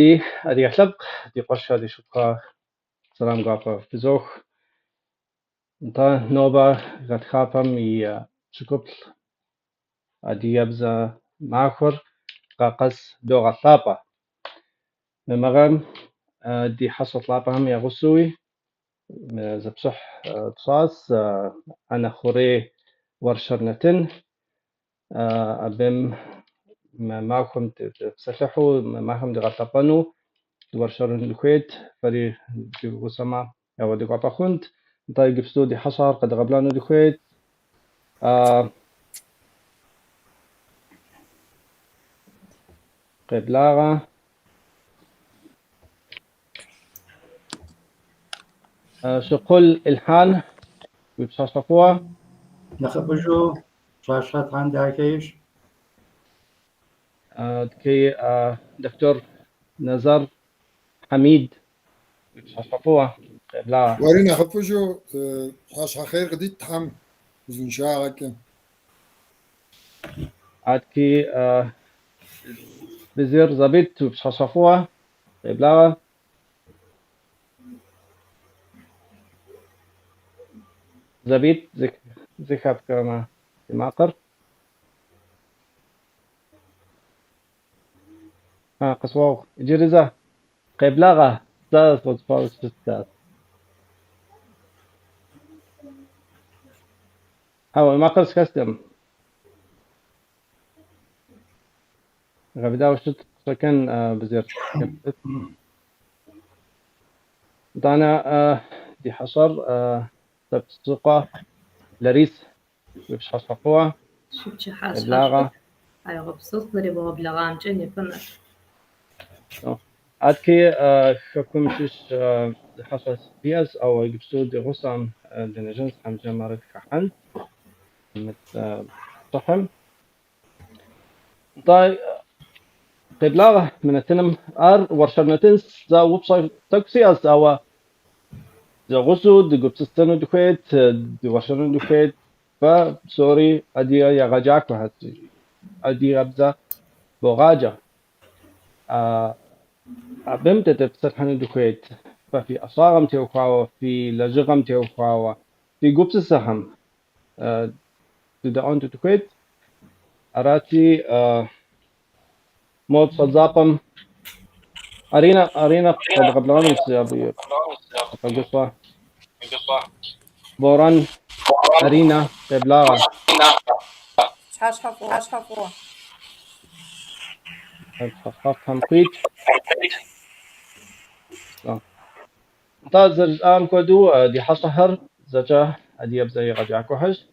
دي أحلب دي قرشة دي شبقة سلام قافة في زوخ انتا نوبة غد خافم شكبل أدي يبزا ماخر قاقس دو غطابة ممغم دي حصة لابهم يغسوي زبصح تصاص أنا خوري ورشرنتن أبم معكم تسلحوا معكم تغطبنوا ورشرن الكويت فري دي وسما أو دي قطخنت طيب جبستو دي حصر قد غبلانو دي الكويت قبلاغة شقل الحان وبشاشقوها نخبجو شاشات عندها كيش كي دكتور نزار حميد وبشاشقوها قبلاغة ورينا خفجو حاش خير قديت تحم زين شاعك عاد كي بزير زبيت وبشاشقوها قبلاغة زبيت ذكب كما معقر قصواو جرزة قبلاغة ثلاث وصفات ستات هاو معقر سكستم غبدا وشت سكن بزير دانا دي حصر تبسقة لريس وبش حصقوها شو حاش بلاغة أي غبصت نري بابا بلغام جني فما عادكي كم شش حصل بياس أو يقصد غصن لنجنس حم جمرة كحن مت صحم طيب بلاغة من التنم ورشرنتنس ذا ويب سايت تكسياس أو ذا غصو دي قبستنو دكويت دي ورشرنو دكويت فسوري أدي يا غجاك وهاتي أدي غبزة بغاجة بمت تفتح دكويت ففي أصاغم تيوخاوة في لجغم تيوخاوة في قبس السهم تدعون دكويت أراتي موت صدزاقم أرينا قد قبلاني سيابي قصة بوران أرينا قبلاغة حاش حفوة خاف تنقيت تازر آم كدو دي حصهر زجا أدي يبزي غجا كوحش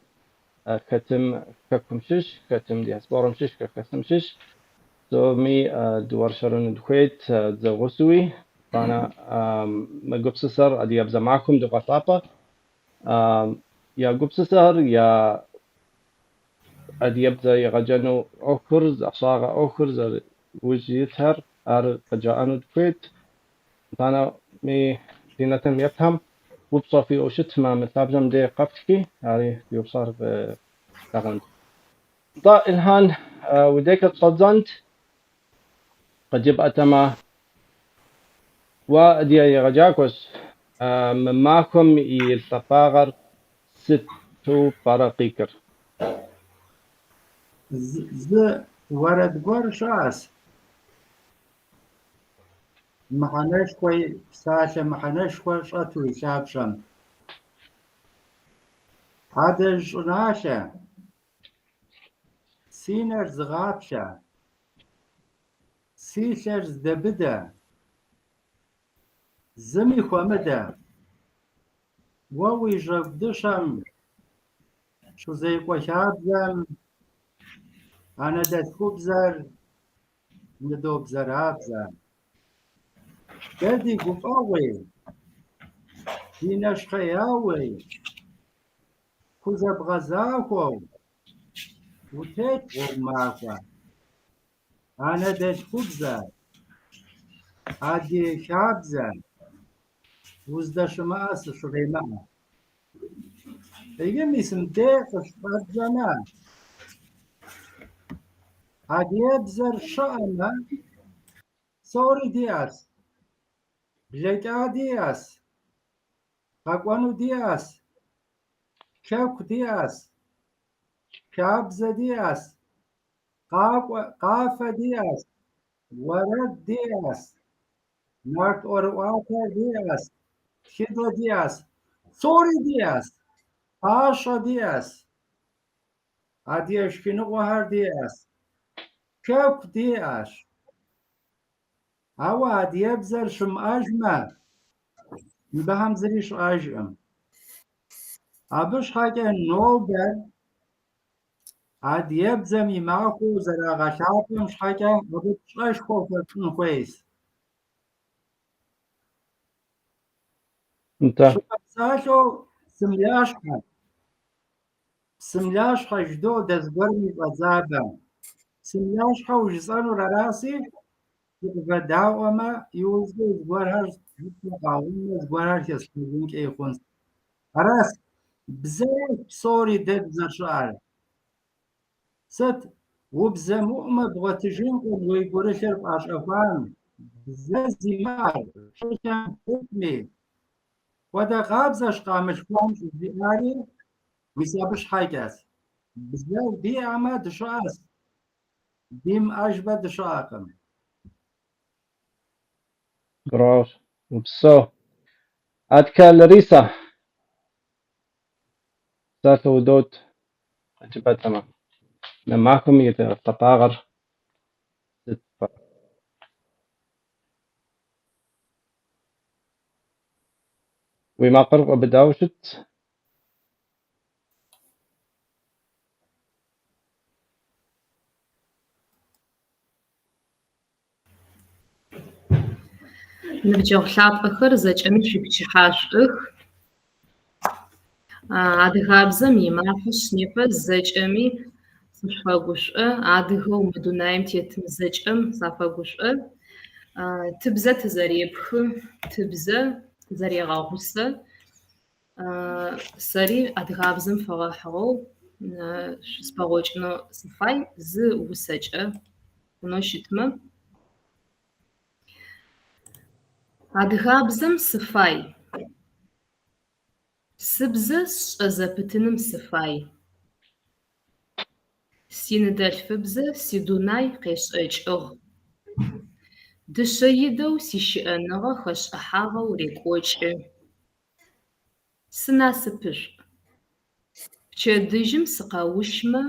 كتم ككم شش كتم دي هسبورم شش ككسم شش مي دوار شرون دكويت زغسوي أنا مقبسسر أدي يبزا معكم دو قطابة يا قبسسر يا أدي يبزا يغجنو أوكرز أصاغة أوكرز وجيتهر قجاءنو دكويت أنا مي دينتم يفهم وبصار في أوشت ما مثابجم دي قفتكي يعني يبصار بتغند ضا الهان وديك تصدزنت قد جب أتما ودي يغجاكوس مماكم يلتفاغر ستو برقيكر ز ورد قور شاس محنش كوي ساشا محنش كوي شاتو شابشم هذا جناشا سينر زغابشا سيشر زدبدا زمي خومدا ووي جبدشم شو زي قشابزم أنا دت خبزر ندوب زرابزم بدي قفاوي دينش خياوي كوزب غزاكو وتيت وماكا أنا دت خبزر عادي شابزم وزدش ماس شريمة يجي اسم ديق شبزنا عادي يبزر شأنه Сори диас. Блэкӏа диас. Къэкӏуэну диас. Кэку диас. Кабзэ диас. Къафэ диас. Уэрэд диас. Нартӏуэрыӏуатэ диас. Тхыдэ диас. Сори диас. Пащэ диас. Адие шхыныгъуэхэр диас. Кэку диас. Ауэ адыебзэр щымыӏэжмэ, мыбыхьэм зыри щыӏэжкъым. Абы щхьэкӏэ нобэр адыебзэм и махуэу зэрагъэлъапӏэм щхьэкӏэ абы пщӏэшхуэ хуэпщӏын хуейщ. انتهى. Щыпсалъэу псымлящхьэ жыдоӏу дэс гуэрым и фӏэдзабэ. Псымлящхьэ ужысӏэнур араси, къывэдаӏуэмэ, иужьу зыгуэрхэр къагъумэ, зыгуэрхэр тесхуэжынкӏэ ихъунщ. Аращ бзэм псори дэ бзэ щыӏэр. Сыт убзэмыӏумэ бгъуэтыжынкъым уи гурылъыр фӏащӏэхуам. Бзэ зимыӏэр щӏыкӏэм хъунми. Хуэдэ къабзэщ къамылъхуам щӏызиӏари, мис абы щхьэкӏэщ. Бзэ диӏэмэ дыщыӏэщ. Димыӏэжмэ дыщыӏэкъым. برافو. وبسو أتكا لريسا ساتو دوت أجبت تمام. معكم يتطاغر وما قرب بداوشت Ныбджэгъу лъапӏэхэр зэкӏэми шъуипчыхьашӏых. Адыгабзэм имахьышъ непэ зэкӏэми сышъуфэгушӏо. Адыгэу мы дунаим тетым зэкӏэм сафэгушӏо. Тыбзэ тызэрепхы, тыбзэ тызэрегъэгъусэ. Сэри адыгабзэм фэгъэхьыгъэу шъуспэгъокӏынэу сыфай зы усэкӏэ хъунэу щытмэ. Адыгабзэм сыфай. Сыбзэ сшӏэзэпытыным сыфай. Синыдэлъфыбзэ сидунай къешӏэкӏыгъ. Дышъэидэу сищыӏэныгъэ хэшӏыхьагъэу рекӏокӏы. Сынасыпышӏу. Пчэдыжьым сыкъэущмэ,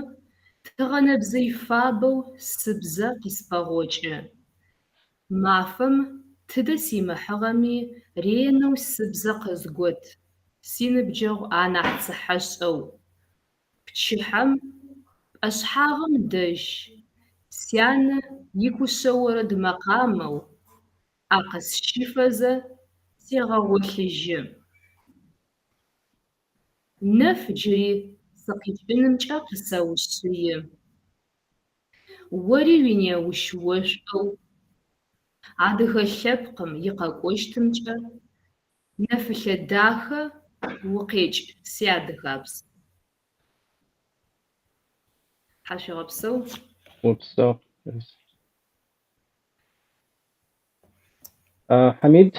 тыгъэнэбзэ фабэу сыбзэ къыспэгъокӏы. Мафэм тыдэ симыхьыгъэми ренэу сыбзэ къызгот. Синыбджэгъу анахь цыхьэшӏэу. Пчыхьэм пӏэшъхьагъэм дэжь сянэ игушъэ орэд мэкъамэу акъысщыфэзэ сегъэгъолъыжьы. Нэф джыри сыкъикӏынымкӏэ къысэущыи. Ори уинеущ ошӏоу адыгэ лъэпкъым икъэкӏощтымкӏэ нэфылъэ дахэ укъекӏ сиадыгабз. Хьашъуигъэпсэу. وبسو. حميد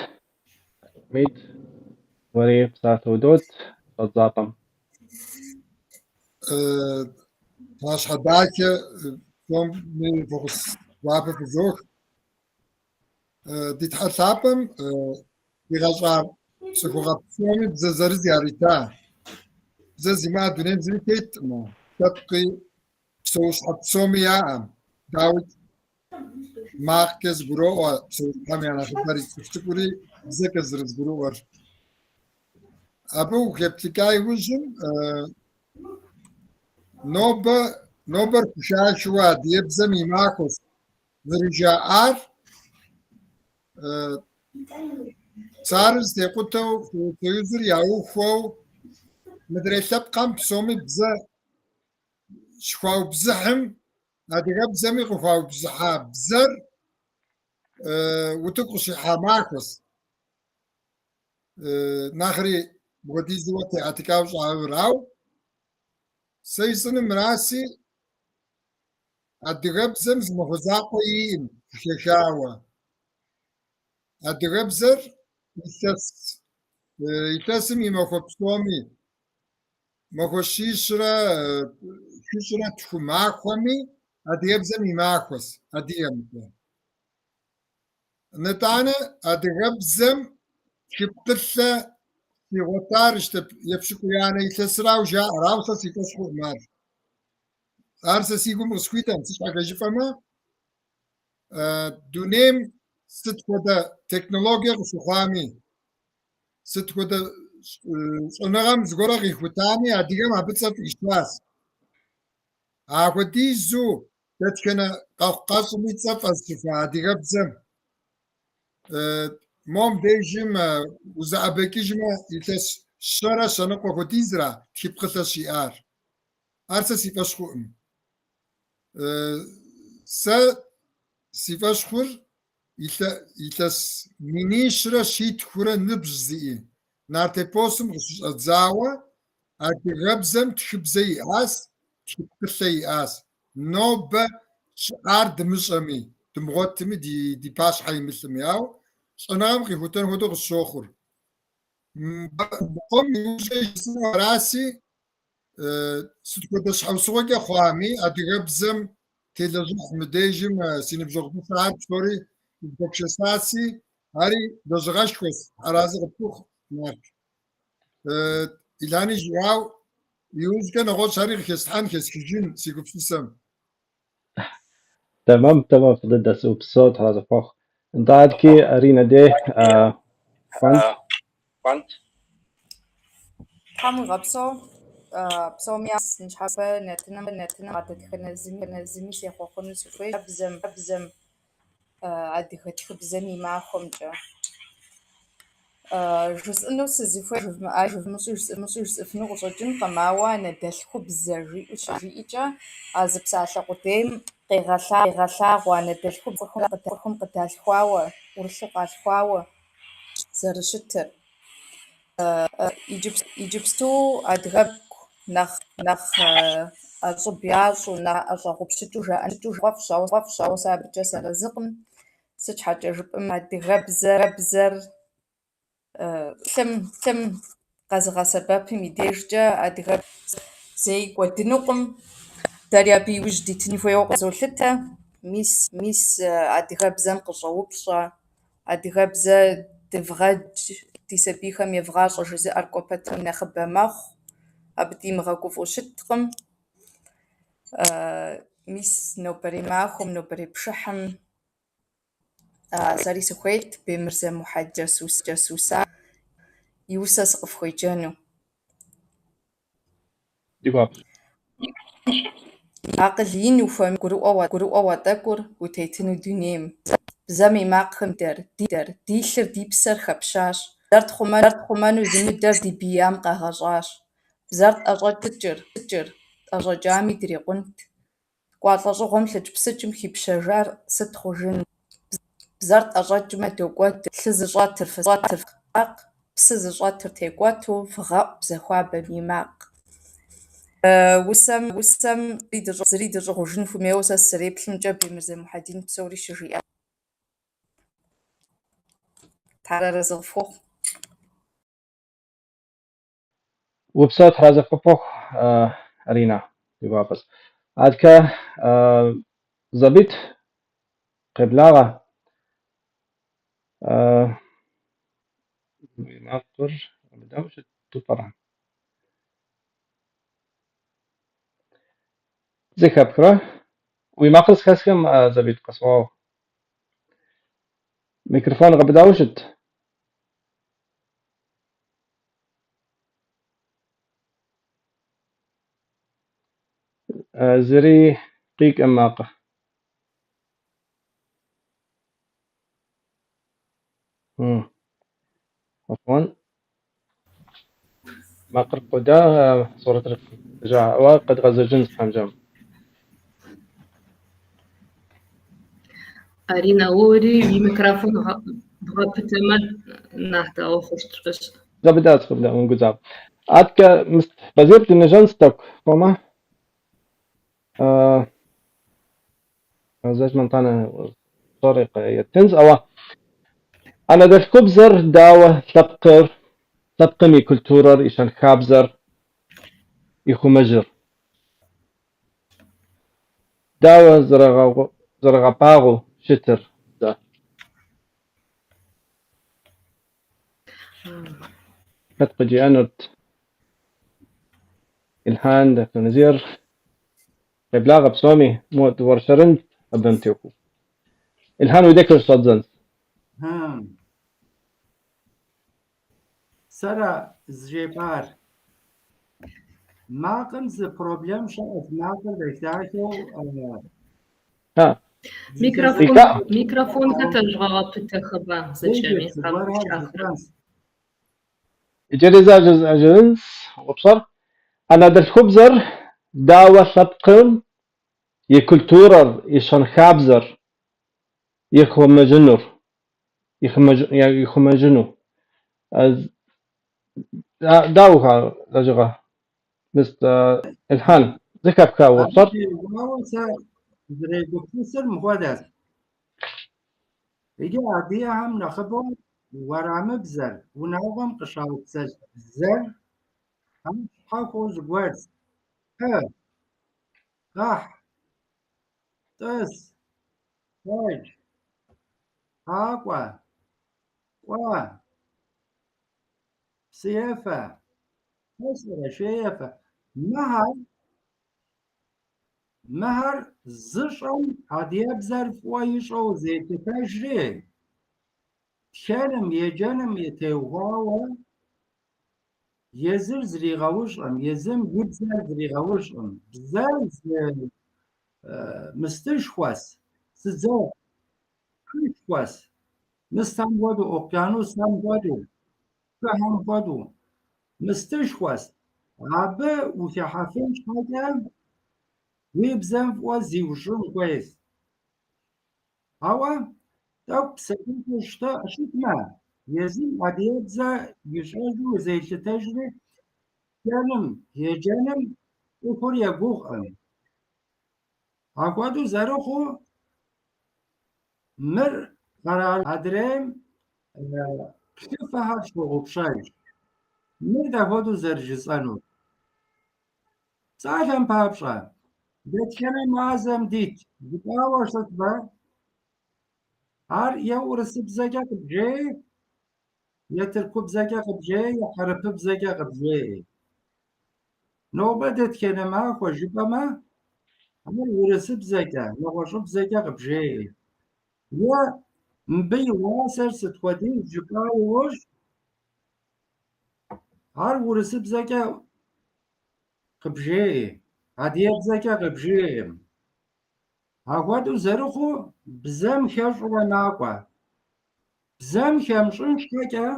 وري ساتو دوت بالضبط. Taş hadake vom mir vos wape versuch. Dit hasapem iraja psikografiomi zezeriz yarita. Zezima dunem zitet mo. Tatqi psos hatsomi ya. David Marquez buro o psos kamera khbari tsukuri zekezriz buro var. Abu heptikay uzun نوبر كشاشوا ديبزم يماكوس ورجاءر صارز تيقوتو تيوزر ياوخو مدرسة قام بسومي بزا شخواو بزحم هادي بزمي خواو بزحا بزر وتقوشي حماكوس ناخري بغديز دواتي عتكاوش عاوراو سيسن مراسي الدغب زمز مخزاقين ششاوة أدغبزر يتسم يمخبصومي مخشيشرا شيشرا تخماخومي أدغبزم يماخوس أديم نتانا أدغبزم كبتلة يغطارش يفشكو يعني يتسرا وجاء راوسا سيكسخو مار أرسا سيكو مسكويتا تسمع كجفما دونيم ست كودا تكنولوجيا وسخامي ست كودا صنعم زغورا غيخوتاني أديكم أبتصف إشواس أخدي زو تتكنا قاقاس ميتصف السفا أديكم بزم موم ديجم وزعبكيجما يتس شرا شنقو خديزرا تبقى شيار أرسا سيفاشخوم سا سيفاشخور يتس منيشرا شيت خورا نبزي نارتي بوسم زاوا أدغبزم تخبزي آس تخبزي آس نوب شعار دمشمي دمغوتمي دي باش حي مسمياو صنام غيفوتن هدو الشوخر بقوم يوجي راسي ستكودش حوسوكي خوامي أدغبزم تلزوخ مديجم سينبزوخ بفراد شوري بوكشساسي هاري دزغاشكوس أرازي غبتوخ مارك إلاني جواو يوز كان غوش هاري خيستحان خيسكجين سيكوبسيسم تمام فضل سو بصوت هذا فوق دادكي أرينا دي فانت تام غبصو بصومياس نشحفة نتنا عدد خنزمي سيخوخن سوفي أبزم عدد خبزمي معهم جا جزء إنه سزفوا جف ما جف مسوس إفنو قصدين قماوا ندل خبز ريجا عزب ساعة قدام قيغلا وندل خبزهم قتال خواوا ورشق خواوا زرشتر إيجيبستو أدغب نخ أصبياش ونا أصغب شتوجا غفشاو سابر جسر زقم سج حاجة جب ما أدغب زر ثم قزغ سبب ميديجا أدغب زي ودنقم دريابي وجدي تنفيو زولتها ميس أدغب زم قصوبشا أدغب زر دفغج تسبيخم يفغاش جزء أركوبت نخب مخ أبدي مغاكوفو شتقم ميس نوبري ماخم نوبري بشحم ساري سخويت بمرزا محاج جاسوسا يوسس قفخوي جانو جواب عقلين وفهم قروء وتاكر وتيتنو دونيم بزامي ماقهم ديشر ديبسر خبشاش زرت خمانو زمدر دي بيام قهجاش زرت أجر تجر أجر جامي دري قنت قواطلجو غملج بسجم خيبشجار ست خوجن بزرت أجر جمع دوقوات لزجات ترفق بسزجات ترتيقواتو فغاء بزخواب بميماق وسم زريد الرغوجن فميوسا السريب لمجا بمرزا محادين بسوري شريعة تعالى رزق فوق وبصوت هذا فوق أرينا جواب عادك زبيت قبلاغة ما أقدر بدأوش تطرح زي خبرة وما قص خسكم زبيت قصواو ميكروفون غبداوشت زري قيك أماقة عفوا ما قرب قدا صورة رجع وقد غزة جنس حمجم أرينا أوري الميكروفون بغبتما نحت أو خشترش زبدات ونقزاب عادك بزيبت النجنستك فما زيج منطانة طريقة يتنز أو أنا در كبزر داوة تبقمي كلتورر إشان خابزر إخو مجر داوة زرغا باغو شتر دا كتقجي أنرت الهان دا كنزير بلاغة بسومي مو دوار شرنت أبنتيوكو الهان ويدكر صدزن سرا زجبار ماقم ز پروبلم شد ماقم رکتاکو ها ميكروفون كتجغى بتخبا زجمي جريزا جنس وبصر أنا در كبزر داوة تبقم يكلتورر إشان خابزر يخو مجنور يخو مجنو داوها لجغة مست الحان ذكر كاو وبصر زريدوكسر مخودس إجا عادية هم نخبو ورامه بزر وناوهم قشاو بسج زر هم حاكوز قوز ها قاح تس تاج هاقوا وا سيافة مسرة شيافة مهر زشم عادية بزر فوايشو زيت تجري تشانم يجانم يتوغاوا يزر زريغاوشم يزم يبزر زريغاوشم بزر مستشخوص سزا كشخوص مستم بودو اوقيانوس هم بودو فهم بودو مستشخوص عبا وتحفنش حاجة ويبزم فوازيوشم كويس هوا так психологи что шутма язым адиядза юшажу зейчетажли янам еjanam укор ягухам акваду зароху мир qaral adrem kifahar shu obshay mir da vodu zerjisanu salam papsha detkene mazam dit dikawashat ba هر یه ورسی بزگه قبجه یه ترکو بزگه قبجه یه حرپه بزگه قبجه نوبدت کنه ما خوشیبه ما همه ورسی بزگه نوشو بزگه قبجه یه مبی واسر ستخودی جبه وش هر ورسی بزگه قبجه هدیه بزگه قبجه هاوادو زرخو بزم خش و ناقوا بزم خمشون شکه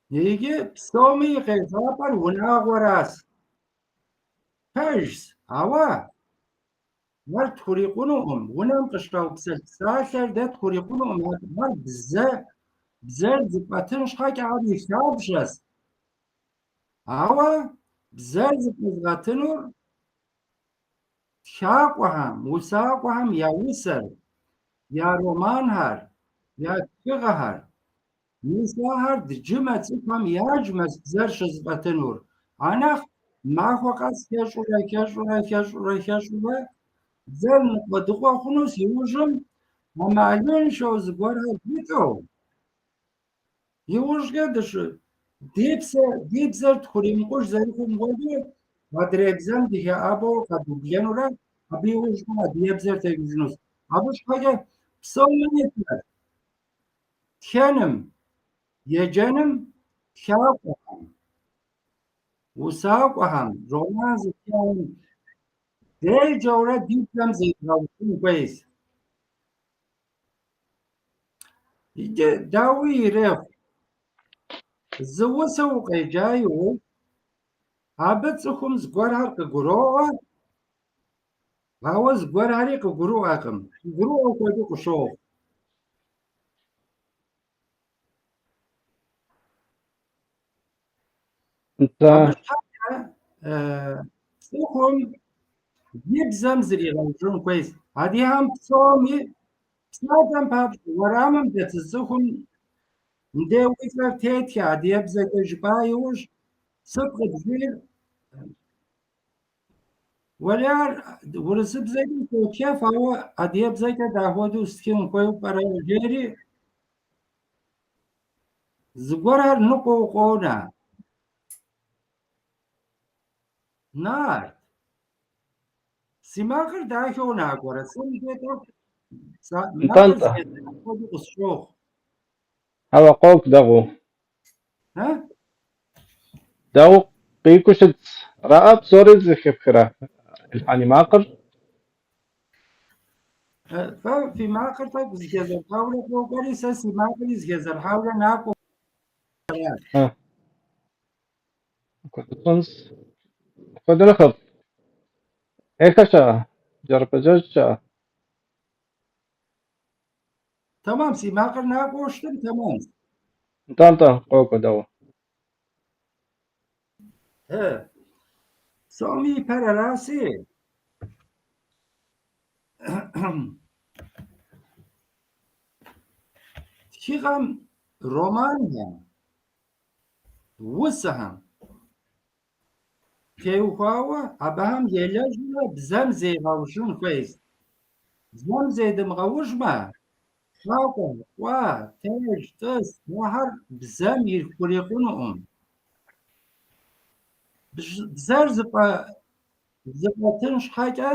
یکی پسومی قیزا پر و ناقوا راس پشت هوا مر تخوریقونو ونم قشتاو بسل ساشر ده تخوریقونو مر بزر زبطن شکه عادی شاب شست هوا بزر زبطنو شاقوهم وساقوهم يا وسر يا رومان هر يا تقه هر نسا هر دجمت هم ياجمت زرش زبطنور أنا ما خوقس كشولا زن بدقوا خنوس يوجم ومعلن شو زبورها بيتو يوج قدش ديبسر تخوري مقوش زيكم غودي وادريبزم دیگه ابو قبولیانو را ابی اوش ما دیبزر تلویزیونوس ابوش حاجه پسومنیتler تخنم يجنم شاقهم وساقهم رومانز كان دي جورا ديبلم زي راوتين كويس يجي داوي ريف زوسو قيجايو هابتسخم زغورهر كغروه هاوز غورهري كغروهكم غروه كودو كشو انت سخم يبزم زري غوجون كويس هادي هم بصومي Psatem papş'e vueramım dets'ıxum ndêui'xer têtxe adêbzeç'e jjıp'a yiuj sıpkhı bjjêr Уэляр урысыбзэкӏэ текӏеф, ауэ адыгейбзэкӏэ дахуэдэу стхын хуейуэ пӏэрэ жери зыгуэрхэр ныкъуэу къонэ. Нарт, си макъыр дахэу накӏуэрэ? Сэ мыбдеж макъыр Нтӏэ-нтӏэ. згъэзэхьэн хуэдэу къысщохъу. Хьэуэ къокӏу дэгъу. Э? Дэгъу къикӏыу щыт. Араӏэ псори зэхэпхрэ Илъхьэни макъыр? Фэ фи макъыр тӏэкӏу зыхезэрыхьэурэ къокӏуэри, сэ си макъыри зыхезэрыхьэурэ накӏуэ. Куэдыну хэфӏ. Ехэ щыӏэ? Джэрэбэджэжь щыӏэ? Тэмам, си макъыр накӏуэу щытым, тэмам. Нтӏэ-нтӏэ, къокӏуэ дэгъу. Псоми ипэр араси. Тхыгъэм, романхэм, усэхэм теухуауэ абыхэм елэжмэ, бзэм зегъэушын хуейщ. Бзэм зедымыгъэужмэ, щакӏуэ, къуэ, теж, тӏыс, нэхъыр бзэм ирихурикъунукъым. Бзэр зыфӏэтын щхьэкӏэ,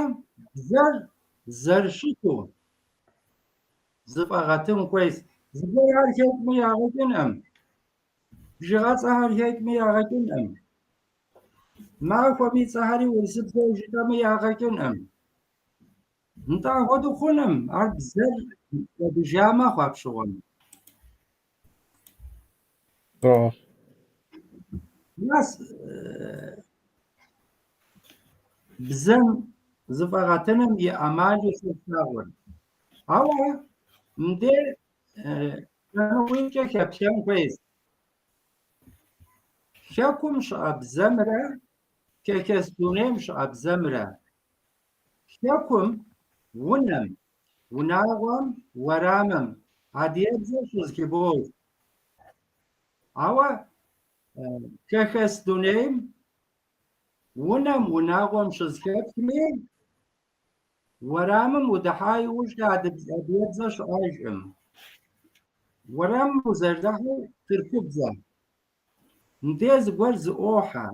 бзэр зэрыщыту зыфӏэгъэтын хуейщ. Зыгуэрхэр хетми ягъэкӏынӏым. Бжыгъэцӏэхэр хетми ягъэкӏынӏым. Махуэми цӏэхьэри урысыбзэу жытӏэми ягъэкӏынӏым. НтӀэ апхуэдэу хъунум, ар бзэр кӏуэдыжамэ хъуа пщыгъуэм. Нэс бзэм зыфӏэгъэтыным и ӏэмали щыслъагъур. Ауэ мынде шэныкъуийкӏэ хэплъэн хуейщ. Хэкум щыӏэ бзэмрэ кекес дунейм щыӏэ бзэмрэ. Хэкум унэм, унагъуэм, уэрамым адыгэбзэр щызэхибгъущ. Ауэ кекес дунейм унэм, унагъуэм щызэхэпхми, уэрамым удыхьа иужькӏэ адыгэбзэ щыӏэжкъым. Уэрамым узэрыдэхьыр тыркубзэ. Мынде зыгуэр зыӏуохьэ.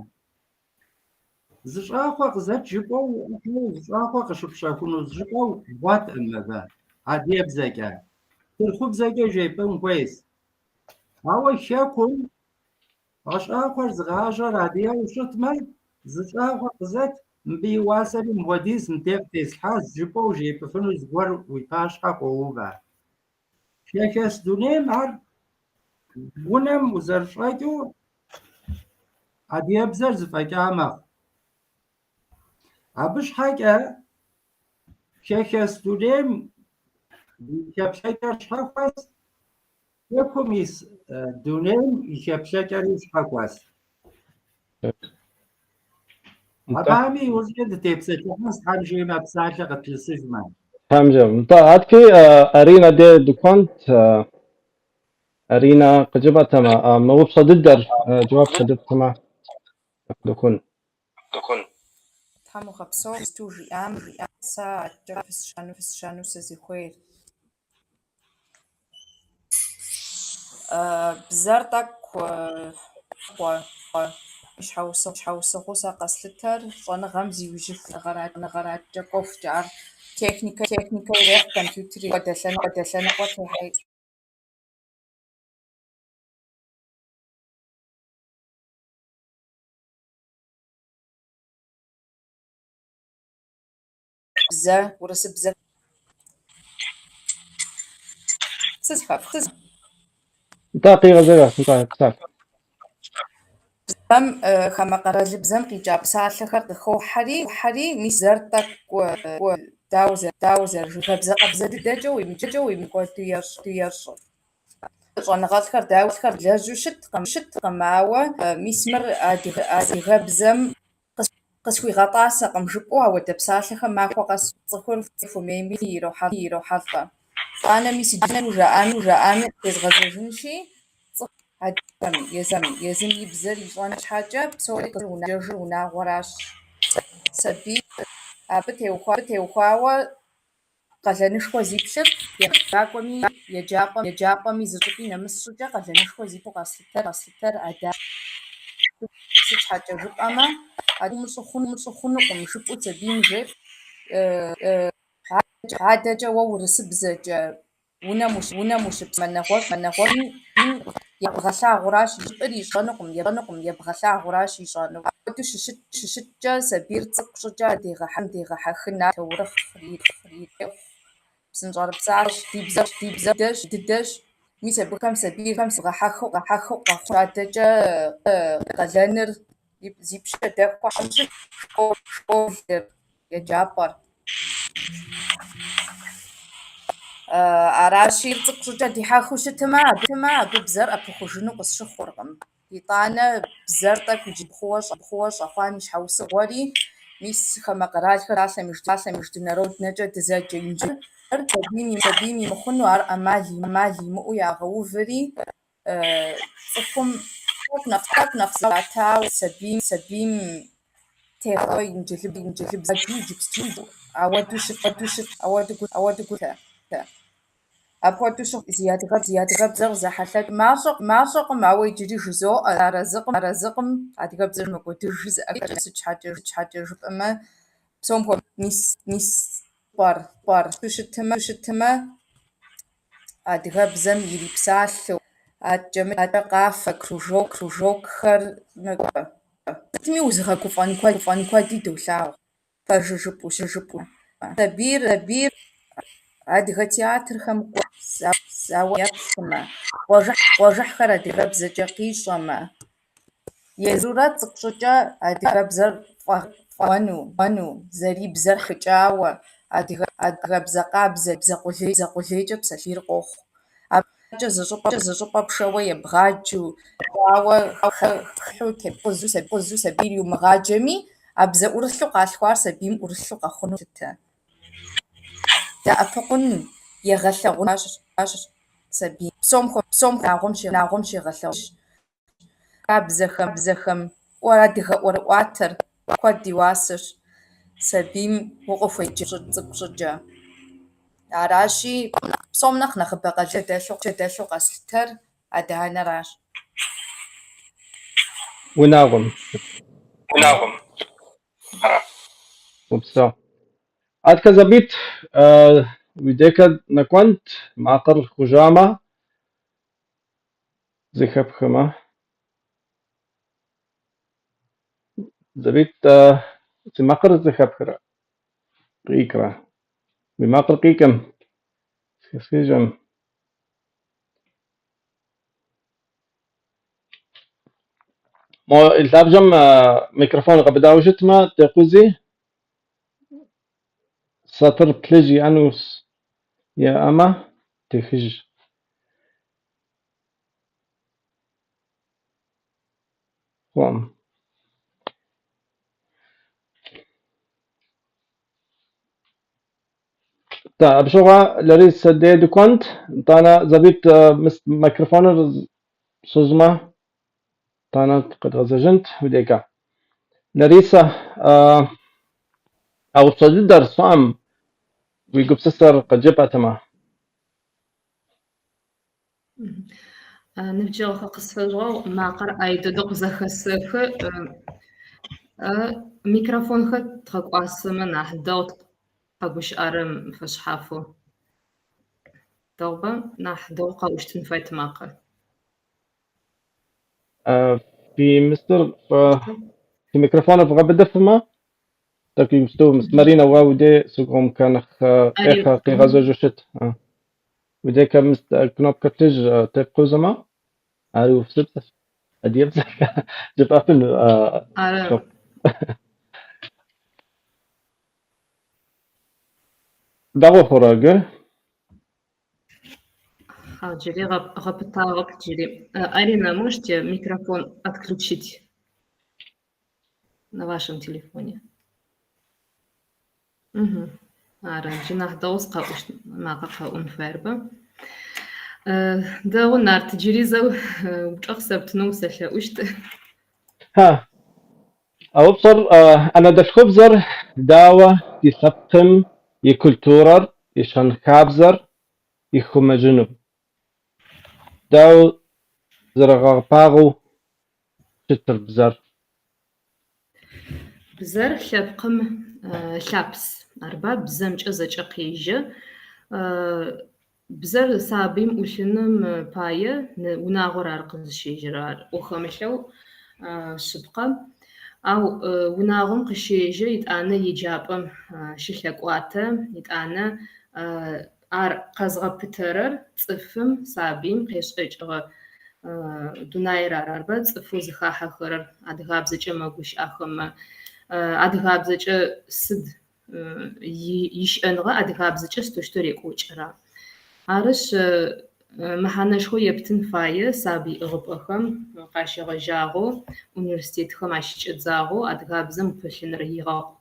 Зыщӏахъуэ къызэт жыпӏэу уӏыхьу, зыщӏахъуэ къыщыпщэхуну жыпӏэу бгъуэтӏым мыбы адыгэбзэкӏэ. Тыркубзэкӏэ жепӏын хуейщ. Ауэ хэкум гъэщӏагъуэр зыгъащӏэр адыгэу щытмэ, зыщӏагъуэ къызэт мыбы и уасэри мыхуэдиз мыде къытеслъхьащ жыпӏэу жепӏыфыну зыгуэр уи пащхьэ къоувэ. Кекес дунейм ар унэм узэрыщӏэкӏыу адыгэбзэр зыфӏэкӏа мэхъу. Абы щхьэкӏэ кекес дунейм и хэплъэкӏэр щхьэ хуэс, хэкум ис дунейм и хэплъэкӏэри щхьэ хуэс. Абыхэми иужькӏэ дытепсэлъыхьын Стхьэм жеймэ, псалъэ къытлъысыжмэ. Тхьэмжэ. Нтӏэ атки Аринэ де дуконт, Аринэ къыджыпӏэтэмэ, мы дыдэр джэуап къыдыптымэ дыкун. Тхьэм угъэпсэу сту жиӏам сэ адэкӏэ фысщэну сызыхуейр. Бзэр тӏэкӏу щхьэусыгъуэу сэ къэслъытэр щӏэныгъэм зиужьыф нэгъэраткӏэ кӏуэхукӏэ. Ар техникэ ирехь, компьютер къыдэлъэныкъуэ техьей. Бзэ, урысыбзэ. Нтӏэ къигъэзэрэ, нтӏэ псалъэ. Бзэм хамэ-къэралыбзэм къикӏа псалъэхэр къыхохьэри, мис бзэр тӏэкӏу дауэ зэрыжыпӏэр къабзэ дыдэкӏэ уимыкӏуэду ещӏыр. Щӏэныгъэлӏхэр дауэ лэжьу щыткъым, ауэ мис мыр адыгэбзэм къысхуигъэтӏасэкъым жыпӏэу, ауэдэ псалъэхэм махуэ къэс цӏыхур фомейми ирохьэлӏэ. Анами сиджанэу жаӏами тезгъэзэжынщи цӏыху езым и бзэр ищӏэн щхьэкӏэ псори къыунэжыр унагъуэращ. Сабий абы теухуауэ къалэнышхуэ зиплъыр ебакӏуэми еджапӏэми зыщӏыпӏи нэмыс щӏыкӏэ къалэнышхуэ зипӏу къэслъытэр адащ. Сыт щхьэкӏэ жыпӏэмэ, умыщӏы хъунукъым жыпӏэу сабийм жеӏ. Адэкӏэ уэ урысыбзэкӏэ унэм ущыпс мэнэгъуэм ебгъэлъагъуращ жыпӏэр ищӏэнукъым, ебгъэлъагъуращ ищӏэнур. Апхуэдэу щыщыткӏэ сабийр цӏыкӏу щӏыкӏэ дегъэхьын таурыхъ, псынщӏэрыпсащ, ди бзэр дыдэщ. Мис абыхэм сабийхэм къэхьэхыу къэхъунщ. Адэкӏэ къалэныр зи пщэ дэхуэ школыр, еджапӏэр. Аращи, цӏыкӏу щӏыкӏэ дихьэхыу щытмэ, абы бзэр ӏэпыхужыну къысщыхъуркъым. ИтӀанэ бзэр тӀэкӀу иджы бгъуэ щӀэхъуам и щхьэусыгъуэри, мис хамэ къэралхэр псалъэм международнэкӀэ дызэджэ инженер сабийм имыхъуну ар Ӏэмал имыӀэу ягъэуври, цӀыхум нэхъ зэтатауэ сабийм тегъэуэ инджылызыбзэ иджыпсту ауэду гутэ. Апхуэдэу щыгъуи зи адыгэбзэр къызэхьэлъэкӀ мащӀэкъым, ауэ иджыри жызоӀэ арэзыкъым адыгэбзэр мэкӀуэдыжу зыӀэхэр сыт щхьэкӀэ жыпӀэмэ, псом мис пӀэр щытымэ, адыгэбзэм ирипсалъэу, адэкӀэ къафэ кружокхэр сытми узыгъэгуфӀэн куэди долъагъу, пэжу жыпӀэу. Сабийр адыгэ театрхэм зауэ еплъмэ, къуажыхьхэр адыгэбзэкӀэ къищӀэмэ, езырурэ цӏыкӏу щӏыкӏэ адыгэбзэр фӀэну, зэри бзэр хыкӏауэ, адыгэбзэ къабзэ, бзэкъулейкӏэ псалъийр къохъу. Абыкӏэ зыщӏыпӏэ пшэуэ ебгъаджэу, хыхьу тепкъузу сабийр иумыгъаджэми, а бзэ ӏурылъу къалъхуар сабийм ӏурылъу къэхъуну щытэ. Дэӏэпыкъун егъэлъэгъун сабийм. Псом унагъуэм щегъэлъэгъущ. Бзэхэм адыгэ ӏуэрыӏуатэр куэд и уасэщ. Сабийм укъыхуеджэ цӏыкӏу щӏыкӏэ. Аращи, псом нэхъыбэ къэлэ къэслъытэр адэ-анэращ. Унагъуэм. Упсэу. Адыгэ забит уи декэ нэкӏуэнт, макъыр хужамэ, зэхэпхымэ. Забит си макъыр зэхэпхрэ? Къикӏрэ? Уи макъыр къикӏым. Схуесхыжьым. Мо лъабжьэм микрофон къэбыдауэ щытмэ, декъузи сатыр плъыжь иӏэну еӏэмэ, техыж. Хъуам. Абы щыгъуэ лэри садей дыкуэнт, итӏанэ Забит микрофоныр щыщӏмэ, итӏанэ къыдгъэзэжынт уи декӏэ. Ларисэ, а упщӏэ дыдэр щыӏэм уи гупсысэр къыджыпӏэтымэ. Ныбджэгъухэр къысфэщӏыгъэу макъыр ӏай дыдэу къызэхэсэхы, микрофонхэр тгъэкӏуасэмэ нахь дэгъу къэгущыӏэрэм фэшъхьафэу. Дэгъуба нахь дэгъу къэӏущтын файт макъыр. Фи микрофоныр фыгъэбыдыфмэ, так иусту Маринэ уэ уи де сыгугъум ехьэ къигъэзэжу щыт. Уи декэ кнопкэ плъыжь тепкъузмэ, ари уфсыпцӏэщ. Адыгэбзэ жыпӏэфын. Дэгъу хъурэ гы? Джыри гъэпытагъэ джыри. Арина, можете микрофон отключить на вашем телефоне? Угу. Аранжи нахдоус қауш маға қаун фарба. Дагы нарт жиризау учақ саптыну сәләушт. ها أوبصر أنا دخبزر داوة يسقم يكولتورر يشان كابزر يخم جنوب داو زرغ باغو شتر بزر بزر لبقم لابس أربع بزمج أزج أقيجة بزر سابيم وشنم باية وناغور أرقز شجرار وخمشلو شبقة أو وناغم قشيجة يتأنا يجابم شلقواتا يتأنا أر قزغ بترر صفم سابيم قيش أجغ دونايرار أربع صفو زخاحة خرر أدغاب زجا مغوش أخم أدغاب زجا سد يشأنغ أدغاب زجا ستوشتري كوچرا عرش محنش خو يبتن فاية سابي إغبأخم قاشغ جاغو أونيورسيتت خم أشيج زاغو أدغاب زم بشنر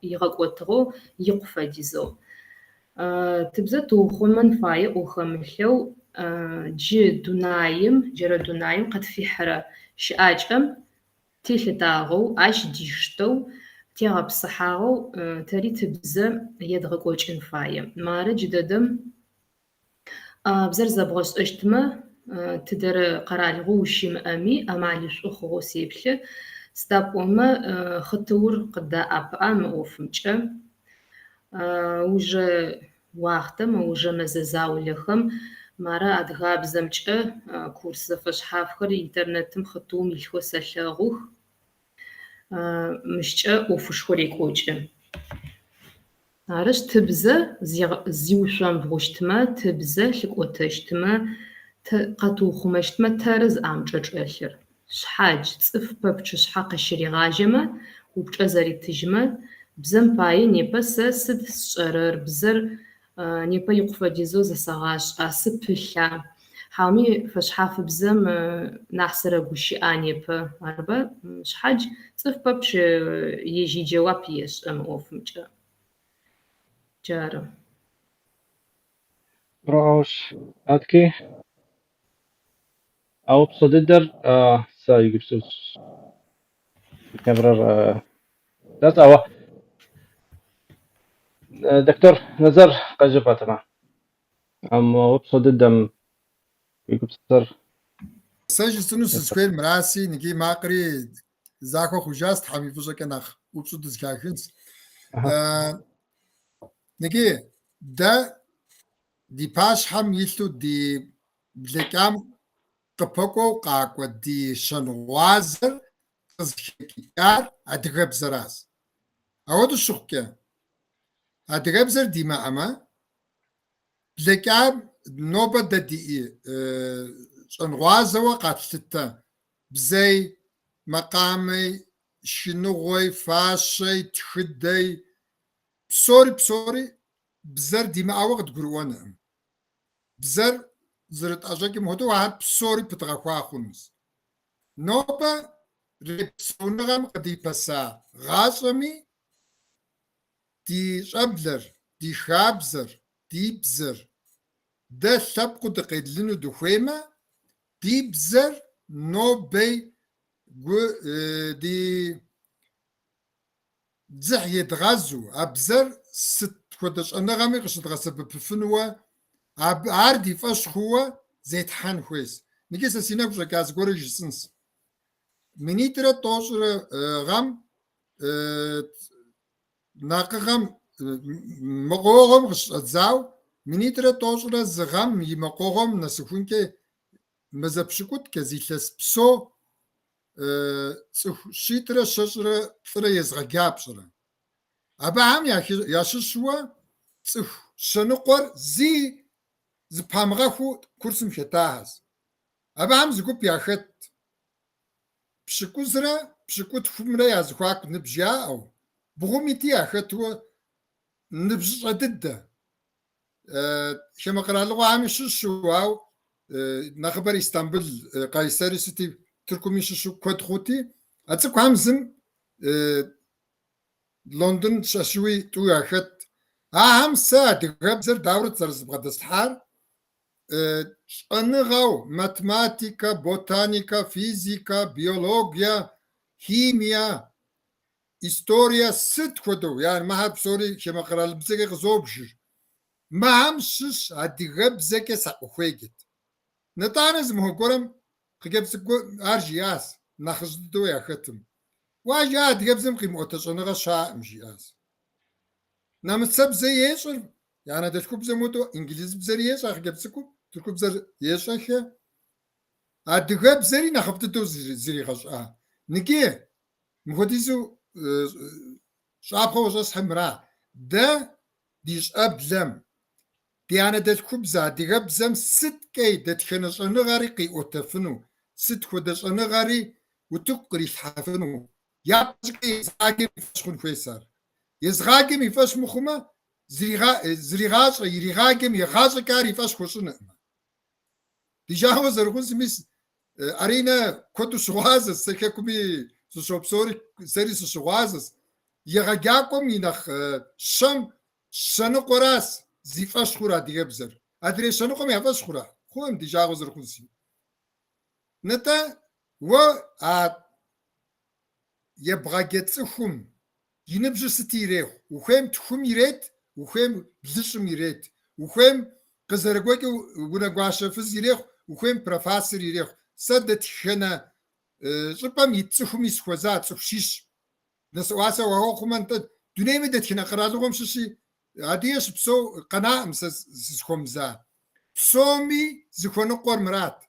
يغاقوتغو يقفا ديزو تبزا توخمن فاية أوخملو جي دونايم جرى دونايم قد في حرة شاجم تيلتاغو أش ديشتو تيغا بصحاغو تاري تبزا يدغقوش انفاية مارا جددم بزر زبغوش اشتما تدر قرالغو وشيم أمي أماليش أخوغو سيبلي ستاب أما خطور قدا أبقى مأوفمجا وجه واختم وجه مززاو لخم مارا أدغاب زمجا كورس فشحافخر إنترنتم خطوم يلخو سلغوخ مشجا وفشخوري كوجا عرش تبزا زيوشام بغشتما تبزا لكوتشتما قطو خمشتما تارز أمجج أخر شحاج صف ببچ شحاق شريغاجما وبچ أزاري تجما بزم باي نيبا سد شرر بزر نيبا يقفا ديزو زساغاش أسبلا حامي فشحاف بزم نحسر بوشي آنيبا أربا شحاج صف ببچ يجي جواب يش أم أوفمجا جارم روش أتكي أو بصددر سايق بسوس كاميرا لا تأوى دكتور نزر قجبة تمام أو بصددم يقبصر ساجي سنوس سكويل مراسي نجي ماقري زاكو خجاست حمي فوزك نخ وبصد زكاكنس نجي دا دي باش حم يلتو دي بلكام قبوكو قاكو دي شنوازر تزكيار أدغب زراس أودو الشوكيا أدغب زر دي معما بلكام نوبة دا دي شنوازر وقاتلتا بزي مقامي شنوغوي فاشي تخدي بسوري بزر دي معوغ تقروانا بزر زرت أجاكي مهدو واحد بسوري بتغاقوا خونس نوبة ريبسونغم قدي بسا غاسمي دي شابلر دي خابزر دي بزر ده سبقو دقيدلنو دخويمة دي بزر نوبي دي زح يدغازو أبزر ست خدش أنا غامي قشت غاسب بفنوة عاردي فاش هو زيت حان خويس نجي سينا بجا كاز غوري جسنس منيترا توشر غام ناقغم مقوغم غش اتزاو منيترا توشر زغام يمقوغم نسخون كي مزبشكوت كزيلس بسو شيترا شجرة ترى يزغجابشرا أبا عم ياششوا شنقر زي زبامغاخو كرسم شتاهز أبا عم زقوب ياخت بشكو زرا بشكو تفمرا يازخواك نبجيا أو بغوميتي ياخت نبج ضد كما قال له عم يششوا نخبر اسطنبول قيصري سيتي تركمي ششو كود خوتي أتسكو همزم لندن شاشوي تو ياخت أهم ساعة تقبزر دورة زرز بغدستحار شأنغاو ماتماتيكا بوتانيكا فيزيكا بيولوجيا هيميا история сыт ходов, يعني ما هب سوري كما قرأ البزكة غزوبشر ما هم شش عدي بزكة سأخويجت نتعنز مهقورم خجب سكو أرجياس نخزدو يا ختم واجي عدي بزم قيمة تشنغ شاء مجياس نمتسب زي يشر يعني دشكو بزموتو إنجليز بزر يشر خجب سكو تركو بزر يشر عدي بزري نخبتتو زري خش نجي مخديزو شعبه وجس حمراء ده ديش أبلم ديانا ده كوبزا دي غبزم ست كي ده تخنش أنا غاري وتفنو ست خدش أنا غاري وتقري حفنو يابزكي زاقي مفشخون فيسار يزغاقي مفش مخوما زريغاش يريغاقي ميغاش كاري فش خوشنا دي جاهو زرغون سميس أرينا كنتو شوازة سيكاكومي سوشوبسوري سيري سوشوازة يغاقاكم ينخ شم شنو قراس زيفاش خورا دي غبزر أدري شنو قم يفاش خورا خوهم دي جاهو زرغون سي نتا و يبغى جتسخم ينبجو ستيريخ وخيم تخم يريت وخيم بزشم يريت وخيم قزرقوكي ونقواشا فز يريخ وخيم بروفاسر يريخ سدت خنا شبام يتسخم يسخوزات سخشيش نسواسا وهو خمان دوني مدت خنا قرازوهم ششي عاديش بسو قناع مسخم زا بسومي زخونو قور مرات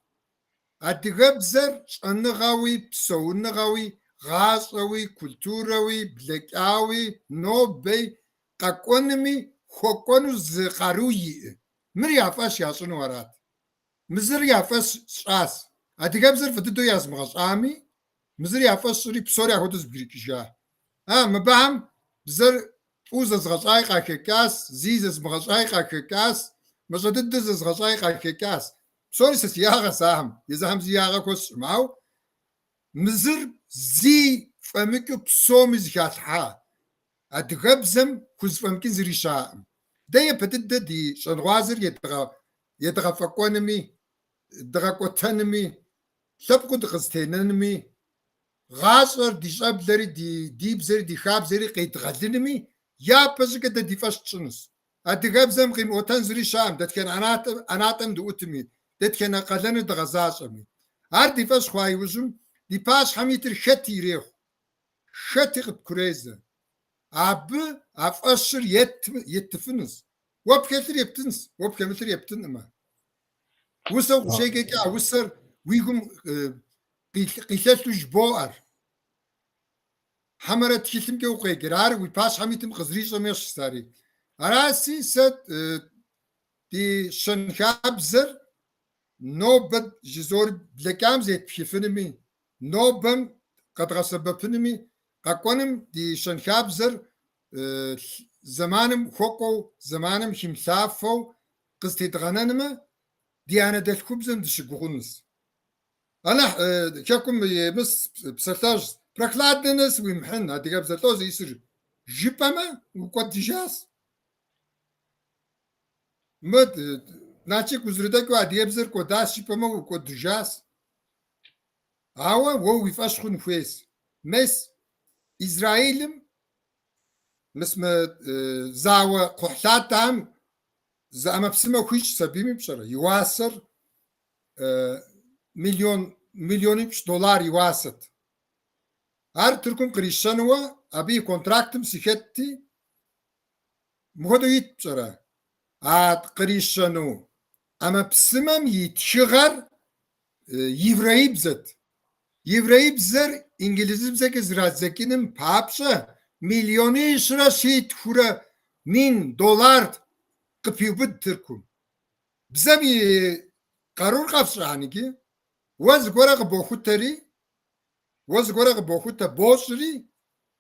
أدغبزر أنغاوي بسو نغاوي غاصوي كولتوروي بلكاوي نوبي قاقونمي خوكونو زقاروي مريافاش ياسونو ورات مزر يافاش شاس أدغبزر فتدو ياسمغاش آمي مزر يافاش سوري بسوري أخوتوز بريكشا مباهم بزر أوزز غشايقا كيكاس زيزز مغشايقا كيكاس مشددز غشايقا كيكاس بسوري سياغا ساهم يزهم زياغا كوس معو مزر زي فمكو بسومي زكاتحا أدغبزم كوز فمكين زريشا دايا بتدد دي شنغوازر يدغا فاقوانمي دغا قوتانمي لبقو دغزتيننمي غاصر دي شابلري دي بزري دي خابزري قيتغلنمي يا بزكا دي فاشتشنس أدغبزم قيم اوتان زريشا دات كان أناتم دوتمي دات كان قلن دغزاشمي أردي فاش خواهي وزم دي باش حميتر شتي ريخ شتي قد كريزة عب أفشر يتفنس وبكثر يبتنس وبكثر يبتنما وسو شيء كا وسر ويقوم قيثتو جبوار حمرت كيتم كي وقي قرار ويباش حميتم قزريش ميش ستاري أراسي ست دي شنخابزر نوبد جزور بلكام زيت بشفنمي نوبم قد غسببنمي قاقونم دي شنخابزر زمانم خوكو زمانم شمسافو قزتي تغننما دي أنا دل كوبزن دشقونس أنا كاكم مس بسرتاج براكلادنس ويمحن هادي قبزة توز يصير جيبما وقد جاس مد ناتشي كوزردك وادي يبزر كوداس جيبما وقد جاس هوا وو يفاشخون فيس مس إسرائيل مسما زاوة قحلاتهم زعما بسما كويش سبيمي بشرا يواسر مليوني بش دولار يواسط هر تركم قريشانوا أبي كونتراكتم سيختي مهدو يتبشرا عاد قريشانو أما بسمم يتشغر يفرعي بزت يفرعي بزر إنجليزي بزك زرات زكينم بابشا مليوني شرا شيت خورا $1,000 قبيبد تركم بزمي قارور قفش عنيكي وز غورق بوخوتري وز غورق بوخوتا بوشري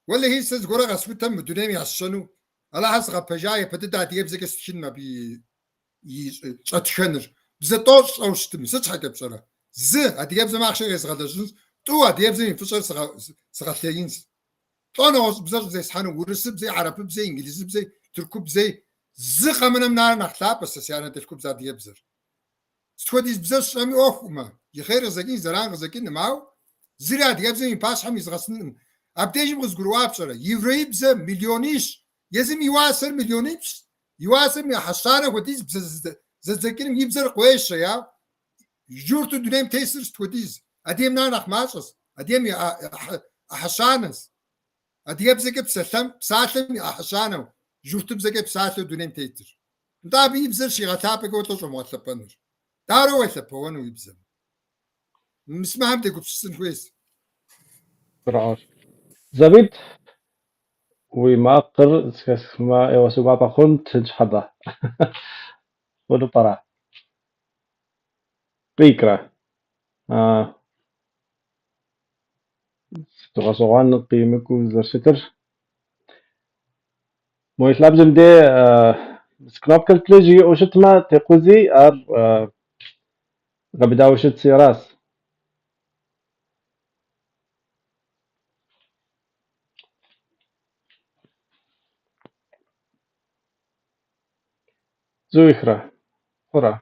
ولا هي سز غورق اسوتا مدونيمي عشانو على حسب بجاي بتدا ديبزك استشن ما بي يشاتخنر بزطوش او شتم سچ حاجه بصرا ز اديبز ما اخشى يسغدشن تو اديبز يفشل سغتلينس طونوس بزر زي سحانو ورسب زي عرب زي انجليزي زي تركب زي زخ من نار نخلاب بس سيانة تلكم زاد يبزر ستوديز بزر شامي أوفما يخير زكين زران زكين معه زراد يبزر يباش هم يزغسن أبتيج مغزقروا بسرعة يفري بزر مليونيش يزم يواسر مليونيش يواسر من حشانة وديز بزر زكين يبزر قويش يا جورتو دونيم تيسر ستوديز أديم نانخ ماشس أديم أحشانس أديم بزكي بسلم بساتم أحشانه جورتو بزكي بساتو دونيم تيتر نتابي يبزر شي غتابك وطوش موثبنر دارو وثبون ويبزر مسمع هم تقول بسن كويس برعاش زبيت وما قر ما وسوا بخون تجحبه ودو برا قيكرة تغصوان قيمك وزرشتر مويت لابزم دي سكنوب كالتلجي وشتما تقوزي قبدا وشت سيراس زويخرة خرا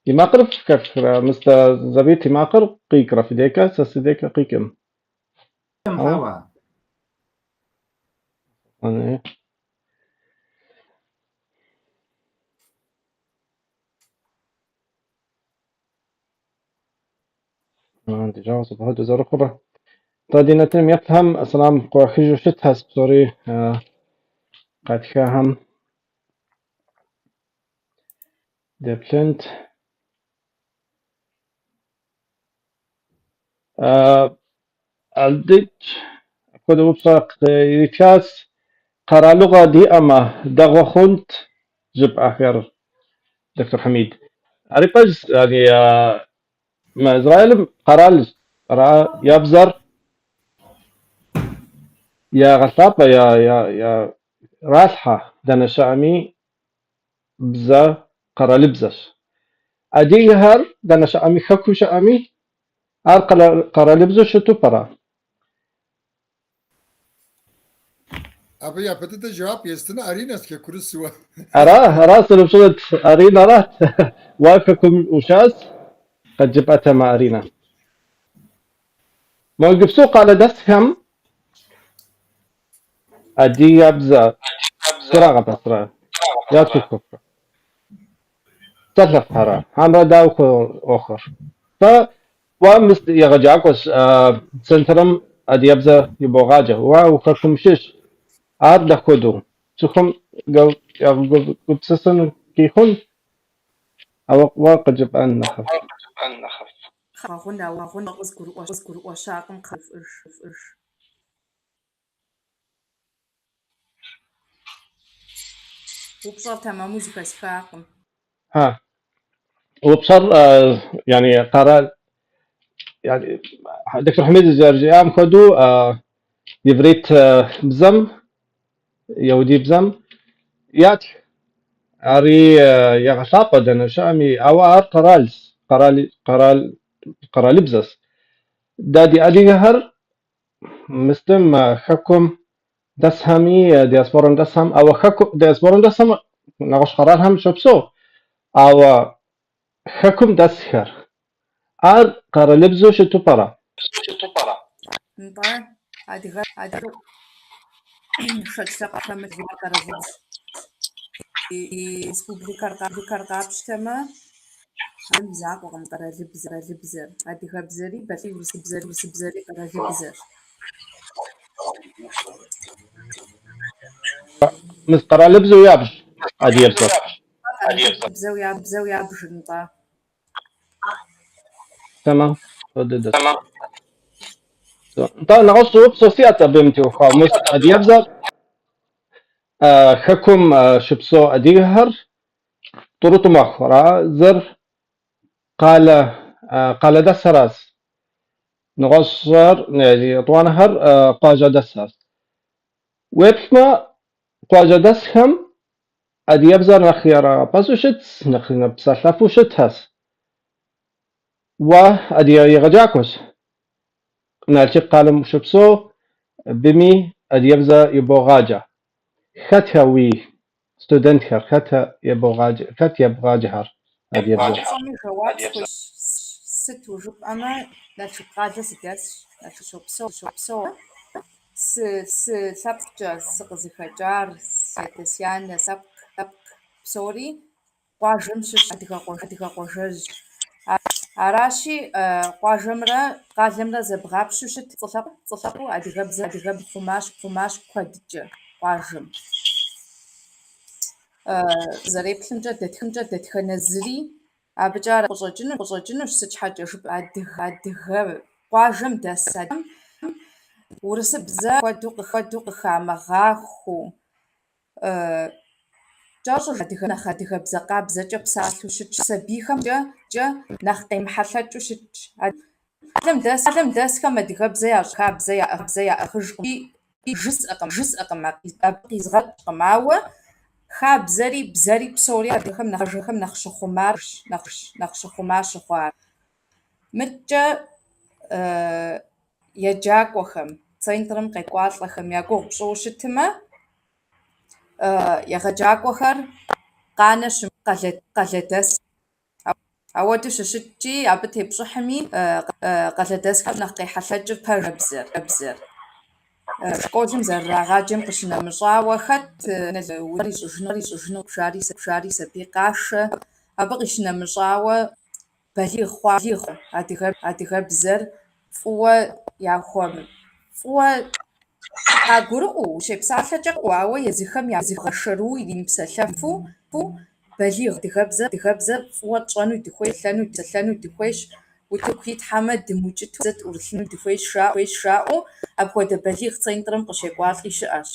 يماقر كفرة مستا زبيت يماقر قيكرة في ديكا سسديكا قيكم هوا أنا عندي جاوز بهدو زر خرا تادينا تم يفهم أسلام قوى خجو شت هس بصوري قد فهم دبلنت الدج كده بصق يكاس قرا لغة دي أما دغو خنت جب آخر دكتور حميد عرفت يعني ما إسرائيل قرا يبزر يا غثابة يا راسحة دنا شامي بزا قرا لبزش أديهر دنا شامي خكو شامي قرا لبزش شتو برا أبي يا بدي جواب يستنا أريناس ككرس سوا أراه سلبشلت أرينا رات واقفكم وشاس قد جبتها مع أرينا موقف سوق على دسهم أدي يبزا سراغة بسرعة يا تشوف تلف هرا هم داو آخر ف ومست يغجاكوس سنترم أدي يبزا يبغاجه وخكم شش عاد لخدو شكم جو بسسن كيخون أو واقع جبان نخف خاغونا واغونا غزقر وشاقم خلف إرش وبصوت تمام موسيقى سفاقم ها وبصر يعني قرار يعني دكتور حميد الزرجيام خدو يفريت بزم يودي بزم يات أري يغساق دنا شامي أوار قرال بزس دادي أديهر مستم حكم دسهمي دياسبورن دسهم أو حكم دياسبورن دسهم نغش قرارهم شبسو أو حكم دسهر قرال بزو شتو برا نطار عادي شتلقى خمس قرار سبوبليكار شتما هم زعق وغم قرار بزر عادي بزري بلي بزري قرار بزر مس قرال بزو يابش أدي يبزر بزاوية بجنطة تمام رددت طبعا نغش بسوسياتا بمتي وخا مس أدي يبزر حكم شبسو أديهر طرط مخرا زر قال دسراس نغصر يعني طوانهر قاجة دسراس ويبما قاجة دسهم أدي يبزر نخيرا بسوشت نخينا بسلافو شتهس وأدي يغجاكوس نالشي قال شبسو بمي أدي يبزر يبو غاجة خاتها وي ستودنت خاتها يبغى جهر هذه يبغى صامي جواب خوش ست وجب أما لا تقعد سداس لا تشوف سو سبق سقزي خجار ستسيان سبق بسوري قاجم شش أديك قاجج аращи къуажэмрэ къалэмрэ зэбгъапщу щыт цӏылъэпӏу адыгэбзэ хъумащ куэдкӏэ къуажэм. Зэреплъымкӏэ дэтхэнэ зыри абыкӏэ къыщӏэкӏынущ сыт щхьэкӏэ жыпӏэ адыгэ къуажэм дэс урысыбзэ хуэдэу къыхамыгъэхуу кӏэщӏу адыгэбзэ къабзэкӏэ псалъэу щытщ, сабийхэмкӏэ нэхъ къемыхьэлъэкӏыу щытщ. Алъэм дэсхэм адыгэбзэ ящӏ хабзэ яӏыгъыжкъым, жысӏэкъым, абы къизгъэкӏкъым, ауэ хабзэри бзэри псори адыгэхэм нэхъ щыхъумар щыхъуар. Мыткӏэ еджакӏуэхэм, центрым къекӏуалӏэхэм я гугъу пщӏыуэ щытмэ, егъэджакӏуэхэр къанэ къалэдэс ауэду щыщыткӏи, абы тепщӏыхьми, къалэдэсхэм нэхъ къехьэлъэкӏыр пэжбзэр. Школым зэрырагъаджэм къыщынэмыщӏауэ хэт ищӏыжыну жари сабий къашэ, абы къищынэмыщӏауэ балигъ хъуа адыгэбзэр фӏыуэ къагурыӏуэу, ущепсалъэкӏэ къыӏуэ, ауэ езыхэм ягъэшэру иримыпсэлъэфу балигъ адыгэбзэ фӏыуэ тщӏэну дыхуейщ, лъэну дыхуейщ, утыку итхьэмэ дымыукӏыту ӏурылъыну дыхуейщ жаӏэу, апхуэдэ балигъ центрым къыщекӏуалӏи щыӏэщ.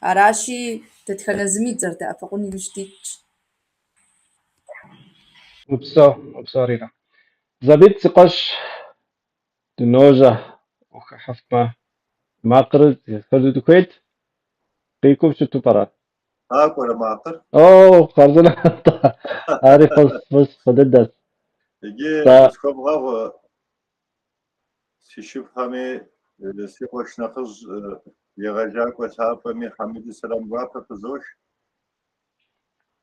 Аращи, дэтхэнэ зыми зэрыдэӏэпыкъун иужь дитщ. Упсо Рина. Забит сыкъэщ дыножьэ ухыхьыфмэ макъыр зэфэду дыхуейт, къикӏыу щыту пӏэрэ? Акӏуэрэ макъыр? Хъарзынэ ари фӏыдэдэс. Иджы схуэмыгъэгъу си шыпхъэми си къуэш нэхъыжь егъэджакӏуэ лъапӏэми Хьэмыдэ Сэлам гуапэ къызощ.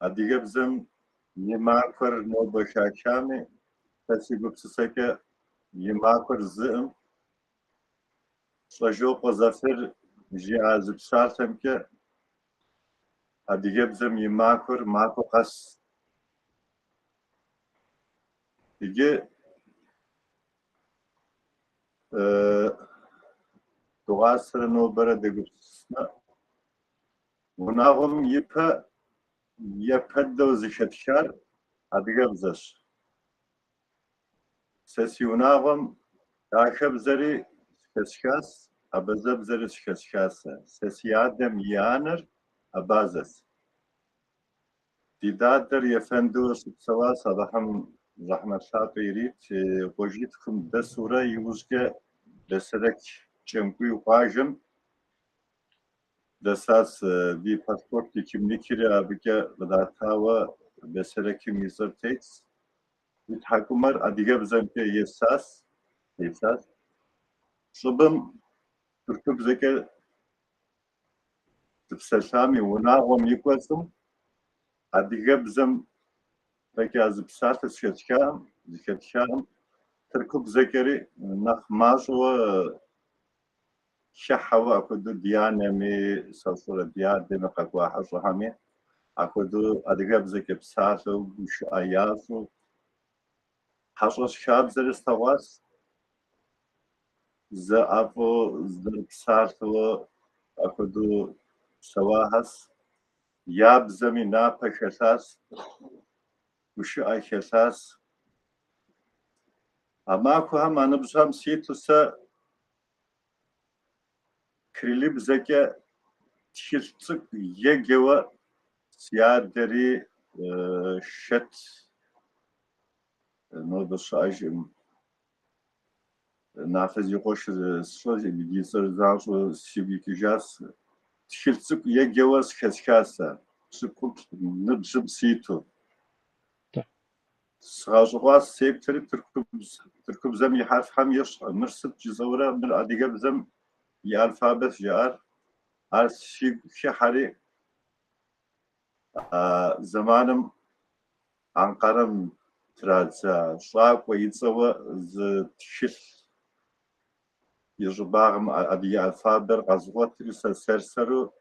Адыгэбзэм и махуэр нобэ хашами, сэ си гупсысэкӏэ и махуэр зыӏым щӏэжопӏэ зэфыр жиӏа зы псалъэмкӏэ адыгэбзэм и махуэр махуэ къэс. Иджы дыгъуасэрэ нобэрэ дэгупсысмэ, унагъуэм ипэ епэдэу зыхэтхар адыгэбзэщ. Сэ си унагъуэм дахэбзэри схэсхащ, абазэбзэри схэсхасэ. Сэ си адэм и анэр абазэс. Ди дадэр ефэнду щыпсэуащ, абыхэм зэхьмэт лъапӏэ ирит, къуажитхум дэсурэ иужькӏэ Бэсэрэк кӏэнкуй къуажэм дэсащ, ди паспорт и кимликри абыкӏэ къыдатауэ Бэсэракым и щӏыр тетщ. И тхьэкӏумэр адыгэбзэмкӏэ есащ. Щӏыбым тыркубзэкӏэ дыпсэлъами, унагъуэм и кӏуэцӏым адыгэбзэм бэкӏэ зы псалъэ зыхэтхам тыркубзэкӏэри нэхъ мащӏэуэ хыхьэуэ апхуэдэу ди анэми, сощӏэрэ ди адэми къэкӏуа хьэщӏэхьэми апхуэдэу адыгэбзэкӏэ псалъэу гушыӏэ ящӏу хьэщӏэщ хабзэри слъэгъуащ. Зэӏэфӏу зэрыпсалъэуэ апхуэдэу псэуащ. Ябзэми напэ хэлъащ, гушыӏэ хэлъащ. А махуэхэм а ныбжьхэм ситу сэ Крылыбзэкӏэ тхылъ цӏыкӏу еджэуэ си адэри шэт нобэ щыӏэжым. Напэ зи къуэш сщӏэжи и цӏэр защӏэу сигу икӏыжащ. Тхылъ цӏыкӏу еджэуэ схэсхасэ, ныбжьым ситу. Сгъэщӏыгъуащ септори тыркубзэм и хьэрфхэм ещӏ. Мыр сыт жызӏэурэ, мыр адыгэбзэм и алфабет жаӏэр. شحري زمانم Ankara'm tradza şak ve yitsava ztşil yıjbağım adi alfaber gazgotri serseru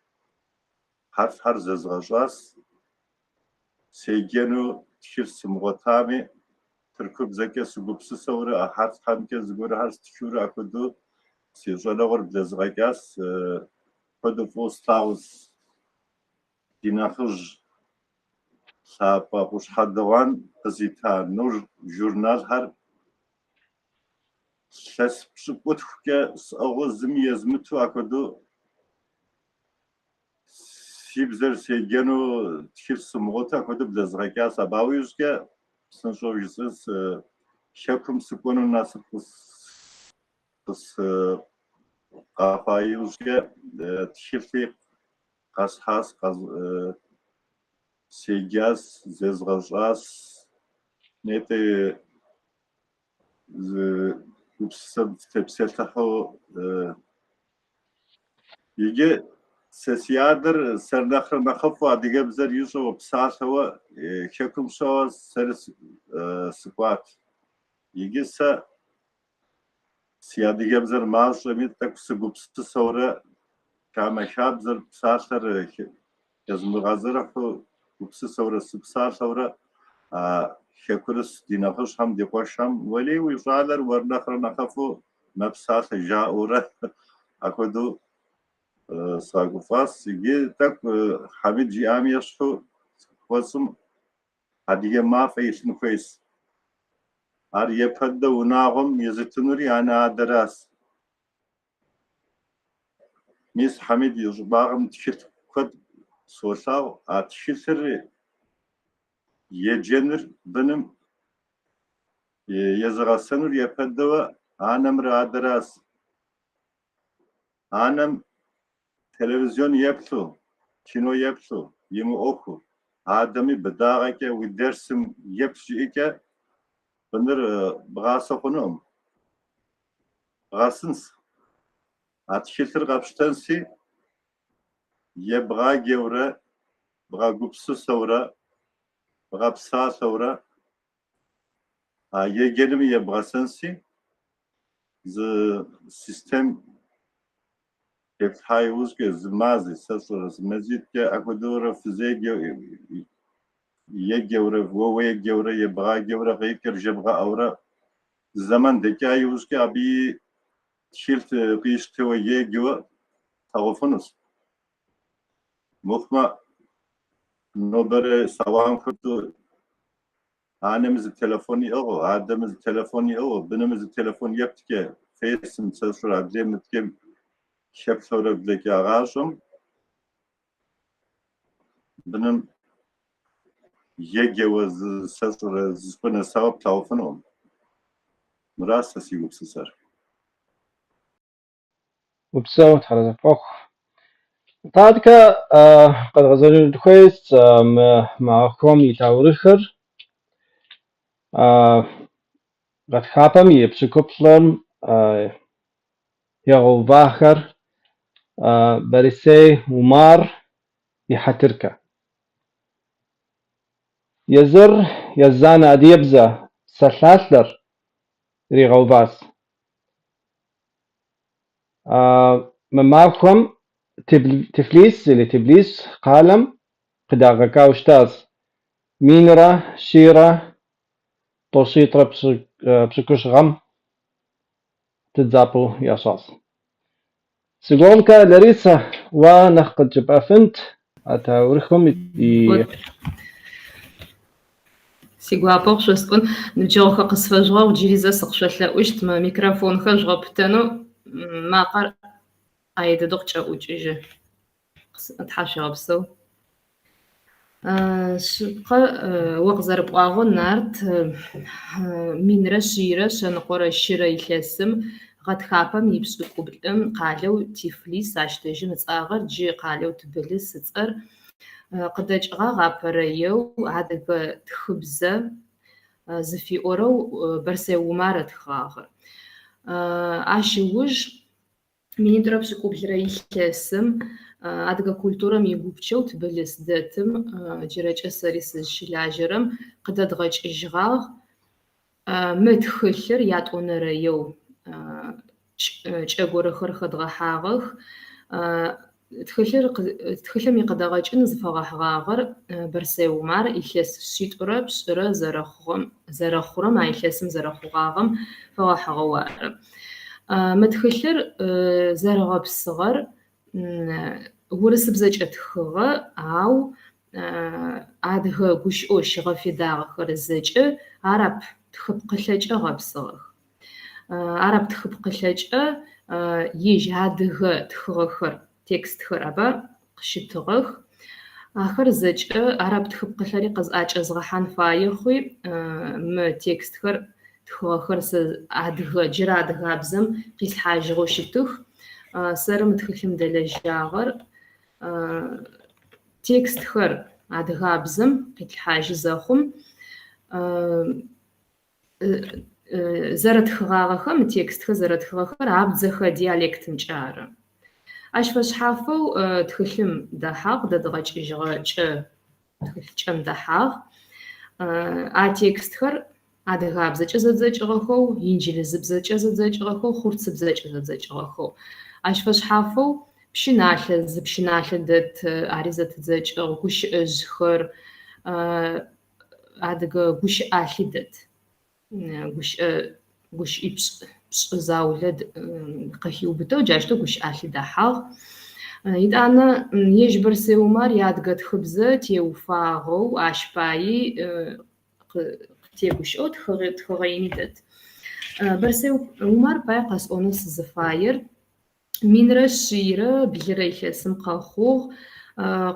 har zezgajas seygenu tşil simgotami Türküp zeke sugupsı savra har hamke zgur har tşura akudu sejalagur blezgagas kodu fostaus dinahıj Sapa Ushadawan Zita Nur Journal har ses psukutke ağızım yazmıtu akadu Sibzer segenu tşirsum gota akadu blazgaka sabawizke sanşovjisiz şakum sıkonu nasıl kız kafayuzke tşirfi kashas Сейчас зезгажас нете тепсетахо иге сесиадр сернахрнахфа дигебзер юсо псасова хекумсо серс сquat иге са сиадигебзер маашмит так сгупс сора камашабзер псасар язмгазерахо Kupsı sonra sıpsar sonra şekurus dinahış ham dikoşam veli uyzalar varnakra nakafu mepsat jaura akodu sagufas gi tak Hamid Ciamiyashu wasum hadiye mafeysin koys ar yepadda unağım yazıtınuri ana adras mis Hamid yuzbağım tişit kod Sorsal atışır yecenir benim yazıgasınır yapıdava anam radras anam televizyon yaptı kino yaptı yemi oku adamı bedağake ve dersim yaptı ike bunlar bağısa konum bağısınız atışır kapıştansı يبغى جورا بغى قبص ثورة بغى بصا ثورة يجنم يبغى سنسي ز سيستم يفتحي وزك زمازي سسر زمازيت كا أكودورا فزيج يجورا وهو يجورا يبغى جورا غيكر جبغى أورا زمان دكاي وزك أبي شلت قيشت ويجوا تعرفونس Muhma nobere savan kutu annemizi telefonu o, ademizi telefonu o, benimizi telefon yaptı ki Face'im sesura demetkem şep sonra bileki ağaçım benim yegevaz sesura zıpına savap telefonum Murat sesi yupsızar. وبسوت حرزة فوق طادك قد غزل كويس معكم يتاورخر قد خاطم يبسكوبلم يغو باخر برسي ومار يحتركا يزر يزان أديبزا سلاسلر ريغو باس معكم تفليس اللي تبليس قالم قداغكا وشتاز مينرا شيرا توشيطرا بشكوش غم تتزابو ياشاص سيقولك لريسا ونخد جبا فنت أتاورخم سيقوابوغ شوستون نجوخا قصفجغا وجيليزا سقشتلا وشت ما ميكروفون خجغا بتانو ما قر أيد دقشة وجيجي أتحاشي غبسو شقا وغزر بقاغو نارت من رشيرة شنقورة الشيرة يلاسم غاد خابم يبسو قبلم قالو تفليس عشتاجي متآغر جي قالو تبلس ستر قداج غابريو عادك تخبزة زفي أورو برسي ومارة تخاغر عاشي وج من يدرب سكوب جرا يلاسم адыгэ культурэм игупчэу тбылыс дэтым джырэкӏэ сэри сызщылажьэрэм къыдэдгъэкӏыжьыгъагъ. Мы тхылъыр ятӏонэрэеу кӏэгорэхэр хэдгъэхьагъэх. Тхылъым икъыдэгъэкӏын зыфэгъэхьыгъагъэр Берсэй Умар илъэс шъитӏурэ пшӏырэ зэрэхъурэм илъэсым зэрэхъугъагъэм фэгъэхьыгъэу ары. Мы тхылъыр зэрэгъэпсыгъэр урысыбзэкӏэ тхыгъэ, ау адыгэ гущыӏо щыгъэфедагъэхэр зэкӏэ араб тхыпкъылъэкӏэ гъэпсыгъэх. Араб тхыпкъылъэкӏэ ижь адыгэ тхыгъэхэр текстхэр аба къыщытыгъэх. Ахэр зэкӏэ араб тхыпкъылъэри къызӏакӏэзгъэхьан фаехъуи мы текстхэр тхыгъэхэр адыгэ джырэ адыгабзэм къилъхьажьыгъэу щытых. Сэры мы тхылъым дэлэжьагъэр текстхэр адыгабзэм къилъхьажьы зэхъум зэрэтхыгъагъэхэм текстхэр зэрэтхыгъэхэр абдзэхэ диалектымкӏэ ары. Ащ фэшъхьафэу тхылъым дэхьагъ, дэдгъэкӏыжьыгъэкӏэ тхылъкӏэм дэхьагъ. А текстхэр адыгабзэкӏэ зэдзэкӏыгъэхэу, инджылызыбзэкӏэ зэдзэкӏыгъэхэу, хъурцыбзэкӏэ зэдзэкӏыгъэхэу. Ащ фэшъхьафэу пщыналъэ, зыпщыналъэ дэт ари зэтыдзэкӏыгъ, гущыӏэжъхэр, адыгэ гущыӏалъи дэт. Гущыӏи пшӏы заулэ къыхиубытэу джащтэу гущыӏалъи дэхьагъ. Итӏанэ ежь Берсэй Умар ядыгэ тхыбзэ теуфагъэу ащ паи тегущыӏэу тхыгъэ ини дэт. Берсэй Умар пай къэсӏонэу сызыфаер минрэ шъийрэ блырэ илъэсым къэхъугъ.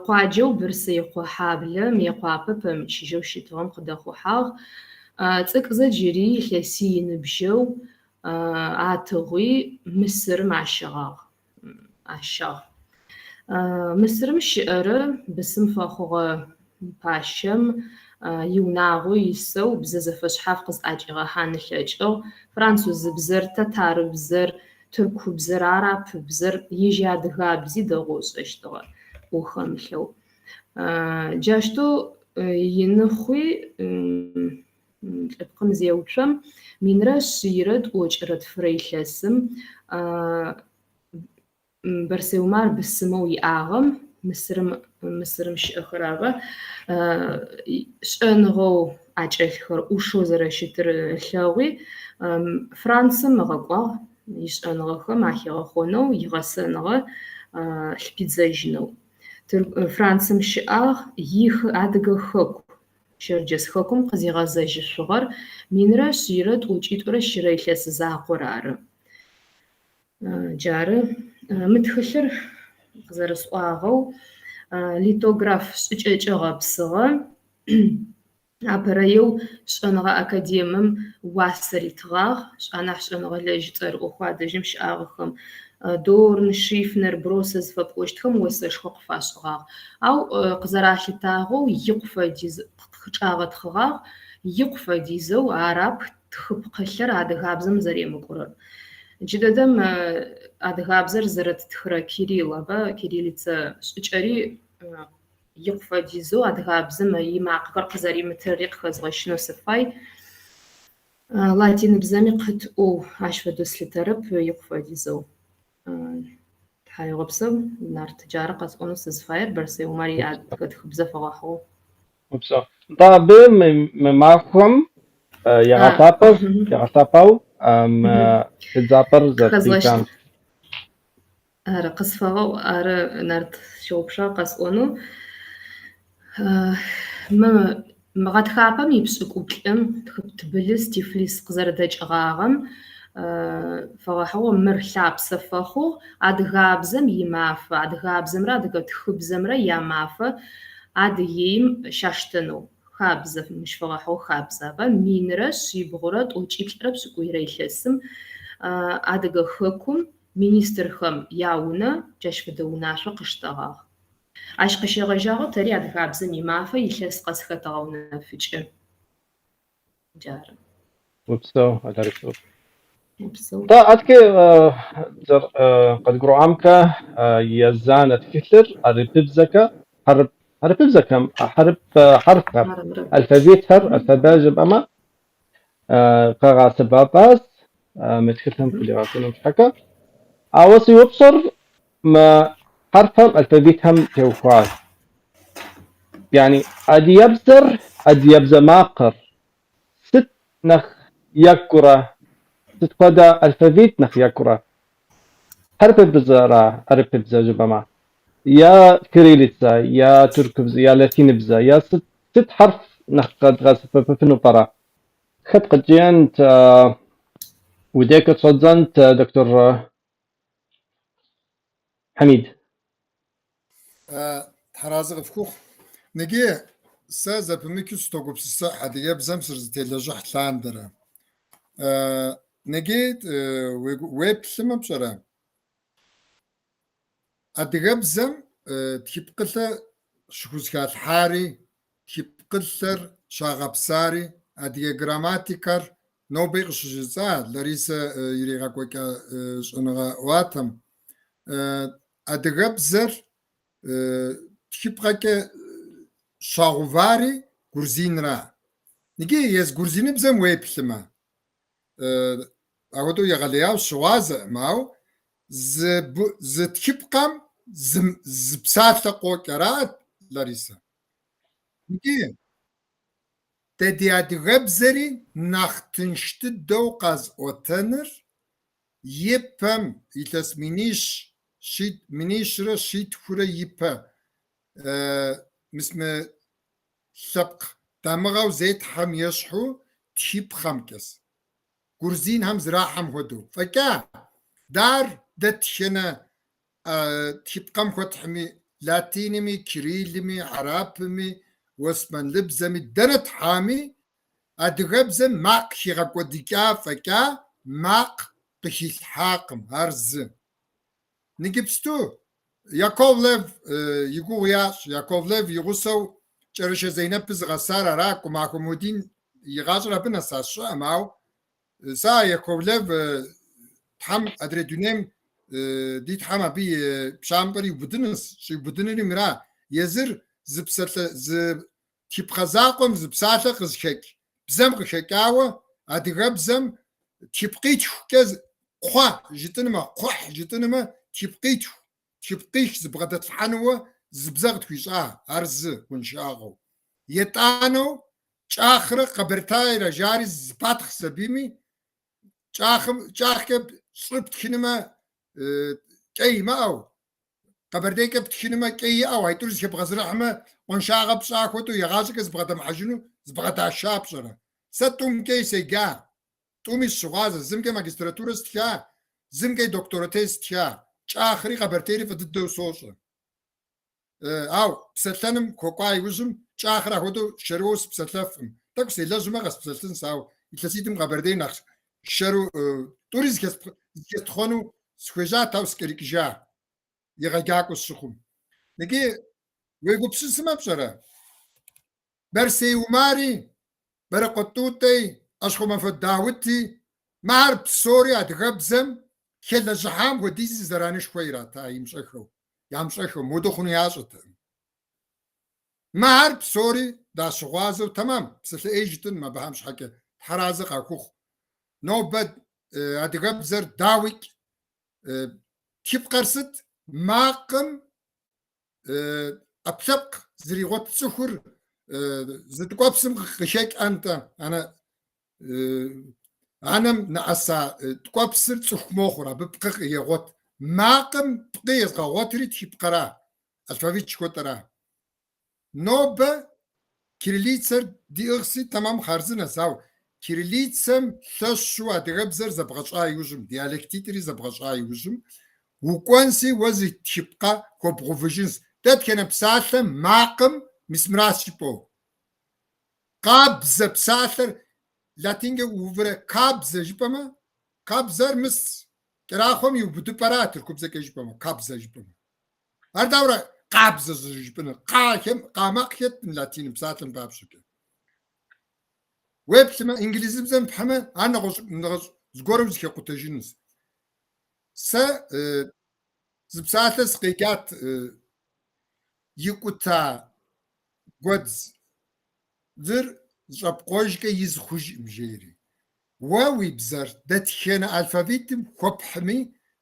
Къуаджэу Берсэйхъо хьаблэ Мыекъуапэ пэмычыжьэу щытыгъэм къыдэхъухьагъ. Цӏыкӏзэ джыри илъэси иныбжьэу атыгъуи Мысырым ащыгъагъ. Мысырым щыӏэрэ бысым фэхъугъэ пащэм иунагъо исэу бзэ зэфэшъхьаф къызӏакӏигъэхьан ылъэкӏыгъ. Французыбзэр, татарыбзэр, тыркубзэр, арабыбзэр, ежь адыгабзи дэгъошӏэщтыгъэ ӏухэмылъэу. Джащтэу иныхъуи лӏыпкъым зеуцом минрэ шъийрэ тӏокӏрэ тфырэ илъэсым Берсэй Умар бысымэу иӏагъэм Мысырым щыӏэхэр ары. Шӏэныгъэу ӏакӏэлъхэр ӏушэу зэрэщытыр лъэгъуи Францым ыгъэкӏуагъ ишӏэныгъэхэм ахигъэхъонэу игъэсэныгъэ лъпидзэжьынэу. Францым щыӏагъ адыгэ хэку, щэрджэс хэкум къызигъэзэжьышъугъэр минрэ шъийрэ тӏокӏитӏурэ щырэ илъэс закъор ары. Джары мы тхылъыр къызэрысӏуагъэу литограф шӏыкӏэкӏэ гъэпсыгъэ. Апэрэеу шӏэныгъэ академием уасэ ритыгъагъ. Шӏанахь шӏэныгъэ лэжь цӏэрыӏо адэжьым щыӏагъэхэм Дорн, Шифнер, Бросе зыфэпӏощтхэм осэшхо къыфашӏыгъагъ. Ау къызэралъытагъэу игъу фэдиз къычӏагъэ тхыгъагъ. Игъу фэдизэу араб тхыпкъылъэр адыгабзэм зэремыкӏорэр. Джыдэдэм адыгабзэр зэрэтытхырэ Кирилл аба кириллицэ шӏыкӏэри игъу фэдизэу адыгабзэм имакъхэр къызэримытырэри къыхэзгъэщынэу сыфай. Латиныбзэми къытӏоу ащ фэдэу слъытэрэп игъу фэдизэу. Тхьайгъэпсэу нарт джары къэсӏонэу сызыфаер Берсэй Умар адыгэ тхыбзэ фэгъэхьыгъэу. Табы мы махуэм ягъэтапэу хыдзапӏэр зэприкӏам. Ары къысфэгъэу ары нарт щыгъупшагъ къэсӏонэу. Мы гъэтхапэм ипшӏыкӏуплӏэм тбылыс Тифлис къызэрэдэкӏыгъагъэм фэгъэхьыгъэу мыр лъапсэ фэхъугъ. Адыгабзэм имафэ, адыгабзэмрэ адыгэ тхыбзэмрэ ямафэ Адыгеим щаштэнэу. Хабзэ мыщ фэгъэхьыгъэу хабзэ аба минрэ шъибгъурэ тӏокӏиплӏрэ пшӏыкӏуйрэ илъэсым адыгэ хэкум министрхэм яунэ джащ фэдэ унашъо къыштэгъагъ. Ащ къыщегъэжьагъэу тэри адыгабзэм имафэ илъэс къэсхэтэгъэу нэфыкӏы. Джары. Упсэу аларысэу. Псэу. أتكي قد قرأ أمك يزانة كثر حرب بزكم حرف الفابيت الفباجب أما قاعة سباباس متكتم في لغاتنا مش حكا عاوز يبصر ما حرفهم الفابيتهم توقعات يعني أدي يبزر ماقر ست نخ يكرة ست قدا الفابيت نخ يكرة حرف بزارة حرف بزاجب أما يا كريليتسا يا تركبزا يا لاتين بزا يا ست حرف نخ قد غاسف في نطرة خد قد جيانت وديك تصدنت دكتور حميد تحرازغ فكوخ نجي سازا بميكوس توقف الصحة دي بزمسر تيلاجح تلاندرا نجيت ويب سما بشرا أدغبزم تيبقلة شخوزكات حاري تيبقلة شاغبساري أدغ جراماتيكر نو بيغش جزا لريسا يريغا كويكا شنغا واتم أدغبزر تيبقاك شاغوفاري غورزينرا نيجي يز غورزيني بزم ويب سما أقولو يغلياو شوازة ماو تيبقام زبسات قوكرات لريسا نيجي تدي أدغبزري نختنشت دوقاز أوتنر يبم يتس منيش شيت منيشرا شيت فورا يبا مسمى سبق تامغاو زيت حم يشحو تيب خمكس كورزين هم زراحم هدو فكا دار دتشنا تيب قم ختحمي لاتينمي كريلمي عرابمي واسمن لبزمي دنت حامي أدغبزم ماق شيغاكو ديكا فكا ماق بشيل حاقم هرز نجيبستو ياكوفليف يقوياش ياكوفليف يغسو شرش زينب بزغسارة راك ومعكمودين يغاجر بنا ساشا معو سا ياكوفليف تحم أدري دونيم دي تحم بي بشامبري بدنس شي بدنري مرا يزر زب تيبخزاقم زبساتة قزشك بزم قشكاوة أدغبزم تيبقيت كز قوا جتنما قوح جتنما تيبقيش زبغدت حنوة زبزغت ويشا أرز ونشاغو يتانو شاخر قبرتاي رجاري زباتخ سبيمي شاخب صبت كنما كي ماو قبرديك بتكنما كي أو هيترز كبغز رحمة ونشاغب شاخوتو يغازك زبغت محجنو زبغت عشاب شرا ستوم كي سيجا تومي الشغازة زمكي ماجستراتورة استيا زمكي دكتوراتي استيا شاخري قبرتيري فددو صوصة أو بسلتنم كوكاي وزم شاخرا هودو شروس بسلتفم تاكو سي لازم أغس بسلتن ساو يتلسيتم قبردين أخس شرو توريز كتخونو سخوجا تاوس كريكجا يغاقاكو السخوم نجي ويقو بسلسما بشرا برسي وماري برقطوتي أشخو من فداوتي مار بسوريا تغبزم كلا جحام وديزي زرانش خويرا تا يمشخو يمشخو مودخون ياشتن مار بسوري دا شغازو تمام بس ايجتن ما بهمش حكي حرازق اكوخ نوبد ادغبزر داويك كيف قرصت ماقم ابشق زريغوت سخر زتقوبسم خشيك انت أنا نعسى تقابسر تخموخرا ببقى يغوت ماقم بقيز غوتري تبقرا الفافيت شكوترا نوبة كيرليتسر دي اغسي تمام خارزنا ساو كيرليتسم ثشو ادغبزر زبغشا يوجم ديالكتيتري زبغشا يوجم وكوانسي وزي تبقى كوبروفيجنز تات كان بساثم ماقم مسمراسي بو قابز بساثر لاتينجا وفرا كابزا جبما كابزر مس كراخوم يبدو براتر كوبزا كجبما كابزا جبما هرداورا قابزا جبنا قاكم قاماقيت من لاتين بساتن بابشوكا ويب سما انجليزي بزن بحما انا غش згорэу зыхекъутэжынущ. Сэ зы псалъэ сыкъекӀат икӀута гуэдз. Зыр зыщӀэпкъуэжкӀэ из хъужӀым жери. Уэ уи бзэр дэтхэнэ алфавитым хуэпхьми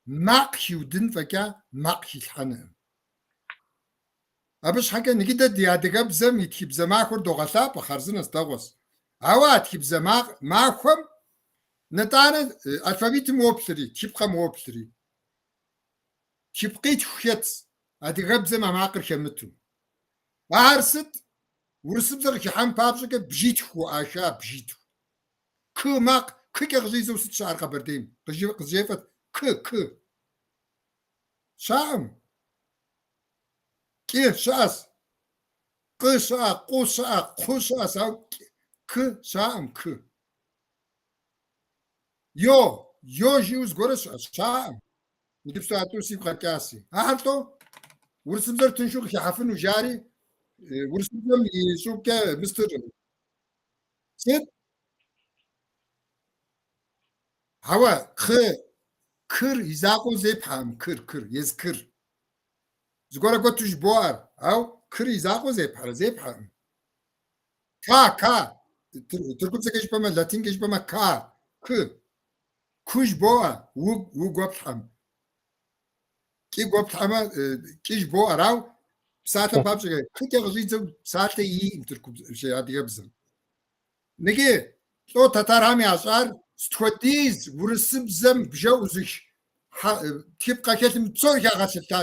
макъ хиудын фӀэкӀа макъ хилъхьэнукъым. Абы щхьэкӀэ ныкӀи ди адыгэбзэм и тхыбзэ махуэр догъэлъапӀэ, хъарзынэ здэгъуэс. Ауэ а тхыбзэ махуэм нытӀанэ алфавитым уоплъри, тхыпкъэм уоплъри. Тхыпкъитху хетщ адыгэбзэм а макъыр хэмыту. Ар сыт? Урысыбзэ къыхихьэн папщӀэкӀэ бжитху уӀаша, бжитху. Кы макъ, кыкӀэ къыщӀидзэу сыт щыӀэр Къэбэрдейм? КъызжефӀэт кы. ЩаӀым. Кӏы щыӏэщ, къы щыӏэ, къу щыӏэ, кхъу щыӏэщ, ауэ кы щаӏым, кы. Йо жиӏэу зыгуэрэ щыӏэщ, щаӏым. Иджыпсту атӏэу сигу къэкӏаси. Ахьэр тӏо урысыбзэр тыншу къыхихьэфыну жари, урысыбзэм и щӏыпӏкӏэ мыстыр сыт? Ауэ кыр и закъуэу зепхьэм, кыр, езы кыр. Зыгуэрэ кӏуэту жыбоӏэр, ауэ кыр и закъуэу зепхьэм. Ка. Тыркубзэкӏэ жыпӏэмэ, латинкӏэ жыпӏэмэ ка, кы. Ку жыбоӏэ, у гуэплъхьэм. Кӏи гуэплъхьэмэ, кӏи жыбоӏэр, ауэ псалъэм папщӏэ кыкӏэ къыщӏидзэу псалъэ иӏым адыгэбзэм. Ныкӏи лӏо татархэм ящӏар сытхуэдиз урысыбзэм бжэӏу зых тхыпкъэ хэлъым псори хягъэлъэлъа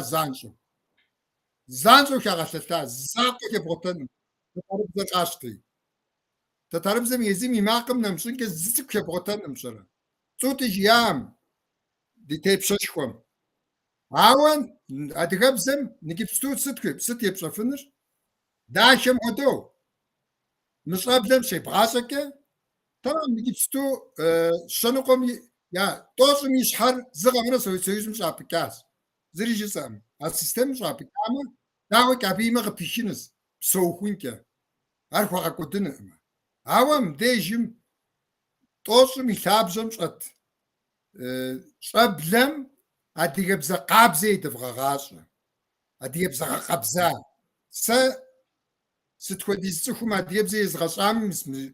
занщӏэу хягъэлъэлъа, закъуэ хебгъуэтэнум. Татарыбзэр къащтэ. Татарыбзэм езым и макъым нэмыщӏынкӏэ зы цӏыкӏу хебгъуэтэнум щӏэрэ. ЦӀутӏ жиӏам ди тепщэшхуэм. Ауэ адыгэбзэм ныджыпсту сыт епщӏэфынур? Дахэм хуэдэу мыщӏэблэм щебгъащӏэкӏэ тамам ныджыпсту щэныкъуэм тӏощӏым и щхьэр зы къэмрэ Совет Союзым щӏапӏыкӏащ. Зыри жысӏэкъым. А системэм щӏапӏыкӏамэ, дауэ кӏапиймэ къыпихынущ псэухункӏэ. Ар хуэгъэкӏуэдынукъым. Ауэ мыбдежым тӏощӏым и лъабжьэм щӏэт щӏэблэм адыгэбзэ къабзэ едывгъэгъащӏэ. Адыгэбзэ къэбза. Сэ сытхуэдиз цӏыхум адыгэбзэ езыгъэщӏами,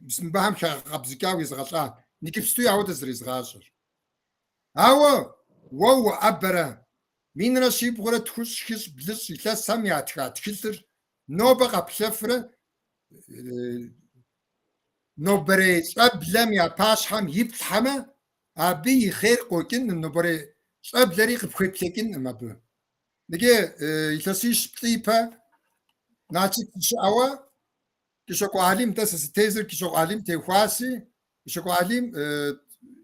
мысымбэхьэм хагъэкъэбзыкӏауэ езыгъэщӏа. Ныджыпсту ауэдэ зэрезыгъащӏэр. Ауэ уэ уӏэбэрэ минрэ щибгъурэ тхущӏ, хыщӏ, блыщӏ илъэсхэм ятха тхылъыр нобэ къэплъэфрэ нобэрей щӏэблэм я пащхьэм иплъхьэмэ, абы и хъер къокӏынум, нобэрей щӏэблэри къыпхуеплъэкӏынум абы. Ныкӏи илъэсищ плӏипэ Нацик щыӏэуэ Кыщокӏуэлъым дэ сэ сытезыр Кыщокӏуэлъым техуаси, Кыщокӏуэлъым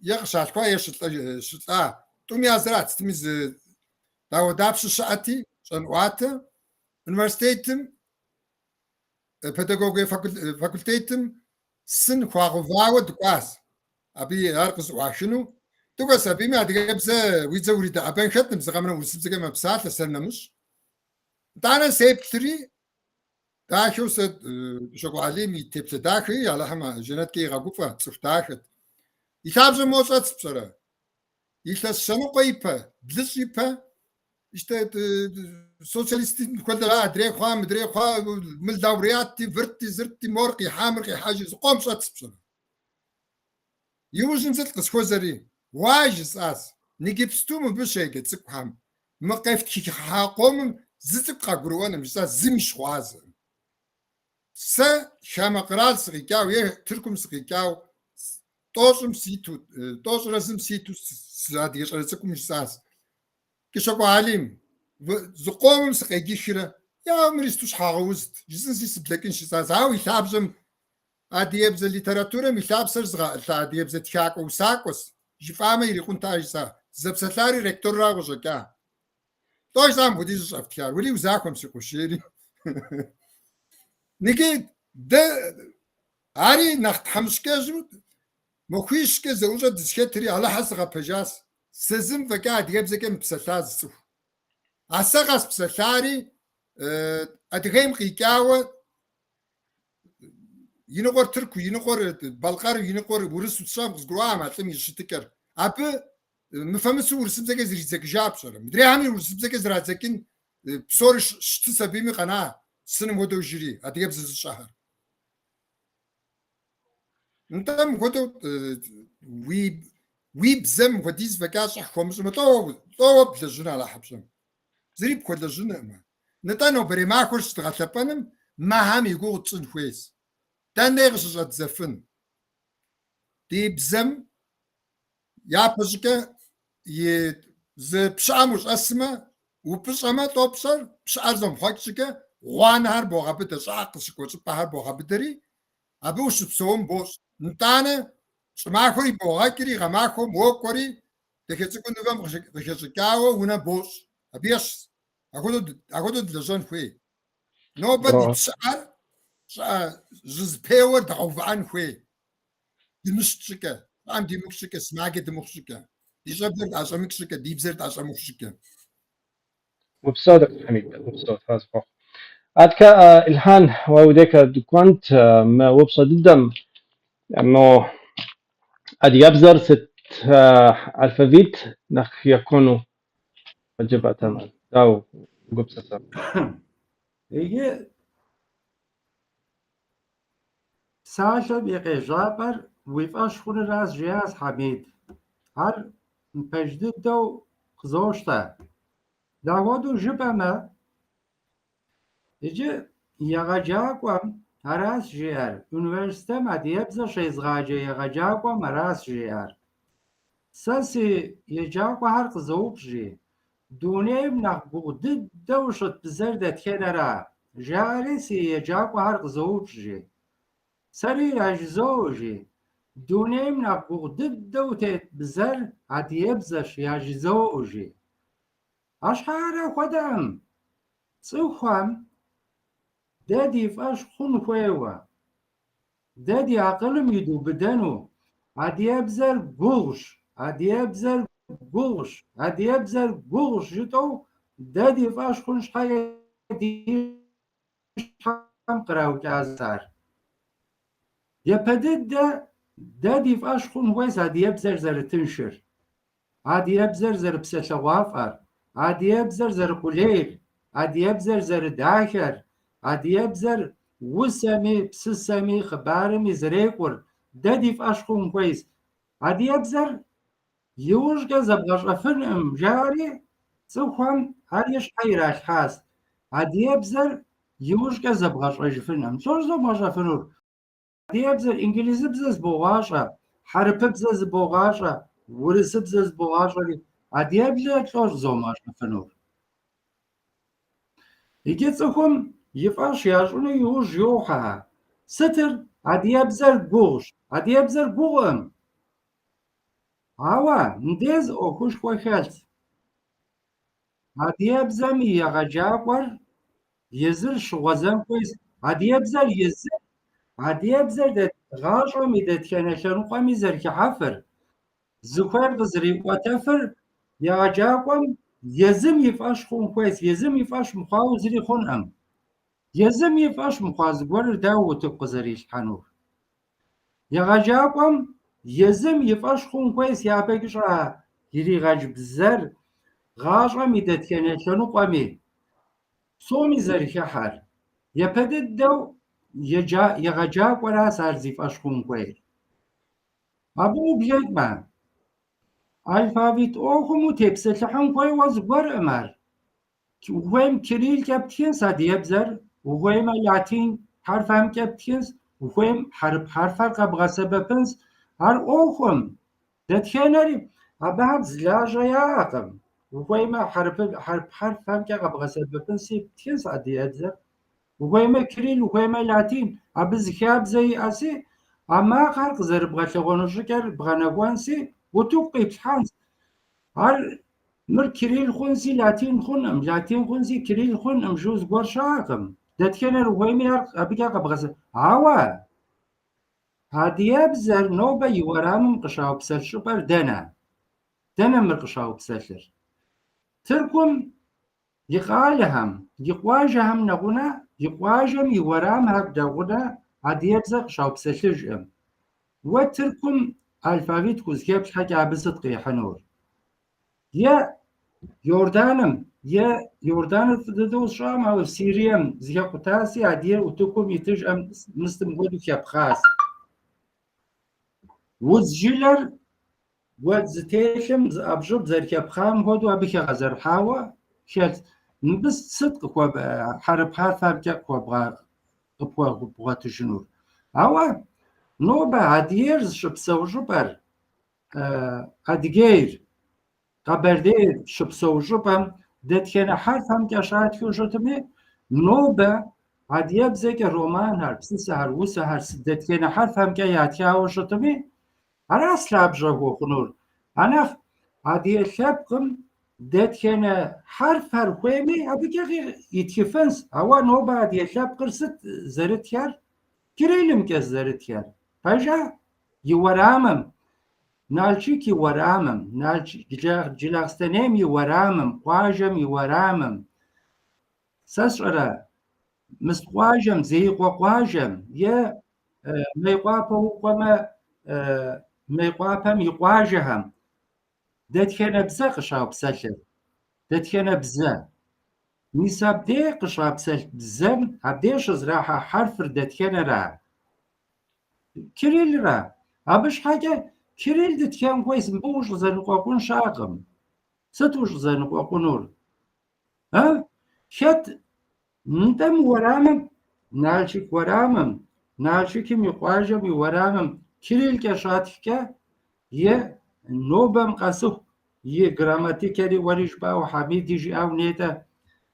е къыщалъхуа е щылӏа. Тӏум язырат, стыми дауэ дапщэ щыӏэти, щӏэнӏуатэ. Университетым, педагогие факультетым сын хуагъэвауэ дыкӏуащ. Абы ар къызэӏуашыну. Дыкӏуэс абыми адыгэбзэ уи дзэ уридэӏэбэн хэтым, зыгъэмрэ урысыбзэкӏэ мэпсалъэ, сэр нэмыщӏ. Итӏанэ сеплъри, дахэу сэ Кыщокӏуэлъым и теплъэ дахэри Аллахьым жэнэткӏэ игъэгуфӏэ, цӏыху дахэт. И лъабжьэм мо щӏэц пщӏэрэ? Илъэс щэныкъуэ ипэ, блыщӏ ипэ, ищтэ социалисти хуэдэра адрей хъуа, мыдрей хъуа, мыл лауреати, вырти, зырти, мор къихьамыр къихьэжи зыкъом щӏэц пщӏэрэ? Иужьым сыт къысхуэзэри? Уа жысӏащ. Ныджыпсту мыбы щеджэ цӏыкӏухэм. Мы къефтхыхьа къомым зы цӏыкӏу къагурыӏуэнум жысӏащ, зым ищхъуазэ. Сэ Шамэ къэрал сыкъикӏауэ, е Тыркум сыкъикӏауэ, тӏощӏым ситу, тӏощӏрэ зым ситу адыгэ щӏэрэ цӏыкӏум жысӏащ. Кыщокӏуэлъым зыкъомым сыкъеджыхрэ, мыр исту щхьэгъэузт, жысӏэнси сыблэкӏын щысӏащ. Ауэ и лъабжьэм адыгэбзэ литературэм и лъапсэр зыгъэлъа адыгэбзэ тхакӏуэ усакӏуэс. Жыфӏамэ ирикъунта жысӏа. Зэпсэлъари ректорра къыщӏэкӏа. Тӏощ зам хуэдизу щӏэфтхар. Уэри узахуэм си къущери. Ныкӏи дэ ари нэхъ тхьэмыщкӏэжу махуищкӏэ зэӏущӏэ дысхэтри Аллахьыр зыгъэпэжащ. Сызым фӏэкӏа адыгэбзэкӏэ мыпсэлъа зы цӏыху. А сэ къаспсэлъари Адыгейм къикӏауэ и ныкъуэр тырку, и ныкъуэр балкъэр, и ныкъуэр урысу тщӏэм къызгурыӏуам а лӏым и щытыкӏэр. أب مفهمس ورسم زري زك جاب شرم دري عامل ورسم زرا زكين بصورش شتسبي مي قناع سنم ودو جري أديب زز الشهر انت مكتو ويب زم وديز فكاش خمس متو بلجنا على حبشم زريب كل لجنا ما نتانو بري ما كورس تغلبنم ما هم يقول تصن خويس تان نيغش تزفن دي بزم يا بشكا ي ز بشاموش اسما وبشاما توبشر بشارزم حقشكا وان هر بوغا بتش عقش كوش بحر بوغا بدري ابوش بسوم بوش نتانا سماخوري بوغا كري غماخو موكوري تكتسكو نغم غشكاو ونا بوش ابيش اخدو دلجون خوي nobody بشعر جز بيور دعوفان خوي دمشقك عم دمشقك سماك دمشقك دي جبر عشان مكشك دي بزرت عشان مكشك مبسوط حميد مبسوط هذا فوق أتك الحان ووديك كنت ما وبصة جدا إنه أدي يبزر ست ألفابيت نخ يكونوا وجبة تمام أو قبصة سر إيه ساشا بيقيجابر ويفاش خون راس جهاز حميد هر مپجدد دو قزوشتا داودو جبما إجي يغجاقوام هراس جيار üniversite ما ديبزا شيزغاجي يغجاقوام هراس جيار ساسي يجاقو هر قزوب جي دونيم نخبو دد دوشت بزردت كنرا جاري سي يجاقو هر قزوب جي سري يجزوجي دونيم نخبو دد دوتت بزر عديبزش يجزوجي أشحار خدام صوخام دادي فاش خون خويوا دادي عقلم يدو بدنو عاد يبزر قوش عاد يبزر قوش عاد يبزر قوش جتو دادي فاش خون شحايا دي شحام قراو كازار يا بدد دادي فاش خون ويس عاد يبزر زر تنشر عاد يبزر زر بسل وافر عاد يبزر زر قليل عاد يبزر زر داخر عاد يبزر وسمي بسسمي خبارمي زريكور دادي فاشخون كويس عاد يبزر يوش جزبغش أفنم جاري سوخم هريش حيراش حاس عاد يبزر يوش جزبغش أجفنم شوش زبغش أفنور عاد يبزر إنجليزي بزز بوغاشا حرب بزز بوغاشا ورس بزز بوغاشا عاد يبزر شوش زوماش أفنور يجي سوخم يفاش ياشوني يوش يوحها ستر عاد يبزر بوغش عاد يبزر بوغم هوا نديز أوكوش خوي خالت عاد يبزم يغجاقور يزر شغزم كويس عاد يبزر يزر عاد يبزر دت غاشو ميدت كنشن قامي زرك حفر زخر غزري وتفر يغجاقم يزم يفاش خون كويس يزم يفاش مخاو زري خون أم يزم يفاش مخاز قور داو تقزريش حنور يغجاقم يزم يفاش خون كويس يا بقشرا يري غاج بزر غاشا ميدت كنشن قامي سومي زرك حر يبدد دو يغجاق ورا سارزي فاشخون كوير أبو بيجد ما الفابيت أوخمو تبسل لحن كوي وزبر أمر وهم كريل كابتينس هدي يبزر وهم لاتين حرف هم كابتينس وهم حرف قبغة سببنس هر أوخم دتخنري أبعد زلاجة ياقم وهم حرف هم كبغة سببنس كابتينس هدي يبزر وهم كريل وهم لاتين أبز خياب زي أسي أما خلق زرب غلغونو شكر بغنغوانسي وتوقي بحانس هر مر كريل خونسي لاتين خونم لاتين خونسي كريل خونم جوز قرشاقم دتكنر وهم أبيك قبغز عوا هادي يبزر نوبة يورام قشاو بسل شبر دنا مر قشاو بسلر تركم يقالهم يقواجهم نغنا يقواجم يورام هبدا غنا هادي يبزر قشاو بسلجم وتركم الفابيت كوزكيبش حاجة بسط قيحنور يا يوردانم يا يوردان تدوس شام أو سيريم زي قطاسي عدير وتكم يتج أم مستم غدو كيبخاس وزجلر وزتيشم أبجب زر كيبخام هدو أبيك غزر حاوة شات بس صدق كوب حرب حرف كوب بغا تجنور أوا نوبة عدير شبسو جبر أدجير قبردير شبسو جبم دتكنا حرف هم كشات كيو جتمي نوبة عديب زيك رومان هر بسيس هر وس هر دتكنا حرف هم كياتيا وجتمي أنا أسلاب جاهو خنور أنا عدي شبكم دتكنا حرف هر خويمي أبي كي يتكفنس أوا نوبة عدي شبكر ست زرتيار كريلم كزرتيار فجأة يورامم نالشي كي ورامم نالشي جلاغستنيم يورامم قواجم يورامم سسرة مستقواجم زي قواجم يا ميقوابا وقما ميقوابهم يقواجهم دتكنا بزا قشا بسلر دتكنا بزا نيسا بدي قشا بسلر بزم هبديش زراحة حرف دتكنا را كريل را أبش حاجة كريل دتكان كويس مبوش زنقوقون شاقم ستوش زنقوقونور ها شت ندم ورامم نالشك ورامم نالشك ميقواجم ورامم كريل كشاتك يه نوبم قصو يه جراماتيكالي وريش باو حميد يجي أو نيتا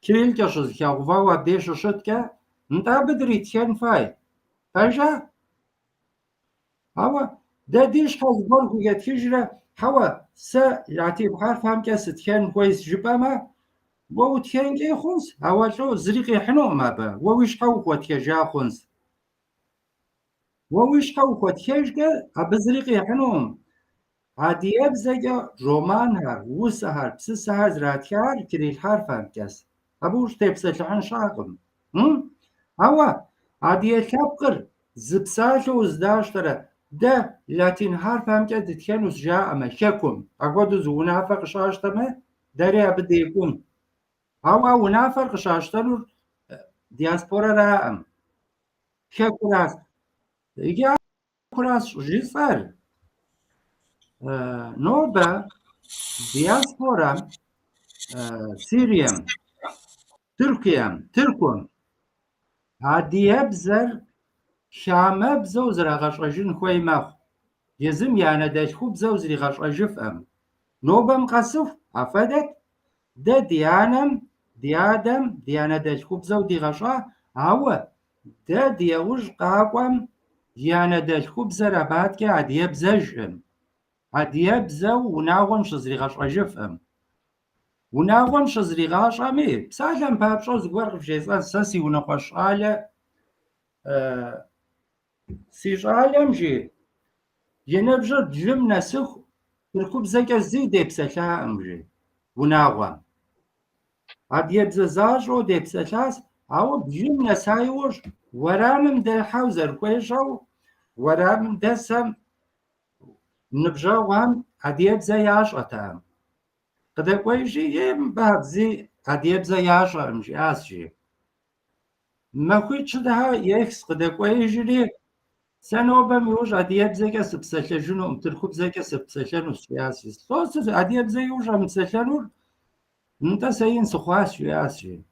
كريل كشز كاغوا وديش شتك نتا بدري تكان فاي فجأة هوا ده ديش حاز برغو يتجرى هوا سا يعطي بحرف هم كاست كان كويس جبما وو تكان كي خنس هوا شو زريقي حنو ما با وويش حو خوت كجا خنس وويش حو خوت كجا أبزريقي حنوم عادي أبزجا رومان هر وس هر بسس هر زراتيار كري الحرف هم كاس أبوش تبسل عن شاقم هوا عادي كابقر زبساجو وزداشتره ده لاتين حرف هم که دتکنوس جا اما شکم اگه زونا فرق شاشتمه داری ابد يكون او ونافر شاشتلو دیاسپورا را ام شکراس یا کراس جیسر نوبه دیاسپورا سيريم تركيا تركم عادي يبزر شامه بزوز راغش أجن خوي مخ يزم يعني داش خوب زوز رغش أجف أم نوبم قصف أفدت ده ديادم ديانا داش خوب زو دي غشا هوا ده ديوج قاقم ديانا داش خوب زرابات كي عديب زجم عديب زو وناغن شزري غش أجف أم وناغن شزري غش أمي بسالم بابشو زغور في جيسان ساسي ونقش على سيجالم جي ينبجر جم نسخ تركب زكا زي ديبسلا امجي وناغوام عاد يبزاج او ديبسلاس او بجم نسايوش ورامم در حوزر كويشو ورامم دسم نبجاوام عاد يبزا ياشتام قد كويشي يم بعد زي عاد يبزا ياشا امجي اسجي ما كنتش ده يكس قد كويشي سنوبم يوج عديب زكا سبسلجنو تركب زكا سبسلجنو سياسي صوص عديب زي يوج مسلجنو انت سين سخواس سياسي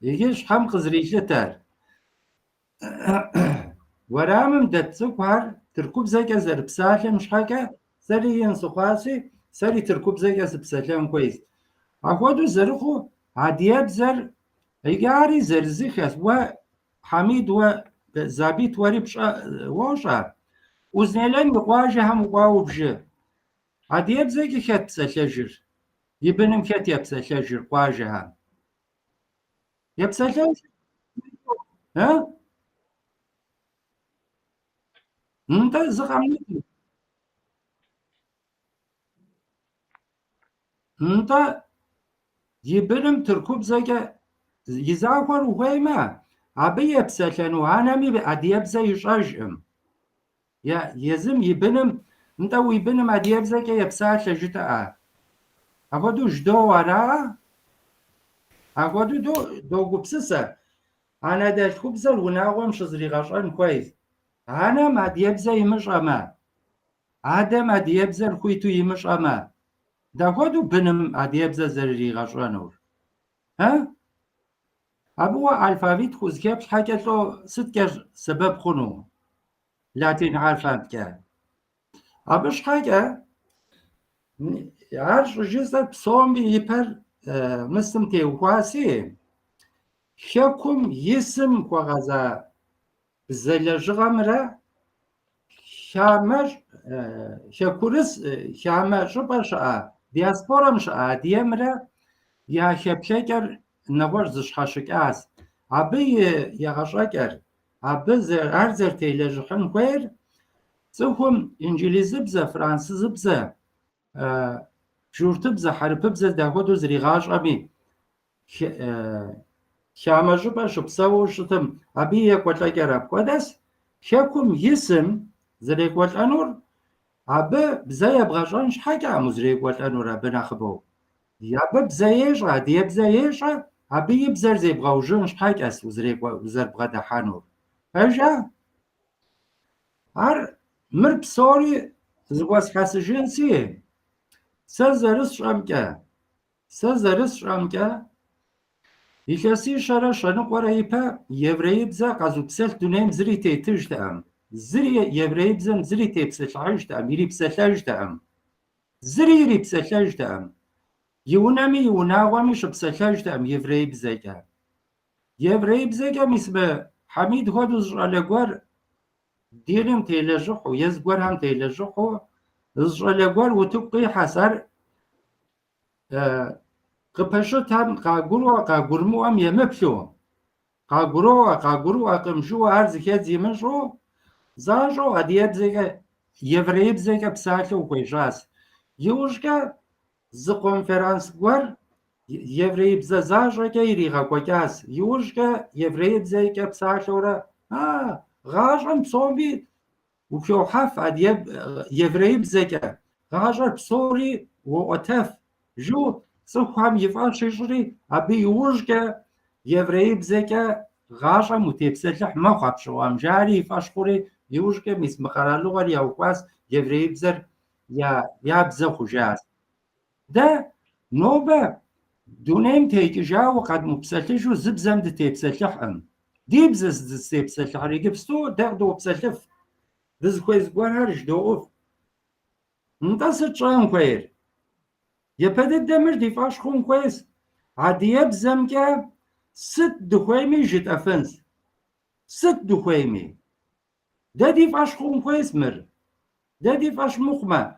يجيش حم قزريجتر ورامم دتسكوار تركب زكا زربساله مش حاجه سري ينسخواسي سري تركب زكا سبسلجن كويس اخوادو زرخو عديب زر يجاري زرزخس و حميد وزابيت وريبش واشا وزنيلين بقواجه هم قواوبجه عاد يبزيكي كات بسلجر يبنم كات يبسلجر قواجه هم يبسلجر ها انت زقام انت يبنم تركب زكا يزاكر وهيما عبي يبسلن وهانمي بعد يبزا يشاجم يزم يبنم انت ويبنم عدي ابزك يبساش جتا اخدو جدو ورا اخدو دو قبسسه انا دا خبزه وناوم شزري غشان كويس انا ما ديبزه يمش اما هذا ما ديبزه الخويتو يمش اما دا خدو بنم اديبزه زري غشانور ها ابو الفابيت خوز كيف حكيت له ست سبب خنو لاتين عارفات كان ابش حاجه عارف جزء بصوم يبر مستمتع وقاسي شكم يسم قغزا زلجغمرة شامر شكورس شامر شو بشا دياسبورا مش ديمرة يا شبشكر نبر زش حشك اس ابي يا غشكر ابي زر ارزر تيلجخن كوير سوهم انجليزي بزا فرانسيزي بزا جورت بزا حرب بزا داخدو زريغاش ابي شامجو باشو بساو شتم ابي يقوتلا كراب كودس شكم يسم زريقوت انور ابي بزا يبغاشانش حاجه مزريقوت انور بنخبو يا بزايش عادي بزايش ابي يبزر زي بغاوجنش حاجه اس وزريق بغدا حانور اجا هر مرب سوري زغواس حاسجنسي سزرس شامكا يكاسي شرا شنو قريبا يبري بزا قازو بسل دونيم زري تيتج تام زري يبري بزا زري تيبسل عايش تام يري بسلاج تام زري يري بسلاج تام يونامي يوناغامي شبسلاج تام يبري بزاكا مسبا حميد هادو على قوار ديرم تيلجحو يزقور هم تيلجحو على قوار وتبقي حسر قبشو تام قاقرمو ام يمبشو قاقرو اقمشو ارز كيد يمشو زاجو اديب زيكا يفريب زيكا بساكو وكويشاس يوشكا ز كونفرانس غور يفريب زاجو كيريغا كوكاس يوشكا يفريب زيكا بساكو را غاجم صوبي وكيو حف اديب يفريب زيكا غاجر بصوري واتف جو سوخام يفعل شجري أبي يوجك يفريب زكا غاشا متبسلح ما خاب شو أم جاري فاشخوري يوجك مس مخرالو غير يوقاس يفريب زر يا بزخو جاز ده نوبة دونيم تيجا وقد مبسلحشو زبزم ده تبسلح أم دي بزز تبسلح ريجبستو دغدو بسلف دز كويس غوارج دوف نتصل شان كوير يبدأ الدمر دفاش خون كويس عادية بزمكة ست دخويمي جت أفنس ست دخويمي ده دفاش خون كويس مر ده دفاش مخمة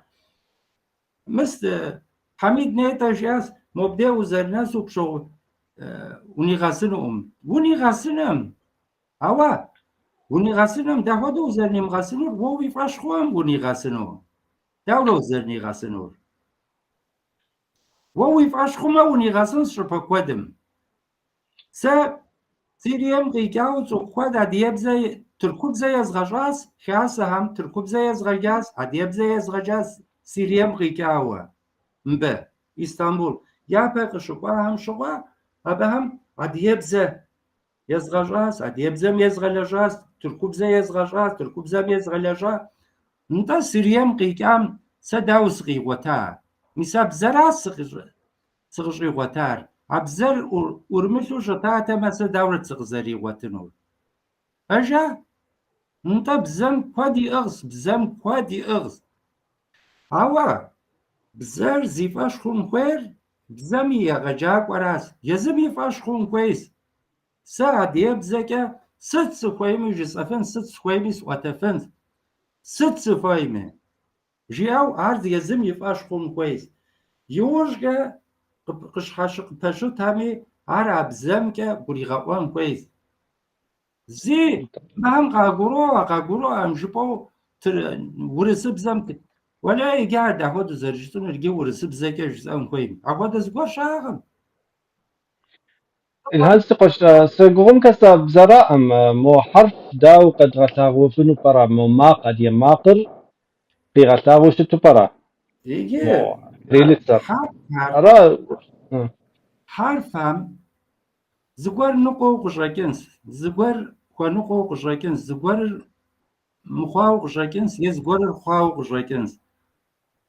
حميد نيتا جاس مبدأ وزرناس وبشو ونغسنهم أوا ونغسنهم ده هدو وزرني مغسنور وو يفاش خوهم ونغسنهم ده وزرني غسنور وو يفاش خوما ونغسنس شبه قدم سيريم قيقاو زوخواد عديب زي تركوب زي ازغجاز خاصة هم تركوب زي ازغجاز عديب زي ازغجاز سيريم قيقاو مبه اسطنبول يا باقي شقا هم شقا أبا هم عديب زي يزغجاز عديب زي يزغلجاز تركوب زي يزغجاز تركوب زي يزغلجاز نتا سيريم قيقام سداوس قيقوتا مساب زراس صغجي غوتار عبزر ورمشو شطاعتا مسا دورة صغزري غوتنور أجا نتا بزم كوادي أغز عوا بزر زيفاش خون خوير بزمي يغجاك وراس يزم يفاش خون كويس ساعد يبزكا ست سخويمي جسفن ست سخويمي سواتفن ست سخويمي جياو عرض يزم يفاش خون كويس يوجا قش حاشق بشو تامي عرب زمكا بريغوان كويس زي مهم قاقورو ام جبو ورسب زمك ولا يقعد اخوض زرجتون الجي ورسب زكا جزام كويس اخوض زقور شاغم الهانس تقش سقوم كسا بزراء مو حرف داو قد غتاغو فنو برا مو ما قد يماقر في غتاغو شتو برا دیگه مو ريلتسر حرف أرا حرفم زگور نقو قشركنس زگور نقو قشركنس زگور مخاو قشركنس يزگور خاو قشركنس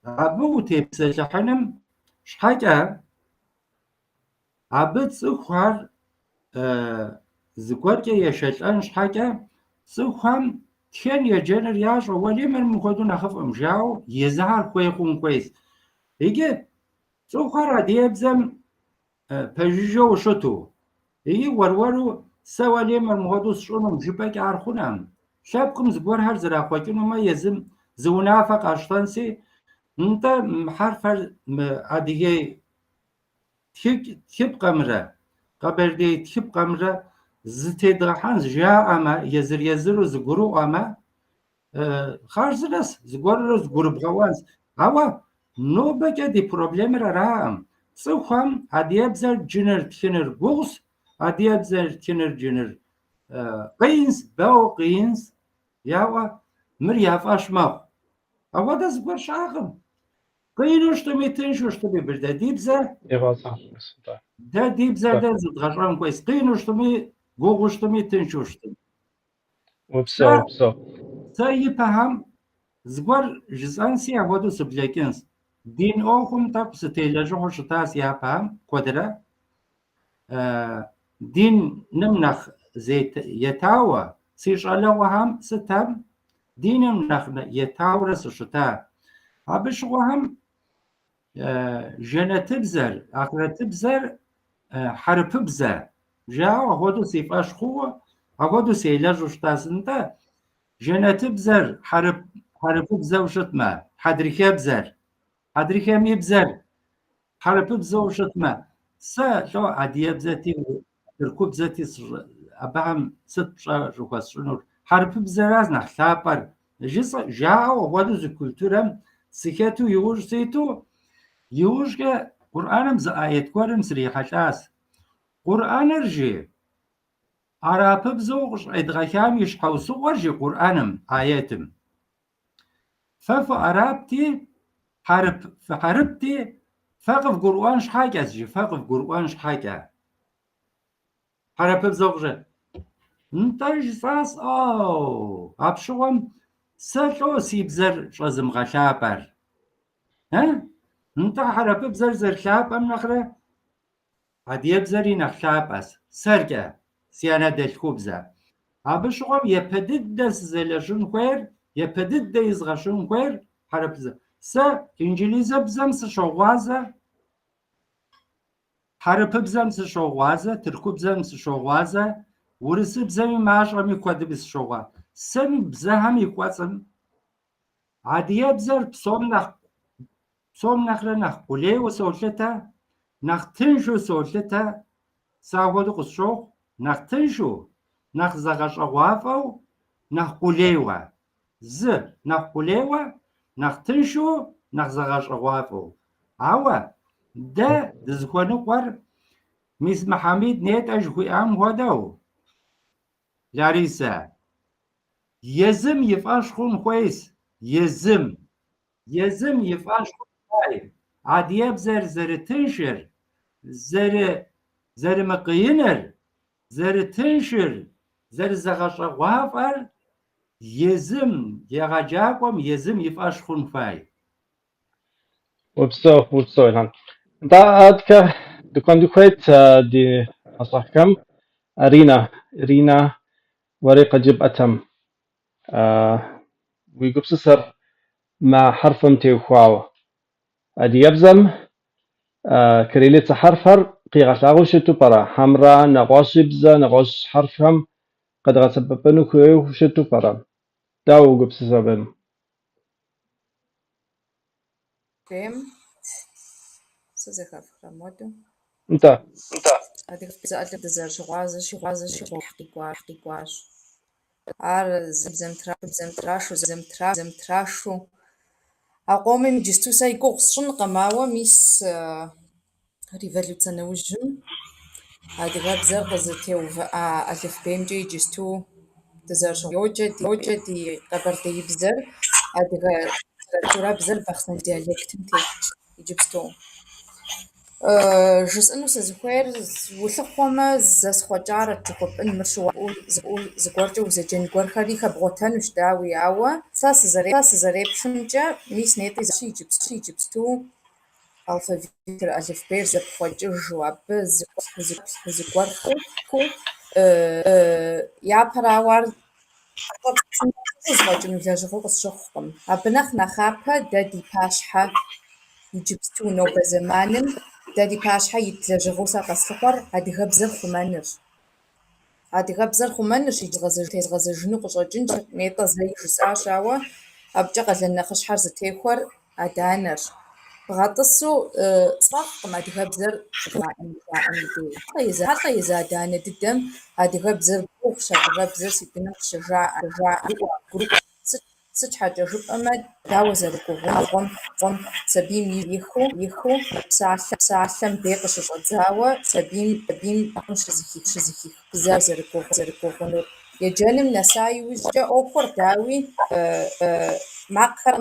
عبو تبسلحنم شحاجة عبد صخر زگور که يشلان شحاجة صخم تخن يجنر ياش ولي من مخدو نخف امجاو يزهر كويخون كويس يجي صخر ديبزم پژیژو وشتو ای ورورو سوالی من مهدوس شونم جبک عرخونم شابكم زبور هر زرا خواكينو ما يزم زونافق اشتانسي انت حرف عادية تيب قمرة قبل دي تيب قمرة زتدرحان جاء اما يزر زغرو اما خارزلس زغرو زغرو بغوانس اوا نو بكا دي بروبلم رام صوخم عديبزر جنر تنر بوغس عديبزر تنر جنر قينس باو قينس ياوا مرياف اشماغ اوا دا زغر شاغم قينوش تمي تنشوش تمي بردا ديبزر يغاصا دا ديبزر دا زدغشان كويس قينوش تمي غوغوش تمي تنشوش تمي وبسو ساي فهم زغر جزانسي عودو سبليكنس دين اوكم تاب ستيلاجو شتاس يا فهم قدرة دين نمنخ زيت يتاوى سيشالا وهم ستم دين نمنخ يتاوى رس شتا عبش وهم جنة بزر آخرة بزر حرف بزر جاو هودو سيفاش خو هودو سيلاجو شتاس انت جنة بزر حرف بزر وشتما حدريكا بزر حدريكا مي بزر حرف بزر وشتما سا لو عادية بزاتي تركوب بزاتي أبهم ست شوكاس شنور حرف بزراز نخلابر جس جاو هودو زي كولتورم سكتو يوش سيتو يوش كا قرآنم ز آيات كورم سريحة لاس قرآن رجي عرب بزوغش ادغاكام يشحوسو ورجي قرآنم آياتم ففو عربتي حربتي فقف قرآن شحاجة زي فقف قرآن شحاجة حرب بزوغش انتاج ساس ابشوام سلو سيبزر شازم غشابر ها انت حرب بزر زر شاب ام نخره هديه بزري نخشابس سرقه سيانا دلخوبزه ابشوام يبدد دس زلشون خوير يبدد ديز غشون خوير حرب بزر سا انجليزه بزم سشوغوازه حرب بزم سشوغوازه تركو بزم سشوغوازه ورس بزم معاش امي كود بس شوغا سم بزهم يقواسم عاديه بزر بصوم نخره نخ قولي وسولته نخ تنشو سولته ساغودو قصشو نخ تنشو نخ زغش اغوافو نخ قوليوه ز نخ قوليوه نخ تنشو نخ زغش اغوافو عوا ده دزكونو قر ميس محمد نيت اجهو ام هودو لاريسا يزم يفاش خون كويس يزم يفاش خون كويس عاديه بزر زر تنشر زر مقينر زر تنشر زر زغش غوافر يزم يغجاكم يزم يفاش خون فاي وبسو الهان دا أدك دكان دكويت دي أصحكم رينا ورقة جب أتم ويقبس سر مع حرف متيخواو أدي يبزم كريلة حرفر قيغة لاغوش برا حمراء نغوش بزا نغوش حرفهم قد غسببنو كويو شتو برا داو قبس سبن فهم سزخاف رمودو انت هذيك بزاف دزر شغازة حقيقواش ار زم تراشو أقوم جستو سايقوغ شن قماوة ميس ريفولوشن وجن адыгэбзэр къызытеувыӏа алыфбеймкӏэ иджысту йоджэ ди къэбэрдеибзэр адыгэ литературабзэр бахъсэн диалектым тетщ иджыпсту. Жысӏэну сызыхуейр улъыхъуэмэ зэсхъуэкӏар джэхуэпӏын мыр щыуэу зыгуэркӏэ узэджэн гуэрхэри хэбгъуэтэнущ, дауи, ауэ сэ сызэреплъымкӏэ мис нетӏи иджыпсту алфавитыр, алыфбейр зэпхъуэкӏыжу, абы зыгуэрху япэрауэ ар зэфӏэкӏыну лэжьыгъэу къысщыхъукъым. Абы нэхъапэ дэ ди пащхьэ иджыпсту нобэ зэманым дэ ди пащхьэ ит лэжьыгъэу сэ къэслъыхъуэр адыгэбзэр хъумэнырщ. Адыгэбзэр хъумэнырщ тезгъэзэжыну къыщӏэкӏынщ. Нетӏэ зэи жысӏащ, ауэ абыкӏэ къалэн нэхъыщхьэр зытехуэр адэнэрщ. Бгъэтӏысу сфӏэфӏкъым адыгэбзэр жаӏэн идей. Хьэлӏэ езы адэ-анэ дыдэм адыгэбзэр гугъущ, адыгэбзэр си быным къыщыжаӏэ. Сыт щхьэкӏэ жыпӏэмэ, дауэ зэрыгугъум сабийм иху псалъэм бей къыщыщӏэдзауэ сабийм щызыхих бзэр зэрыгугъунур. Еджэным нэса иужькӏэ ӏуэхур, дауи, макъхэр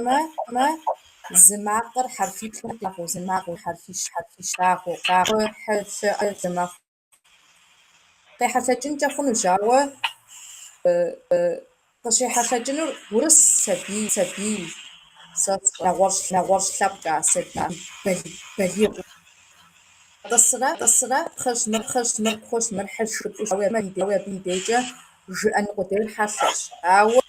зы макъыр хьэрфиплӏу къагъу, зы макъыр хьэрфищ къагъу, щыӏэ. Къехьэлъэкӏынкӏэ хъунущ, ауэ къыщехьэлъэкӏынур урыс сабий, сэ нэгъуэщӏ лъэпкъ а сабий, балигъ. Тӏысрэ пхъэщ, мырхьыж жыпӏэу, ауи абы и дейкӏэ жыӏэн къудейр хьэлъэщ. Ауэ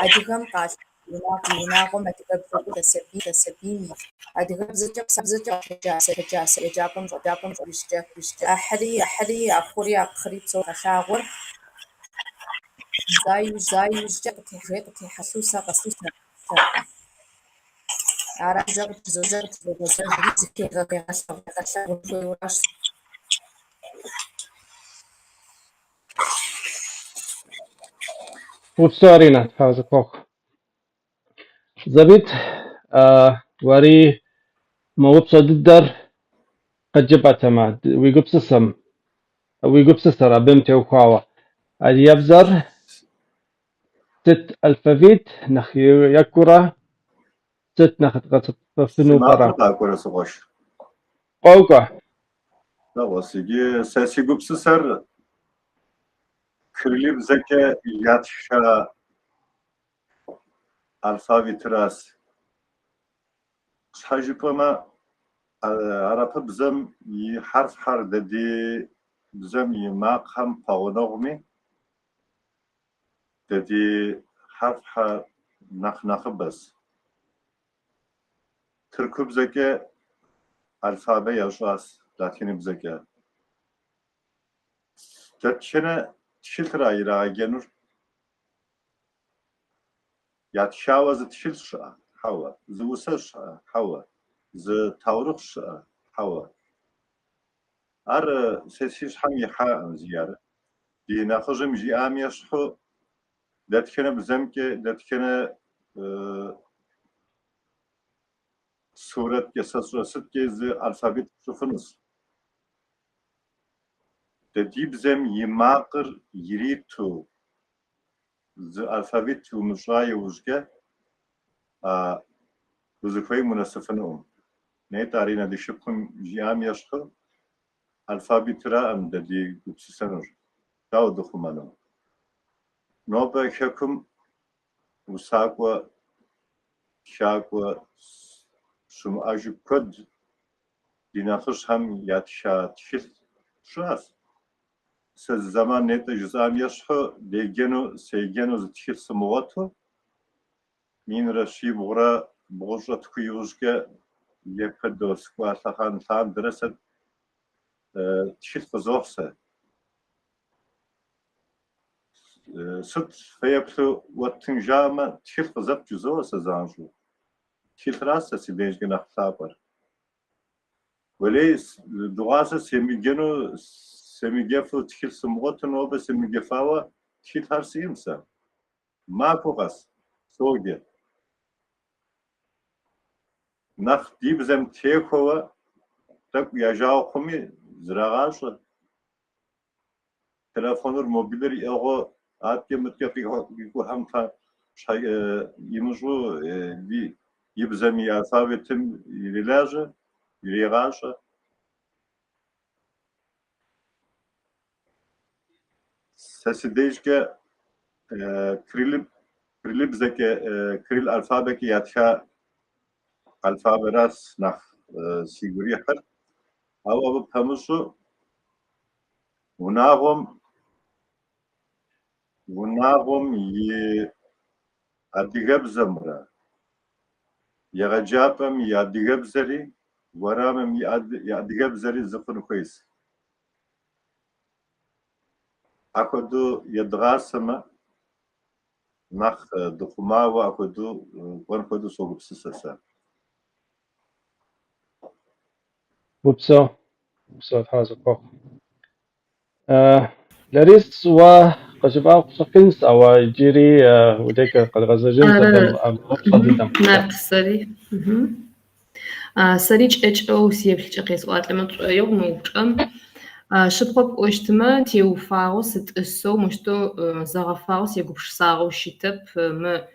адыгэм къалъытэ ди унагъуэм адыгэбзэр сабийм адыгэбзэкӏэ къыхэджа еджапӏэм щӏэжкӏэ ӏыхьри, ӏэхъури, апхъыри псори хэлъагъуэр зай иужькӏэ къытехьэлъэу сэ къэслъыхьыркъым. Аращ къытезгъэзэжри зытегъэлъэгъун хуейуэращ. Утсарина тхьэзыпӏэху. Забит уари мэупщӏэ дыдэр къыджыпӏэтэмэ, уи гупсысэр абым теухуауэ. Адыгэбзэр сыт алфавит нэхъ екӏурэ, сыт нэхъ къэцӏыпыфыну пӏэрэ? къакӏуэрэ сыгъуэш. Къокӏуэ. Сэ си гупсысэр кириллицэкӏэ ятша алфавитрас. Щхьэ жыпӏэмэ, арапыбзэм и хьэрфхьэр дэди бзэм и макъхэм пэгъунэгъуми, дэди хьэрфхьэр нэхъыбэс. Тыркубзэкӏэ алфавэ ящӏас, латиныбзэкӏэ. Дэткӏэнэ тхылъра ирагъэджэнур? Ятхауэ зы тхылъ щыӏэ? Хьэуэ. Зы усэ щыӏэ? Хьэуэ. Зы таурыхъ щыӏэ? Хьэуэ. Ар сэ си щхьэм ихьаӏым зияры. Ди нэхъыжьым жиӏам ещхьу дэткӏэнэ бзэмкӏэ, дэткӏэнэ сурэткӏэ, сыткӏэ зы алфавит щыхъунущ. Ди бзэм и макъыр ириту зы алфавит иумыщӏа иужькӏэ узыхуейм унэсыфынукъым. Нетӏ ари ди шыпхъум жиӏам ещхьу алфавитраӏым ди гупсысэнур. Дауэ дыхъумэну? Нобэ хэкум усакӏуэ, лъакӏуэ щымыӏэжу куэд ди нэхъыщхьэм ятша тхылъ щыӏэщ. Сэ зы зэман нетӏэ жысӏам ещхьу седжэну зы тхылъ сымыгъуэту, минрэ щибгъурэ бгъущӏэ тху иужькӏэ епэдэу сыкӏуалъэхьэн лъандэрэ сэ тхылъ къызохъу сэ. Сыт фееплъу уэттын жаӏэмэ, тхылъ къызэфӏ жызоӏэ сэ занщӏэу. Тхылъращ сэ си дежкӏэ нэхъ лъапӏэр. Уэлей дыгъуасэ семыджэфу тхылъ сымыгъуэту, нобэ семыджэфауэ тхылъхьэр сиӏэм сэ. Махуэ къэс соджэ. Нэхъ ди бзэм техуэуэ тӏэкӏу яжауэ хъуми, зырагъащӏэ. تلفونر موبيلر يغو عاد متكفي يكون هم شيء يمجو دي يبزمي عصابتم يلاجه يلغاشه سسديجك كريلب زك كريل الفابك ياتشا الفابراس نخ سيغوري حر او بتمشو وناهم أديغب زمرة يغجابم يأديغب زري ورامم يأديغب زري زفن كويس أكدو يدغاسما نخ دخما وأكدو ونكدو صوب سسسا وبسو حاجة كوخ لاريس وقجباو شقنس أو جيري وديك قد غزجن تدم قددم سري سريج اتش او سي بلش قيس وات لما يوم موقم شبقب اوشتما تيو فاوس تسو مشتو زغفاوس يغبش ساغو شيتب ما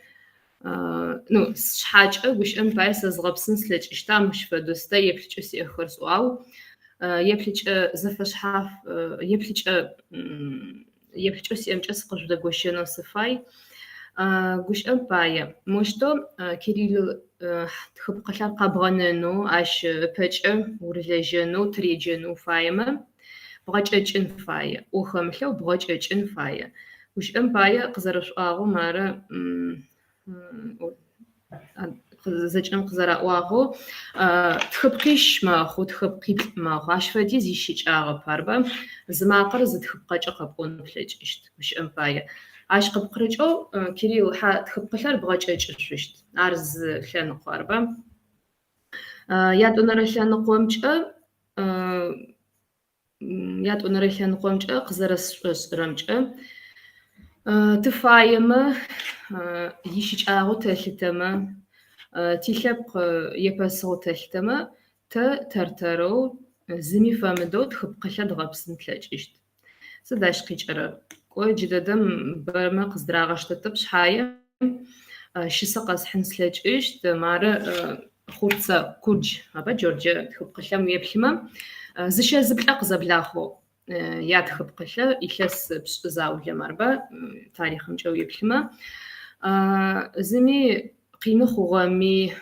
نو شحاجه وش ام بايس زغبسن سلج اشتا مش فدستا يبلش سي اخرس واو يبلش زفشحاف يبلش سي ام جس قجده غوشنو صفاي غوش ام باي مشتو كيريل تخبقلار قبغننو اش بچ ورلجنو تريجنو فايما بغاچچن فاي وخملو بغاچچن فاي وش ام باي قزرشواغو مارا زچن قزراواغو تخبقيش ماخو تخبقيب ماخو اش فدي زيشيچاغ парба زماقر زتخبقاچ قبون فلچشت وش ام باي اش قبقرچو كيريل ح تخبقلار بغاچچشت ارز لن قاربا يادونرلن قومچ يادونرلن قومچ قزرسرمچ تفايمه يشيچاغو تلتمه تيلب يبسو تلتمه ترترو زمي فامدو تخبقلار دغبسن تلچشت سداش قيچره قوي جددم برما قزدراغشتتب شحايم شسقس حنسلچشت مار خورصه كوج ابا جورجيا تخبقلام يبلما زشه زبلق زبلاخو يا تخبقله يخس بزاوله مربا تاريخ مجو يبلما زمي قيمه خوغمي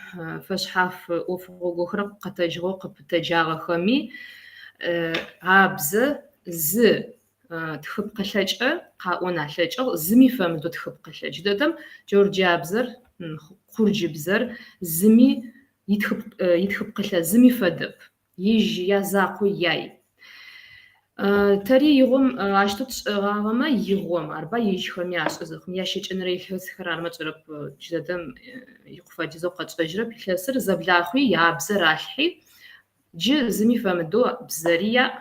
فشحاف وفغو خرق قتجغو قبتجاغخمي عبز ز تخبقلچ قاونالچ زمي فمدو تخبقلچ ددم جورجيا بزر خورج بزر زمي يتخبقله زمي فدب يج يزاقو ياي تري يغم اشتوت غاما يغم اربا يجخمي اشزخم ياشيچنري خسخر ارمچرب جددم يقفاجي زو قچجرب يخسر زبلاخي يابزر الحي جي زمي فمدو بزريا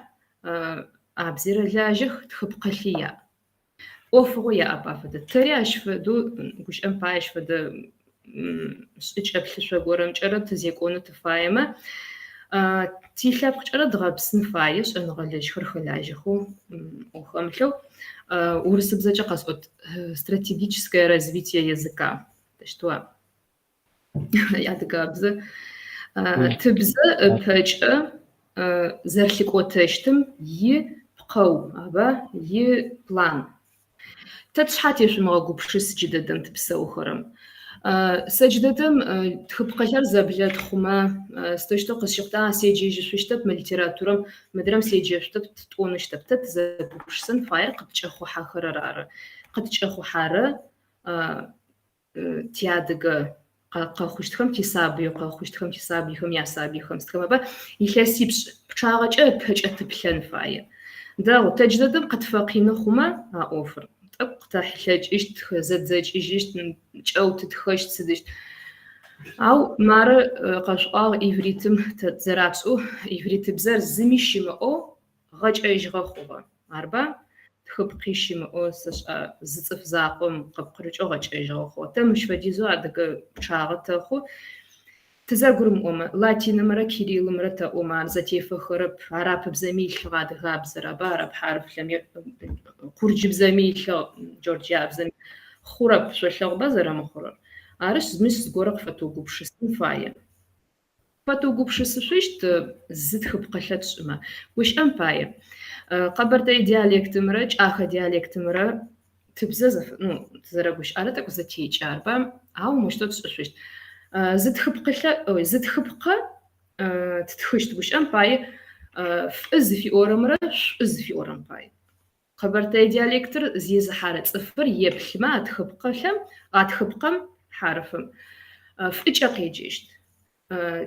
ابزر لاجخ تخبقليا اوفغيا ابا فد تري اشفدو غش امبايش فد اشبلشو غورمچره تزيقونو تفايمه تيلاب قچره دغبسن فايش انغلش خرخلاجخو ухамлю урысыбзача қасот стратегическое развитие языка что ядгабзы тыбзы пэчэ зэрлъыкӏотэщтым пкъэу аба план тэтшхьати шъумыгъэгупшы сыджыдэдэм тыпсэухэрэм сыджыдэдэм тхыпкъэлъэр зэблэ тхъумэ стэщтэу къысщыхъута седжэжьышъущтэп мы литературэм мыдэрэм седжэшъутэп тӏоныщтэп тэ тызэпыпшысэн фаер къыткӏэхъухьэхэрэр ары къыткӏэхъухьарэ тиадыгэ къэхъущтхэм тисабыеу къэхъущтхэм тисабыехэм ясабыехэм стхэм аба илъэсипшӏ пчъагъэкӏэ пэкӏэ тыплъэн фае дэгъу тэджыдэдэм къытфэкъины хъумэ аӏофыр тӏэкӏу къытахьылъэкӏыщт зэдзэкӏыжьыщт кӏэу тытхэщт сыдыщт ау мары къэшӏуагъ ивритым зэрапшӏу ивритыбзэр зыми щымыӏэу гъэкӏэжьыгъэ хъугъэ арба тхыпкъи щымыӏэу сышӏэ зы цӏыф закъом къыпкъырыкӏэу гъэкӏэжьыгъэ хъугъэ тэ мыщ фэдизэу адыгэ пчъагъэ тэхъу тызэгурымыӏомэ латинымрэ кириллымрэ тэӏомэ ар зэтефэхэрэп арабыбзэми илъыгъэ адыгабзэр аба араб хьарфлъэми курджи бзами Джорджия бзами خورب شلون بازر مخرر عارش زمش زغورق فتو قبشسن فايا فتو قبشسشت زد خب قلت ما وش ام فايا قبرتي ديالكت مرج اخ ديالكت مرا تبزز نو تزرقوش على تك زتيج اربا او مش تششت زد خب قلت او زد خب تتخشت وش ام فايا فز في اورمرش از في اورم فايا خبرتي ديالكتر زي زحارة صفر يبحما تخبقلم غاتخبقم حرفم فإجاقي جيشت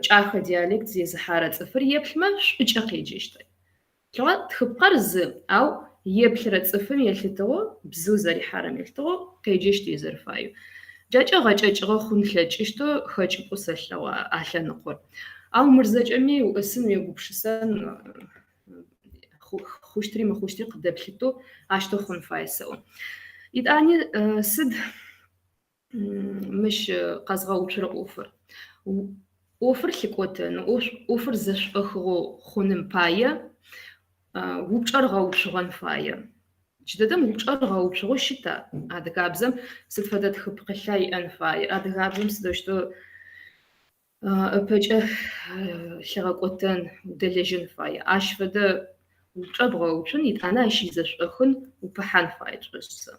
جاخ ديالكت زي زحارة صفر يبحما إجاقي جيشت لغا تخبقرز أو يبحرة صفر يلتو بزوزة لحارم يلتو كي جيشت يزرفايو جاجا غاجا خون خلاجيشتو خاج بوسلوا أهلا نقول أو مرزاج أمي واسم يقوبشسان خوشتري ما خوشتري قد بحثو عشتو خون فايسو يداني سد مش قازغا وشرق اوفر اوفر لكوتن اوفر زش اخو خونم بايا وبشرغا وشغن فايا جددم وبشرغا وشغو شتا هذا كابزم سد فدت خبقلاي انفاي هذا كابزم سدوشتو بجا شغاقوتن ودلجن فايا اش فدا وطبعا وشون يتأنا شيء زش أخن وبحن فايت بس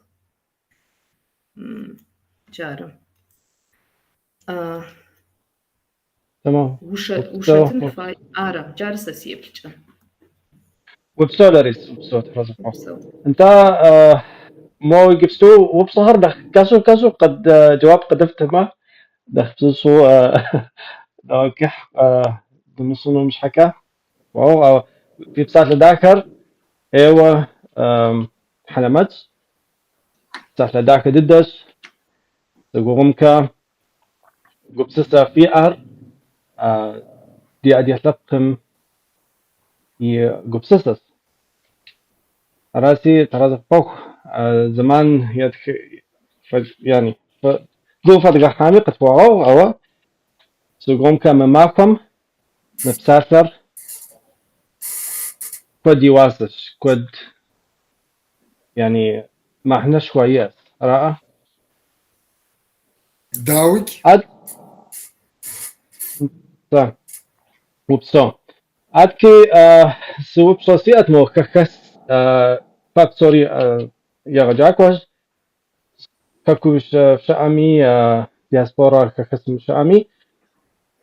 جارم تمام وش تنفاي جارس سيبلج وبسولاريس وبسوت رزق أنت مو جبستو وبصهر ده كاسو قد جواب قدفت ما ده بسو كح دمسونو مش حكا واو في بسات لذاكر ايوه حلمت بسات لذاكر ددس تقومك قبسسة في دي أدي أتلقم قبسسة راسي ترى فوق زمان يعني ذو فترة حامي قد فوقه أو تقومك مماكم نبسافر كود يواسش كود يعني ما احنا شوية رأى داوك صح وبصو عادكي سو بصوصي أتمو كخس فاكتوري يا رجاكوش ككوش شامي دياسبورا كخس شامي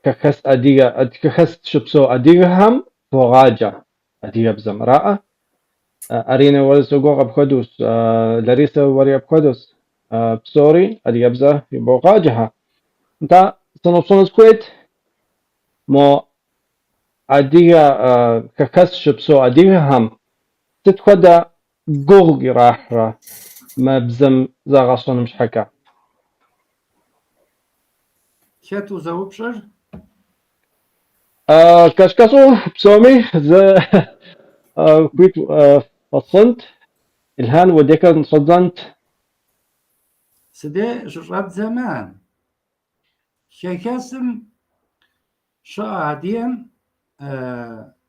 كخس أديغا كخس شبسو أديغا هم بوغاجا أديغا بزمراء أرينا ولسوغو أبخدوس لاريسا وري أبخدوس بسوري أديغا بزا بوغاجها انت سنوصنس كويت مو أديغا كخس شبسو أديغا هم تتخدا غوغي راح ما بزم زاغاصون مش حكا كاتو زوبشر كاسكاسو بسومي ز كويت فصنت الهان وديكا نصدنت سدي شراب زمان شاكاسم شاديم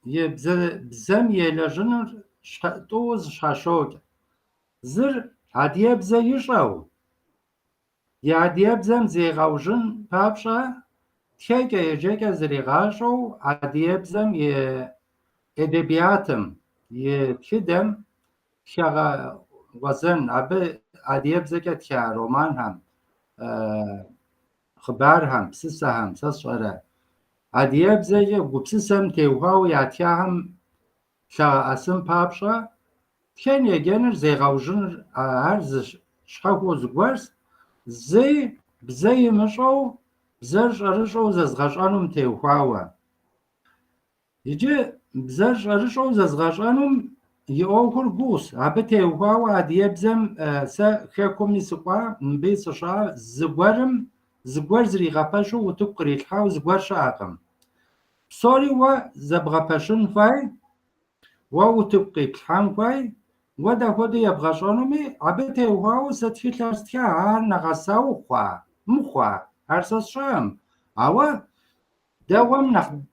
يبزم يلجنر طوز شاشوك زر عادية بزا يشاو يعادية بزم زي غوجن بابشا تيكا يجيكا زري غاشو عادية بزم ادبياتم يتخدم شغا وزن عبي عادية بزكا تيا رومان هم خبار هم بسسة هم سسورة عادية بزكا وبسسم تيوهاو ياتيا هم شغا اسم بابشا كان يجنر زي غوجن عرز شخو زغورس زي بزي مشو بزرش ارشو زغشانم تيوهاو يجي بزرش ارشو زغشانم يأوكل بوس عبتي وهو عاد يبزم سا خيكم يسقى نبيس شا زغور زري غابشو وتقري الحاو زغور شاقم سوري و زبغابشن فاي و تبقي الحام فاي ودا هدي يبغشانومي عبتي وهو ستفي تلارستيا هار نغساو خوا مخوا هرساس شام عوا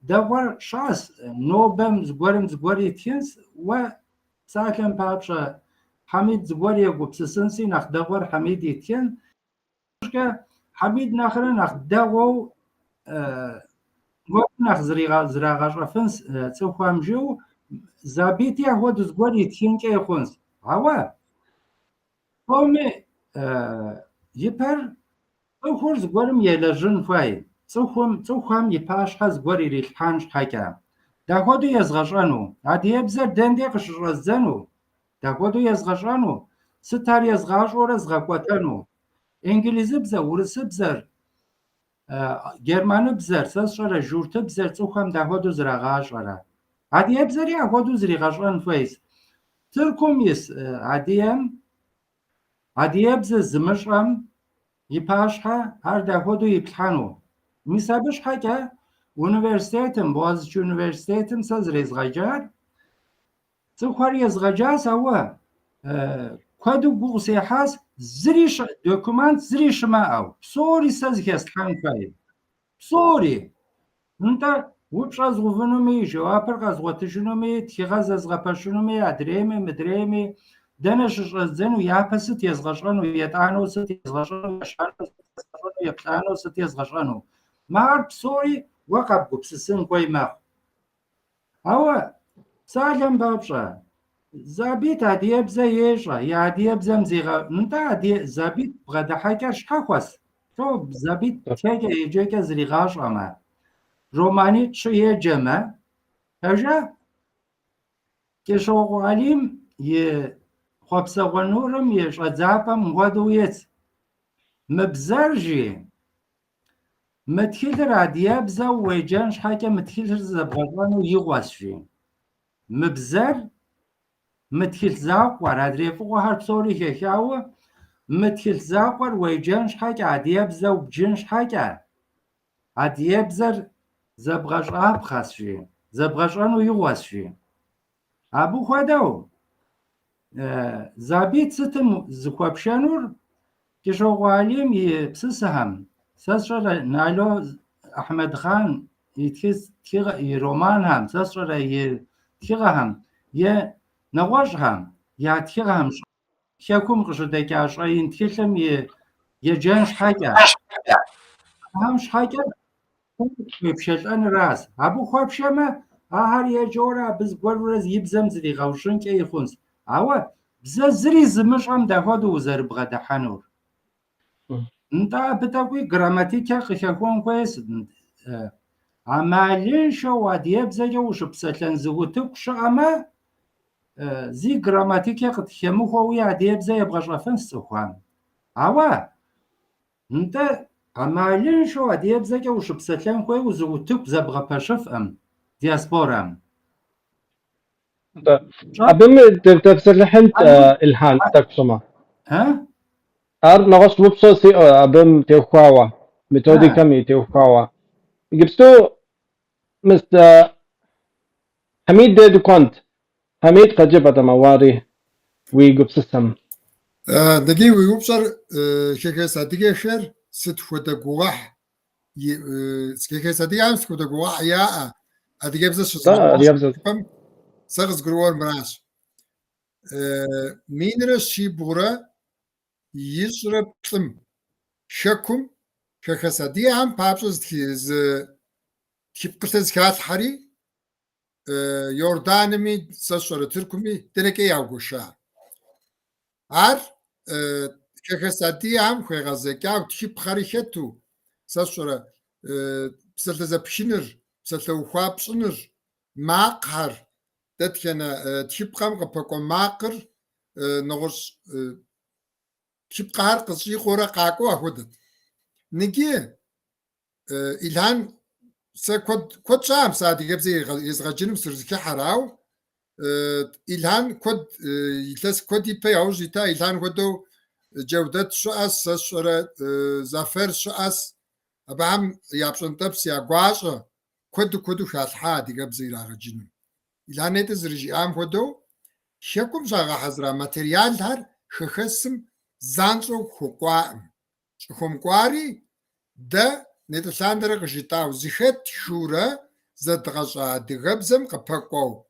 دوام شاس نوبم زغوري تينس و ساكن بابشا حميد زغور يقو بسسنسي ناخ دغور حميد يتين حميد ناخر ناخ دغو ناخ زراغا شافنس تسوخام جو زابيتي هو زغور يتين كي خونس هوا قومي يبر تسوخور زغورم يلجن فاي تسوخام يباش حز غور يريحانش حكا داخودو يزغشانو عادي يبزر دندي قشرزنو داخودو يزغشانو ستار يزغاش ورا زغاكوتانو انجليزي بزر ورس بزر جرماني بزر سشرا جورت بزر تسوخام داخودو زراغاش ورا عادي يبزر ياخودو زريغاشان فايس تركم يس عادي يبزر زمشام يباشها هر داخودو يبلحانو ميسابش حكا Üniversitetim, Boğaziçi Üniversitetim saz rezgacar. Sıkhar yazgacar sawa. Kadu buğsehas zriş doküment zrişma av. Psori saz kesthan fay. Psori. Nta وبشاز غوفنومي جوابر غاز غوتشنومي تيغاز از غپشنومي ادريمي مدريمي دنش زنو يابست يزغشانو يتانو ست يزغشانو يشانو يقانو ست يزغشانو مار بسوري وقب بسسن كوي ما هو سالم بابشا زابيت عديب زي يشا يا عديب زمزيغا انت عدي زابيت بغدا حاجه شحخوس تو زابيت تاجا يجيك زريغاش اما روماني شيء جمع هجا كشوق عليم ي خبصه ونورم يش ازابم ودويت مبزرجي متخيل عادية بزا ويجانش حاجة متخيل زبغانو يغواسفي مبزر متخيل زاقوار هادري فوق هار بصوري كيكاو متخيل زاقوار ويجانش حاجة عادية بزا وبجنش حاجة عادية بزر زبغاش بخاسفي زبغاشانو يغواسفي أبو خداو زابيت ستم زكوابشانور كشوق عليم يبسسهم ساسرا نالو احمد خان يتكز تيغ رومان هم ساسرا يتيغ هم يه نواج هم يا تيغ هم شاكم قشدك عشرين تكلم يجانش حاجة همش حاجة بيبشل أنا راس أبو خواب شما هر یه جورا بز گورز يبزم زري غوشن كي يخونس أوا بزري زمش هم دهاد وزر بغدا حنور انت بتاوي جراماتيكا خشاكون كويس عمالين شو واديه بزاجه وش بسلن زوتك شو اما زي جراماتيكا قد خمو هو ياديه بزاي بغاش رفن سخوان اوا انت عمالين شو واديه بزاجه وش بسلن كوي وزوتك زبغا بشف ام دياسبورام أبم تفسر لحنت الهان تكسما ها أر نغش مبسوسي أبم تيوخاوا ميثودي كمي تيوخاوا جبتو مست حميد دوكونت حميد قجب مواري ويجبسسم دقي ويوبصر شيخ سادقي خير ست فوتا قواح شيخ سادقي عم فوتا قواح يا أدقي بزش سغز قروار مراش مين رشي بورا يشرب تم شكم شيخ سادقي عم بابسوس تيز كيبقتز كات حري يوردانمي سشر تركمي تنكي ياوغوشا ار كخساتي هم خغازكاو تشي بخاريشتو سشر بسلتزا بشينر بسلتو خوابشنر ماقر دتكنا تشيبقام قبقو ماقر نغش تشيبقار قصي قورا قاقو اخودت نجي الهان كود شام سادي جبزي يزغجنم سرزكي حراو إلهان كود يتلس كود يبي أو جيتا إلهان كودو جودة شو أس سشرة زافر شو أس أبهم يابشن تبس يا قواش كودو شالحا دي جبزي راجنم إلهان يتزرجي أم كودو شكم شاغا حزرا ماتريال هر خخسم زانشو خقوام شخم قواري ده نتساندر قشتاو زخت شورا زدغشا دغبزم قبقو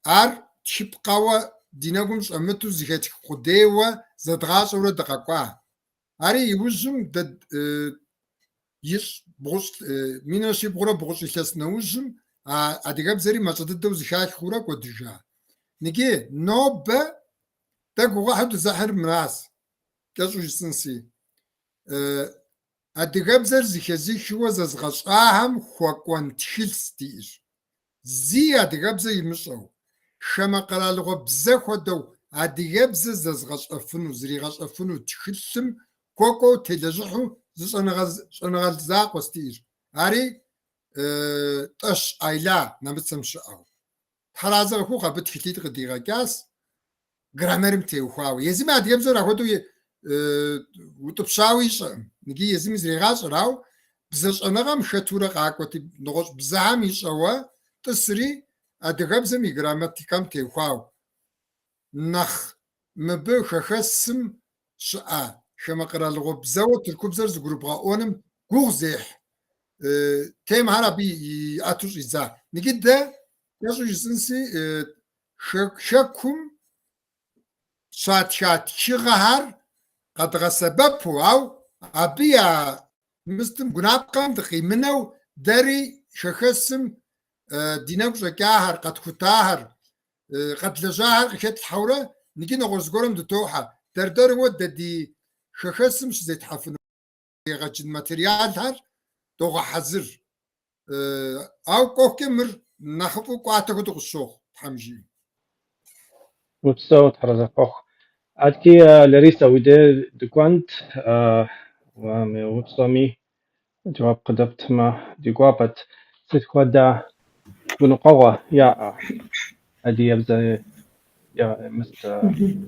ار تشبقوا динагум шӏэмыту зыхэтх къудейуэ зэдгъащӏэурэ дыкъэкӏуа. Ари иужьым ищӏ бгъущӏ минрэ щибгъурэ бгъущӏ илъэс нэужьым адыгэбзэри мэщӏэ дыдэу зыхалъхыурэ кӏуэдыжа. Ныкӏи нобэ дэ гугъуехьу дызэхьыр мыращ. КӀэщӀу жысӏэнси. Адыгэбзэр зыхезыхыурэ зэзгъэщӏахэм хуэкӏуэн тхылъ диӏэщ. Зи адыгэбзэ имыщӏэу, шэмэ къэралыгъуэ бзэ хуэдэу адыгэбзэ зэзгъэщӏэфыну, зригъэщӏэфыну тхылъым хуэкӏуэу телэжьыхьу зыщӏэныгъэл закъуэ стиӏэщ. Ари тӏэщ айла нэмыцэм щыӏэу. Тхьэразэ къыхуэхъу абы тхылъитӏ къыдигъэкӏас граммерым теухуауэ. Езыми адыгэбзэр ахуэдэу утӏыпщауи щыӏым. Ныкӏи езыми зрегъащӏэрауэ бзэщӏэныгъэм хэтурэ къакӏуэти нэгъуэщӏ бзэхьэм ищӏэуэ тӏысри адыгэбзэм и грамматикэм теухуау. Нэхъ мыбы хэхэсым щыӏэ хамэ къэралыгъуэ бзэуэ тыркубзэр зыгурыбгъэӏуэным гугъу зехь. Темэхьэр абы иӏэту щӏидза. Ныкӏи дэ КӀэщӀу жысӏэнси хэкум щатха тхыгъэхэр къэдгъэсэбэпу, ау абы я мыстым гунапкъэм дыкъимынэу дэри хэхэсым ди нэгу щӏэкӏахэр, къэтхутахэр, къэдлэжьахэр къыхетлъхьэурэ ныкӏи нэгъуэщӏ зыгуэрым дытохьэ. Дэрдэрыуэ дэ ди хэхэсым щызетхьэфыну егъэджын материалхэр догъэхьэзыр. Ау кӏуэхукӏэ мыр нэхъыфӏу кӏуатэ хуэдэу къысщохъу, Тхьэм жиӏэу. Упсэу тхьэрызэхъуэхъу. Атки Лариса уи дыкӏуэнт уами упсэми джэуап къыдэптмэ ди гуапэт. Сыт хуэдэ гуныкъуэгъуэ яӏэ адыгэбзэ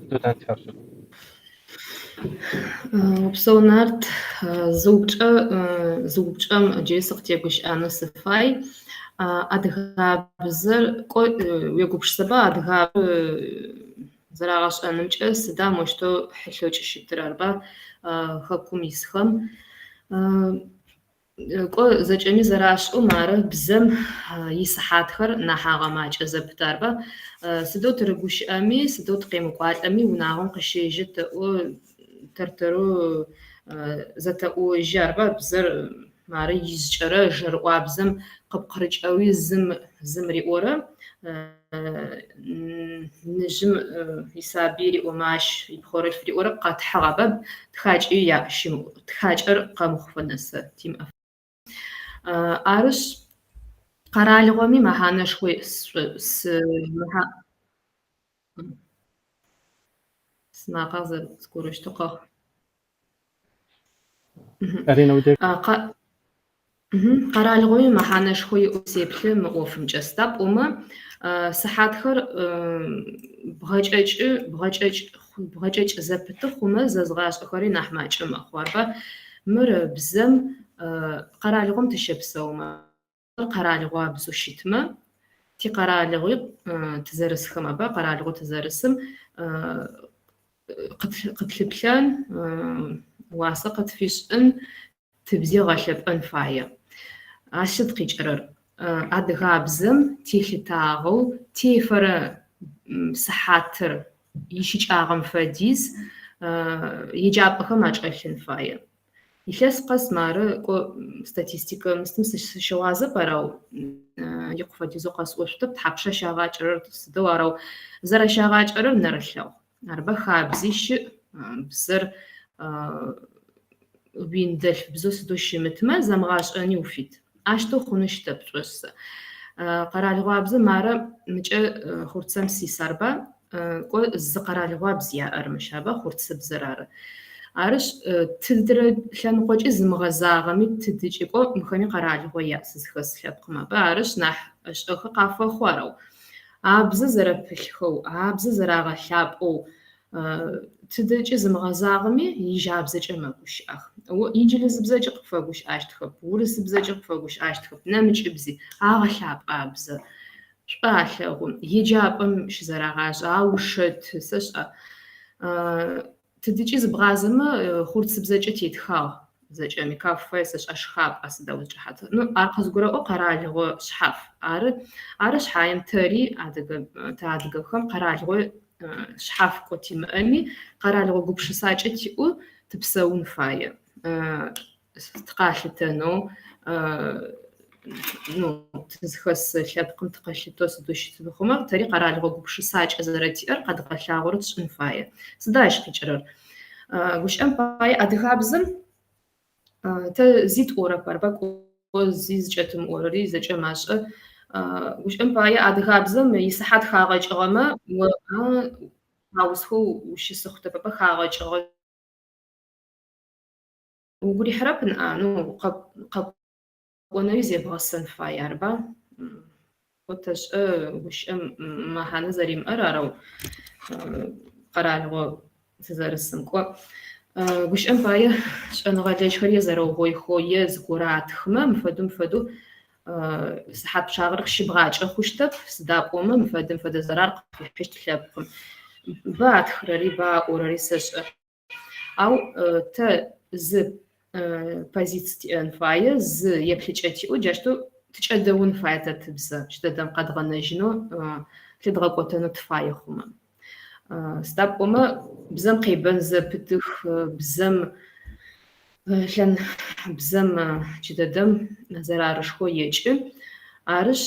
студентхэр щыгъуэ? Упсэу Нарт, зыупчӏэм джыри сыкъытегущыӏэну сыфай. Адыгабзэр уегупшысэбэ адыгабзэр зэрагъэшӏэнымкӏэ сыда мощтэу хьылъэкӏ щытыр арба хэкум исхэм. Кӏо зэкӏэми зэрашӏэу мары бзэм исыхьатхэр нахь агъэмакӏэ зэпыт арба. Сыдэу тырыгущыӏэми, сыдэу тыкъемыкӏуалӏэми унагъом къыщежьэ тэӏо тэртэрэу зэтэӏуожьы арба. Бзэр мары изкӏэрэ жэрыӏуабзэм къыпкърыкӏэуи зым риӏорэ. Ныжьым исабий риӏомащ, ипхъорэф риӏорэ къэтхьыгъэбэ тхакӏи яӏыщым тхакӏэр къэмыхъуфэнэсэ тимӏэф. Арышъ къэралыгъоми мэхьанэшхо сымакъэ зыгорэщтэу къэхъу. Арина уи Къэралыгъоми мэхьанэшхо иӏэу сеплъы мы ӏофымкӏэ. Сыда пӏомэ сыхьатхэр бгъэкӏэкӏ зэпыты хъумэ зэзгъашӏэхэри нахь макӏэ мэхъу арба. Мыр бзэм къэралыгъом тыщэпсэумэ, къэралыгъуабзэу щытмэ, тикъэралыгъуи тызэрысхэм аба къэралыгъо тызэрысым къытлъыплъэн, уасэ къытфишӏын, тыбзи гъэлъэпӏэн фае. Ащыт къикӏырэр адыгабзэм телъытагъэу тефэрэ сыхьатыр ищыкӏагъэм фэдиз еджапӏэхэм ачӏэлъын фае. Илъэс къэс мары кӏо статистикэ мыстым сыщыгъуазэ пэрау икъу фэдизэу къэсӏошъутэп тхьапша щагъакӏэрэр, сыдэу арау зэрэщагъакӏэрэр нэрылъэгъу. Арбэ хабзи щыӏ, бзэр уиндэлъ бзэу сыдэу щымытмэ зэмгъашӏэни уфит. Ащтэу хъуну щытэп пшӏошъэ. Къэралыгъуабзэ мары мыкӏэ хъурцэм сис арба. Кӏо зы къэралыгъуабз яӏэр мыщ аба хъурцыбзэр ары. Арышъ тыдырэ лъэныкъокӏи зымыгъэзагъэми тыдыкӏи кӏо мыхэми къэралыгъо яӏ сызхэс лъэпкъым абы. Арышъ нахь ышӏэхэ къафэхъу арау. Абзэ зэрэпылъхэу, абзэ зэрагъэлъапӏэу тыдыкӏи зымыгъэзагъэми ижьабзэкӏэ мэгущыӏэх. Инджылызыбзэкӏи къыпфэгущыӏащтхэп, урысыбзэкӏи къыпфэгущыӏащтхэп, нэмыкӏыбзи агъэлъапӏэ абзэ. Шӏу алъэгъу еджапӏэм щызэрагъашӏэ, аушэт сэ шӏа. Тыдыкӏи зыбгъазэмэ хъурцыбзэкӏэ тетхагъ зэкӏэми кафе сэ шӏа шхапӏэ сыда узкӏыхьат. Ну ар къызгурэӏо къэралыгъо шъхьаф. Ары шъхьаем тэри адыгэхэм къэралыгъо شحاف قوتي مأمي قرال غوب شساجتي او تبسون فاية تقاشتنو ну تزخس شابقم تقاشتوس دوشت نخمر تري قرال غوب شساج ازرتي ار قد قشاغرت شنفاية صداش قجرر وش امباي ادغابزم تزيد اورا بربا زيز جتم اوري زجا ماش وش امباي ادغابزم يسحات خاغج غما و هاوسخو وش سخت بابا خاغج غما وقولي حربن انو قب ونري زي بغسن فايربا وتش وش ما هنزريم ارارو قرالغو تزرسمكو وش امباي شان غاديش خري زرو غوي خوي زغورات خمم فدو سحاب شاغرق شبغاج خوشتب سداقوم فدم زرار فيش تلابكم بعد خرري با اورري سش او ت ز позиции انفاي ز يبليچاتيو جاشتو تچدون فايتا تبزا شتدم قد غنجنو تدغقوتنو تفايخوم ستابوما بزم قيبن زبتخ بزم لان بزم شتدم زرارشخو يچ арыш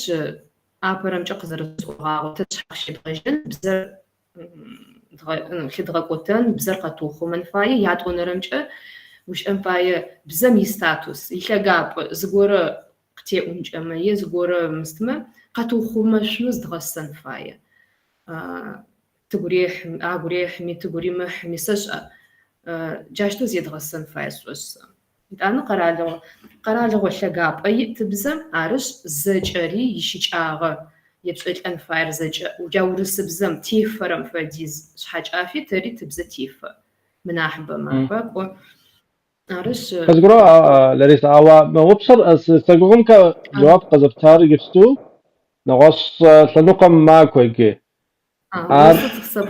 апарамча кызырсуга тышакшы бажын бизер хидгакотан бизер катухуман фай ятонырымча уш эмпае бизем статус илегап згора кте унчама езгора мстма катухумашнус дгасан фай тгурих агурих митгурим мисаж جاشتو زيد غسن فايسوس دانا قرالو لغاب اي تبزم عارش زجري يشيچاغه يبشل ان فاير زج وجاورس بزم تيفرم فديز شحاج افي تري تبز تيف مناحبه ما باكو عارش تذكروا لريس عوا وبصر استقوم كجواب قذفتار جفتو نغص تنقم ما كويكي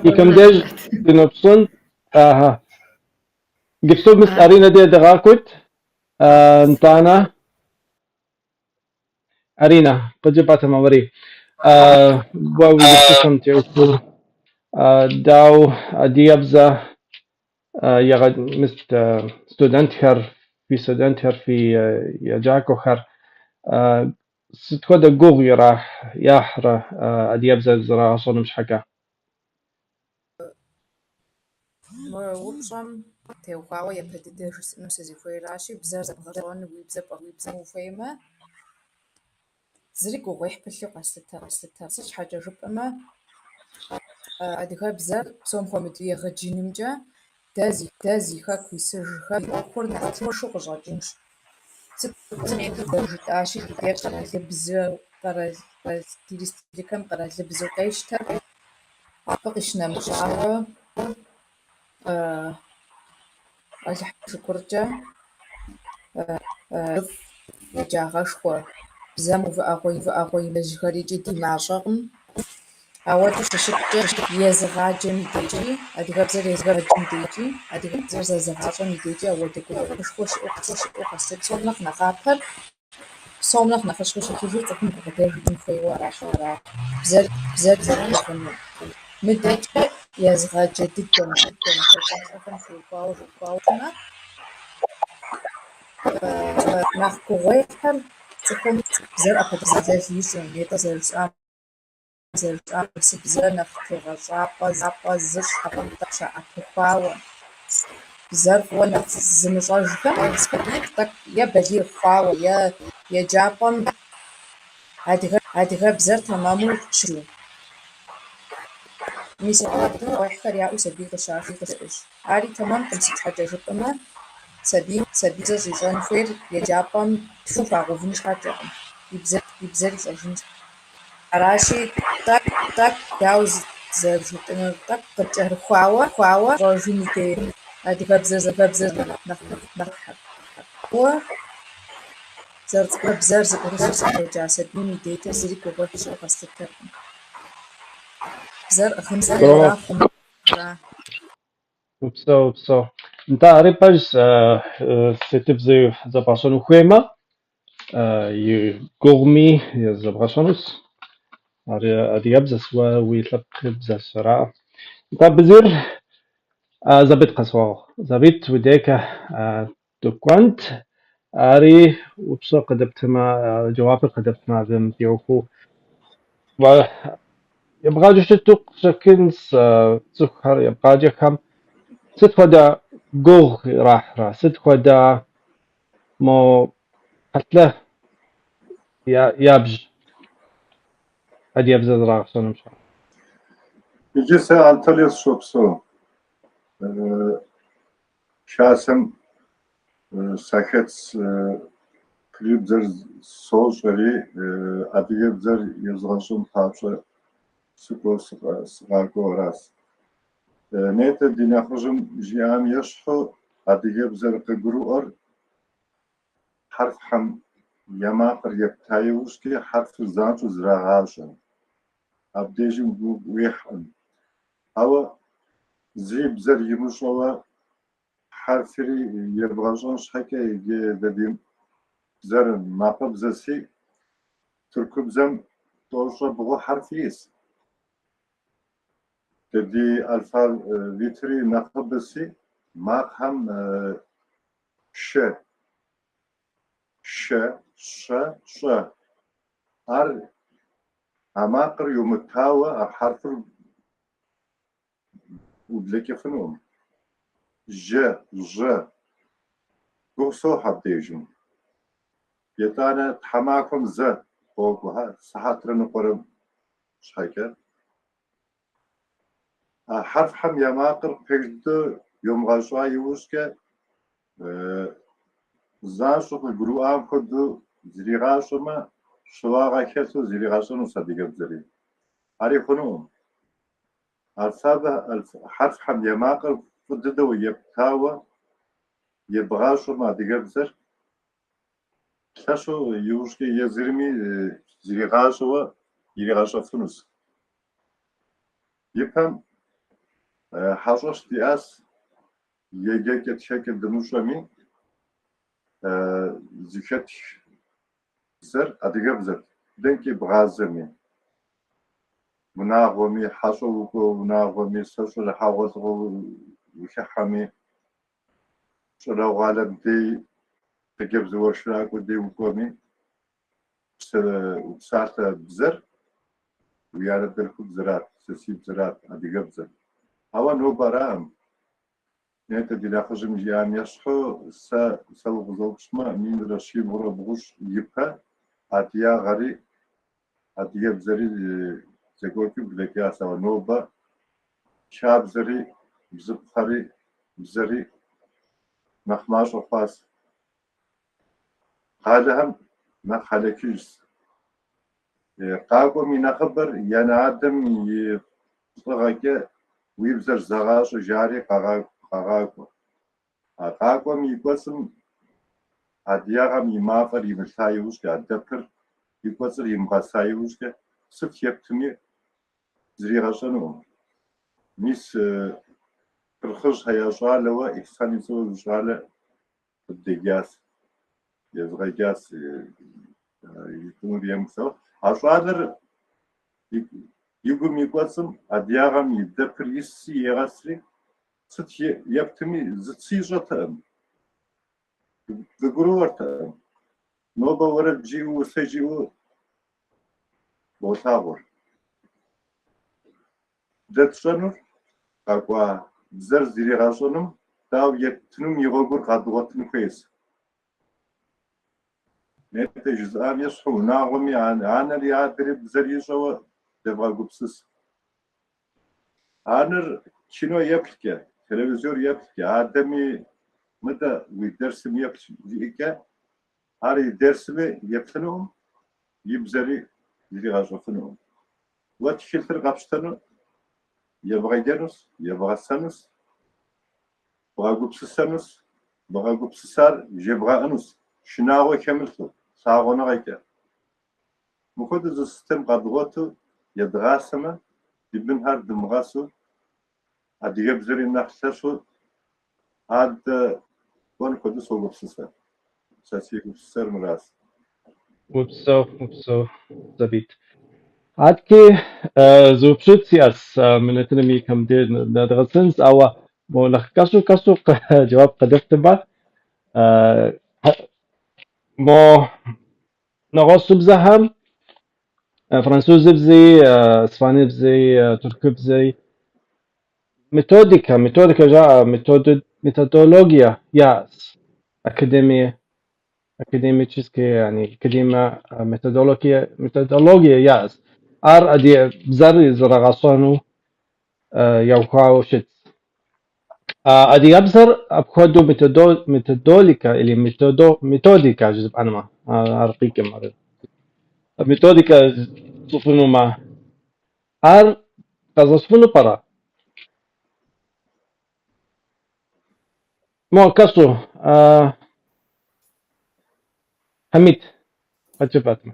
يكم ديج بنبصن اها جفتو مس ارينا دي دغاكوت انتانا ارينا قد جبت موري واو جفتكم تيوتو داو ديابزا يغد مست ستودنت هر في يجاكو هر ستكود جوغ راح يحرى ديابزا زرا صون مش حكا وبصم تيوقعوا يبتدي نفس فويراشي بزر زبغرون ويبزر وفيما زريك وغيح بلو قصتها سش حاجة ربما أديها بزر صوم خمدو يغجينمجا دازي خا كويسر خا يأخر نحتمر شو قجاجينش سبتني درجة عاشي كتير قرأت لبزر قرأت تيريستيكم قرأت لبزر قيشتر بقيشنا مشعرة أجح شكرجة جاغش خو بزام فأغوي مجهري جدي معشقم أود تشكر يزغاجم ديجي أديك بزر يزغاجم ديجي أديك بزر زغاجم ديجي أود تقول خوش أقصد صومناخ نقابر صومناخ نخش كيلو تكون كتير من فيوا عشرة بزر نخمن مدة يزغاج جدا أفهم في باونا نخكوه هم تكون بزر أبدا يسون يتزل زر بزر نختار زابا زش أبدا تشا أبواو بزر وانا زمزاج كم تك يا بدير خاو يا جابم هذه بزر تمامو شلو مثال واحد يا أسبي قشافي قش عادي تمام تمسك حاجة جبنا سبي زجاجان فير يجابم شوف عقوفنش حاجة يبزر يجنش عراشي تك داوز زرجتنا تك قدر خواوا راجوني كي هذه ببزر نخ هو زرت ببزر زرت جاسد مني ديتا زريك وبرش قصتك زر خمسة وبسو انت عارفش ستبزي زباشون خويما يغمي زباشونس ادي ابزس ويطلق بزس راه طب بزير زبيت قصوى زبيت وديك دكوانت آري وبصو قدبت ما جوابي قدبت ما ذم ديوكو يبغى جشتوك شكنس سكر يبغى جكم ست خدا جوغ راح ست خدا مو قتله يابج هدي يبزد راح صنم شا İkisi Antalya Sopsu. Şahsım sakets klipler soğuşları adigebzer yazılışın tapşı sıkı ras. Nete dinahujum jiyam yaşhu adigebzer kegruor harf ham yamakır yaptayuş ki harf zançu zrağaşın. Abdejim bu uyhan. Ama zibzer yumuşava harfleri yebğajon şake dediğim zerın mapab zesi Türkübzem doğrusu bu harfiyiz. Dedi alfa vitri nakabesi makham ş ar amakır yumutawa harfir udleke fenum j gurso habdejum yetane tamakum z Oha sahatrını korum şayke harf ham yamakır pekde yomğaşwa yuske zaşu gruam kodu zirigaşma şuaga kesu zirigaşunu sadigabzeri ari konu arsada harf ham yamakır fuddu yeptawa yebğaşma digabzer Taşo yuske yazırmi zirigaşova irigaşafunuz. Yepam haşoş diyas yegeke çeke dönüşemi ziket zer adigabzer. Denki brazemi. Munağomi haşovuko munağomi sosyal havazgo uşahami şura galem dey تجيب ورشة ودي وقومي وساعة بزر ويارد الكل زراعة سيب زراعة هذه قبزة هوا نو برام نهاية دي لاخجم جيام يشحو سا وغزوكش ما مين رشي مرا بغوش يبقى هاتيا غري هاتيا بزري زيقوكي بلكيا سوا نوبا شاب زري بزبخري بزري مخماش وفاس هذا هم ما خلكيش قاقو من خبر يعني عدم يصغى ويبزر زغاش جاري قاقو قاقو يقسم هدياغم يمافر يمسايوش كدبر يقسر يمغسايوش كسف يبتمي زريغاشنو ميس الخرج هيا لو إحسان يسوي شغالة الدجاس yazgaygas yıkımı yemso. Aşağıdır yugum yıkasım adiyagam yedde prisi yegasri sıt yaptımı zıtsi zaten. Guru varta. Noba varat jiu sejiu botavor. Detsanur kakwa zer zirigasonum tav yettunum yogur kadvatın koyes. Nete jizam yashu nağmi anar yadri bzeri şova deva gupsız. Anar kino yapke, televizyon yapke, ademi mıda dersim yapke, ari dersimi yaptınım, yibzeri yirigajafınım. Vat filtre kapştanı, yabğaydanız, yabğasanız, bağa gupsızsanız, bağa gupsızar, jebğanız, şınağı kemiltu. Sağına gayke. Mukodu sistem kadrotu yadrasama dibin her dimgasu adiye bzeri naxsasu ad kon kodu sogupsisa. Sasi gupsisar muras. وبسو زبيت عادكي زوبشوت سياس من التنمي كم دير ندرسنس أو مولخ كسو جواب قدرت با مو نغص بزهم فرنسوز بزي اسباني بزي تركي بزي ميثوديكا جاء ميثودولوجيا ياس أكاديميتشيسكي يعني أكاديمية ميثودولوجيا ياس أدي بزر زرغصانو يوكاو شت أدي أبزر أبخدو ميثودوليكا اللي ميثوديكا جزب أنا ما أرقيك مرة ميثوديكا صفنو ما قصصفنو برا مو كسو حميد أجبتنا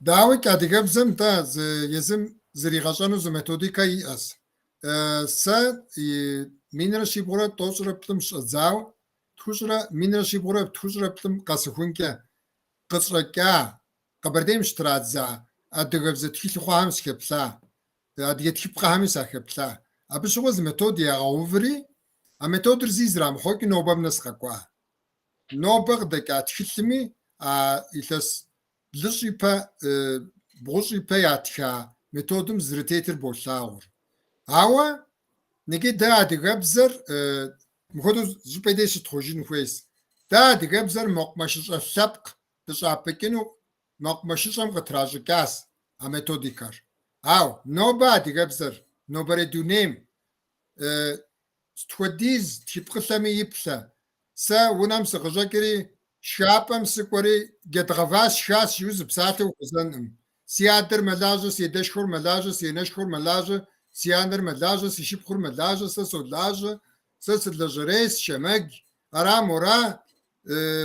داوي كاديجاب زم تا يزم زريغاشانو زم ميثوديكا ياس سا مينرشي بورا توشرا بتم شزاو توشرا مينرشي بورا توشرا بتم قاسخونكا قصركا قبرديم شتراتزا أديجاب زت كيل خوام سكبلا أديت كيب قهامي سكبلا أبشوا زم ميثوديا غوفري الميثود زيزرام خوك نوبام نسخكوا نوبغ دكات خلمي إلس بلشيبا بوشيبا ياتخا ميثودم زرتيتر بوشاور هوا نجي دا دغبزر مخدو زبيديش تخوجين كويس دا دغبزر مقمشش السبق تشابكينو مقمششم قتراجكاس ميثوديكار هاو نوبا دغبزر نوبري دونيم ستوديز تيبقسامي يبسا سا ونام سقجاكري شابم سكوري جتغفاس شاس يوز بساته وقزنم سيادر ملاجه سيدشخور ملاجه سينشخور ملاجه سيانر ملاجه سيشبخور ملاجه سسودلاجه سسدلجريس شمج ارامورا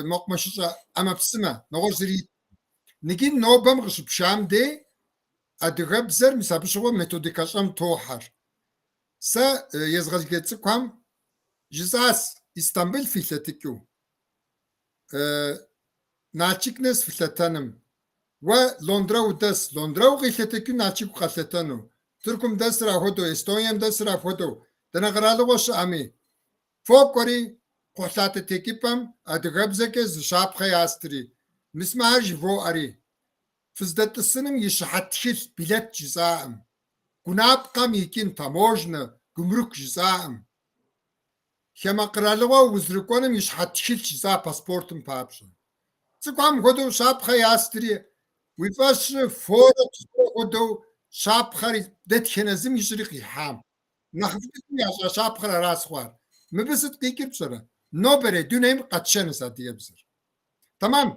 مقمششا اما بسمه نغوزري نجي نوبم غش بشام دي ادغبزر مسابشو ميثوديكاشم توحر سا يزغلجتكم جزاس İstanbul filetiku naçiknes filetanım ve Londra udas Londra filetiku naçik qasetanu Türküm dasra hodo Estonyam dasra hodo danaqralı qoş ami fokori qoşate tekipam adgabzeke zşapxa yastri mismaj vo ari fizdatısının yişhatkil bilet cizaım gunabqam ikin tamojna gümrük cizaım Хемакралова узрыконым ишхатшил чиза паспортым папшэ. Цыкам ходэу шапхъэ ястри уифӏэщ форэ ходэу шапхъэр дэтхэнэзым ищӏри къихьам. Нэхъыфӏым ящӏа шапхъэр арас хъуар. Мыбы сыт къикӏыр пщӏэрэ? Нобэрей дунейм къэтщэныс адыгэбзэр. Тамам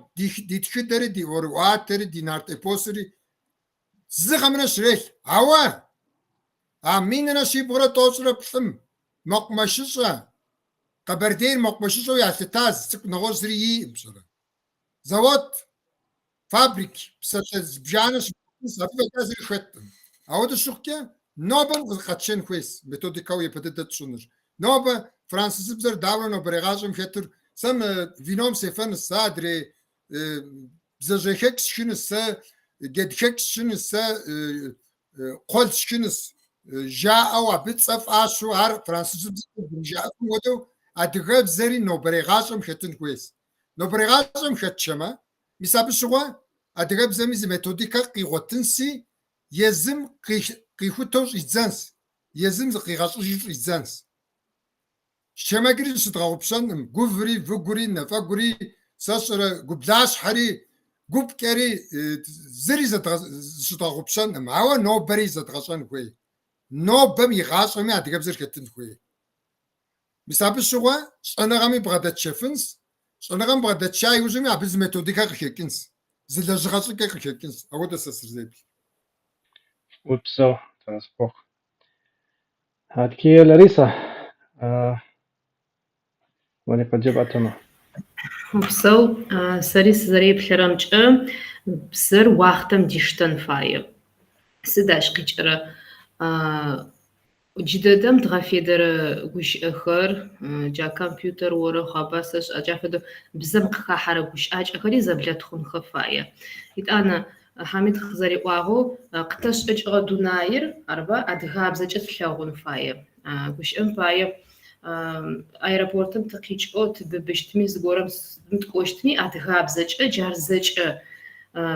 ди тхыдэри, ди ӏуэрыӏуатэри, ди нарт эпосри зыгъэмрэ щрелъ. Ауэ а минрэ щибгъурэ тӏощӏрэ плӏым мэкъумэшыщӏэ Kabardeyr mokmaşışo yaltaz sık nağozri iyi pşara. Zavod fabrik psatez bjanış sabvekazri xettim. Avda şuqke nobam qatşen xwes metodikaw yepedet şunur. Noba Fransız bzer davran obragajım xetir sam vinom sefen sadre bzejek şinsa gedxek şinsa qol şinis ja awa bitsaf aşu ar Fransız bzer modo أدغب زري نوبريغاشم خطن كويس نوبريغاشم خطشما مسابشوا أدغب زمي ميثوديكا قيغوتنسي يزم قيخوتوش إزانس يزم قيغاشوش إزانس شماغري شتغاوبشان غوفري فغوري نفغوري ساشر غبلاش حري غوبكري زري شتغاوبشان معوا نوبري زتغاشان كوي نوبم يغاشمي أدغب زر خطن كوي Misabışıwa ş'anağami bğadetşefins, ş'anağam bğadetşay uzumi abiz metodika qıxekins. Zilajğaş'ıke qıxekins. Agoda sasırzebil. Upso, transport. Hadki Larissa. Vani qajbatama. Upso, sari sari pşeramç'ı bzır waqtem dişten faye. Sıdaş qıç'ıra Джидэдэм дгъэфедэрэ гущыӏэхэр, джа компьютер орэ хъабасэшӏ, джафэдэу бзэм къыхахьэрэ гущыӏакӏэхэри зэблэтхъунхэ фае. Итӏанэ Хамид хзариӏуагъэу къытэшӏыкӏыгъэ дунаир арба адыгабзэкӏэ тылъэгъун фае. Гущыӏэм пае аэропортым тыкъикӏэу тыбыбыщтми зыгорэм тыкӏощтми адыгабзэкӏэ джар зэкӏэ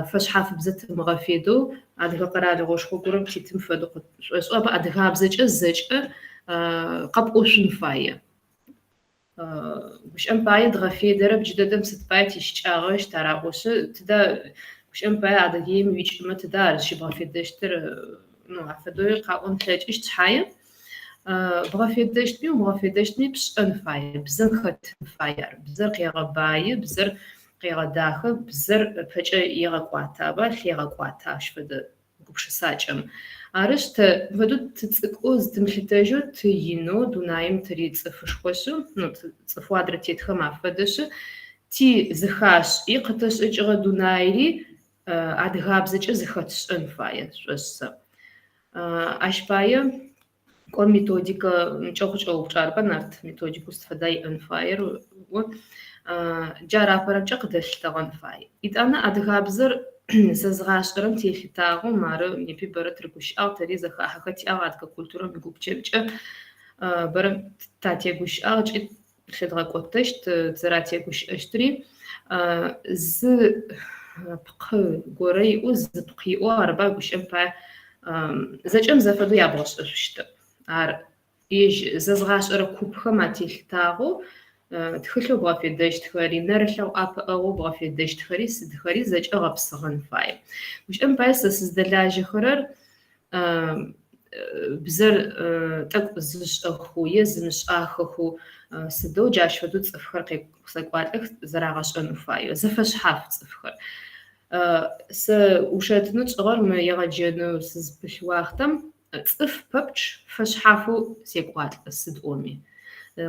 фэшъхьафыбзэ тымыгъэфедэу адыгэ къэралыгъошхо горэм титым фэдэу шӏошӏы адыгабзэкӏэ зэкӏэ къэпӏошъун фае. Гущыӏэм пае дгъэфедэрэ бджыдэдэм сыд пае тищыкӏагъэщт арагъошъы тыда гущыӏэм пае Адыгеим уичӏымэ тыда ар щыбгъэфедэщтыр афэдэу къаӏон плъэкӏыщт шъхьае. Бгъэфедэщтми умыгъэфедэщтми пшӏэн фае, бзэр хэтын фае, бзэр къегъэбаи, бзэр къегъэдахэ, бзэр пэкӏэ егъэкӏуатэ, аба лъегъэкӏуатэ ащ фэдэ гупшысакӏэм. Арышъ тэ фэдэу тыцӏыкӏоу зытымылъытэжьэу тыинэу дунаим тырицӏыфышхошъы, цӏыф адрэ тетхэм афэдэшъы ти зыхашӏи къытэшӏыкӏыгъэ дунаири адыгабзэкӏэ зыхэтшӏэн фае шӏошъ. Ащ пае кӏо методикэ кӏэхъукӏэ упчӏарбэ нарт методикэу сыд фэда иӏэн фаер джар апэрэмкӏэ къыдэлъытэгъэн фае. Итӏанэ адыгабзэр зэзгъашӏэрэм телъытагъэу мары непи бэрэ тыргущыӏагъ, тэри зэхахьэхэ тиӏагъ адыгэ культурэм игупчэмкӏэ бэрэ татегущыӏагъ ыкӏи лъэдгъэкӏотэщт зэратегущыӏэщтыри зы пкъы горэ иӏу зы пкъы иӏу арба гущыӏэм пае зэкӏэм зэфэдэу ябгъэшӏэшъущтэп. Ар ежь зэзгъашӏэрэ купхэм ателъытагъэу тхылъэу бгъэфедэщтхэри, нэрылъэу ӏапыӏэгъэу бгъэфедэщтхэри сыдхэри зэкӏэ гъэпсыгъэн фае. Гущыӏэм пае сэ сыздэлажьэхэрэр бзэр тӏэкӏу зышӏэхэу е зымышӏахэхэу сыдэу джащ фэдэу цӏыфхэр къекӏусэкӏуалӏэх зэрагъэшӏэнэу фае. Зэфэшъхьаф цӏыфхэр. Сэ ушэтынэу чӏыгъэр мы егъэджэнэу сызпылъыуагътэм цӏыф пэпчъ фэшъхьафэу секӏуалӏэ сыдӏоми.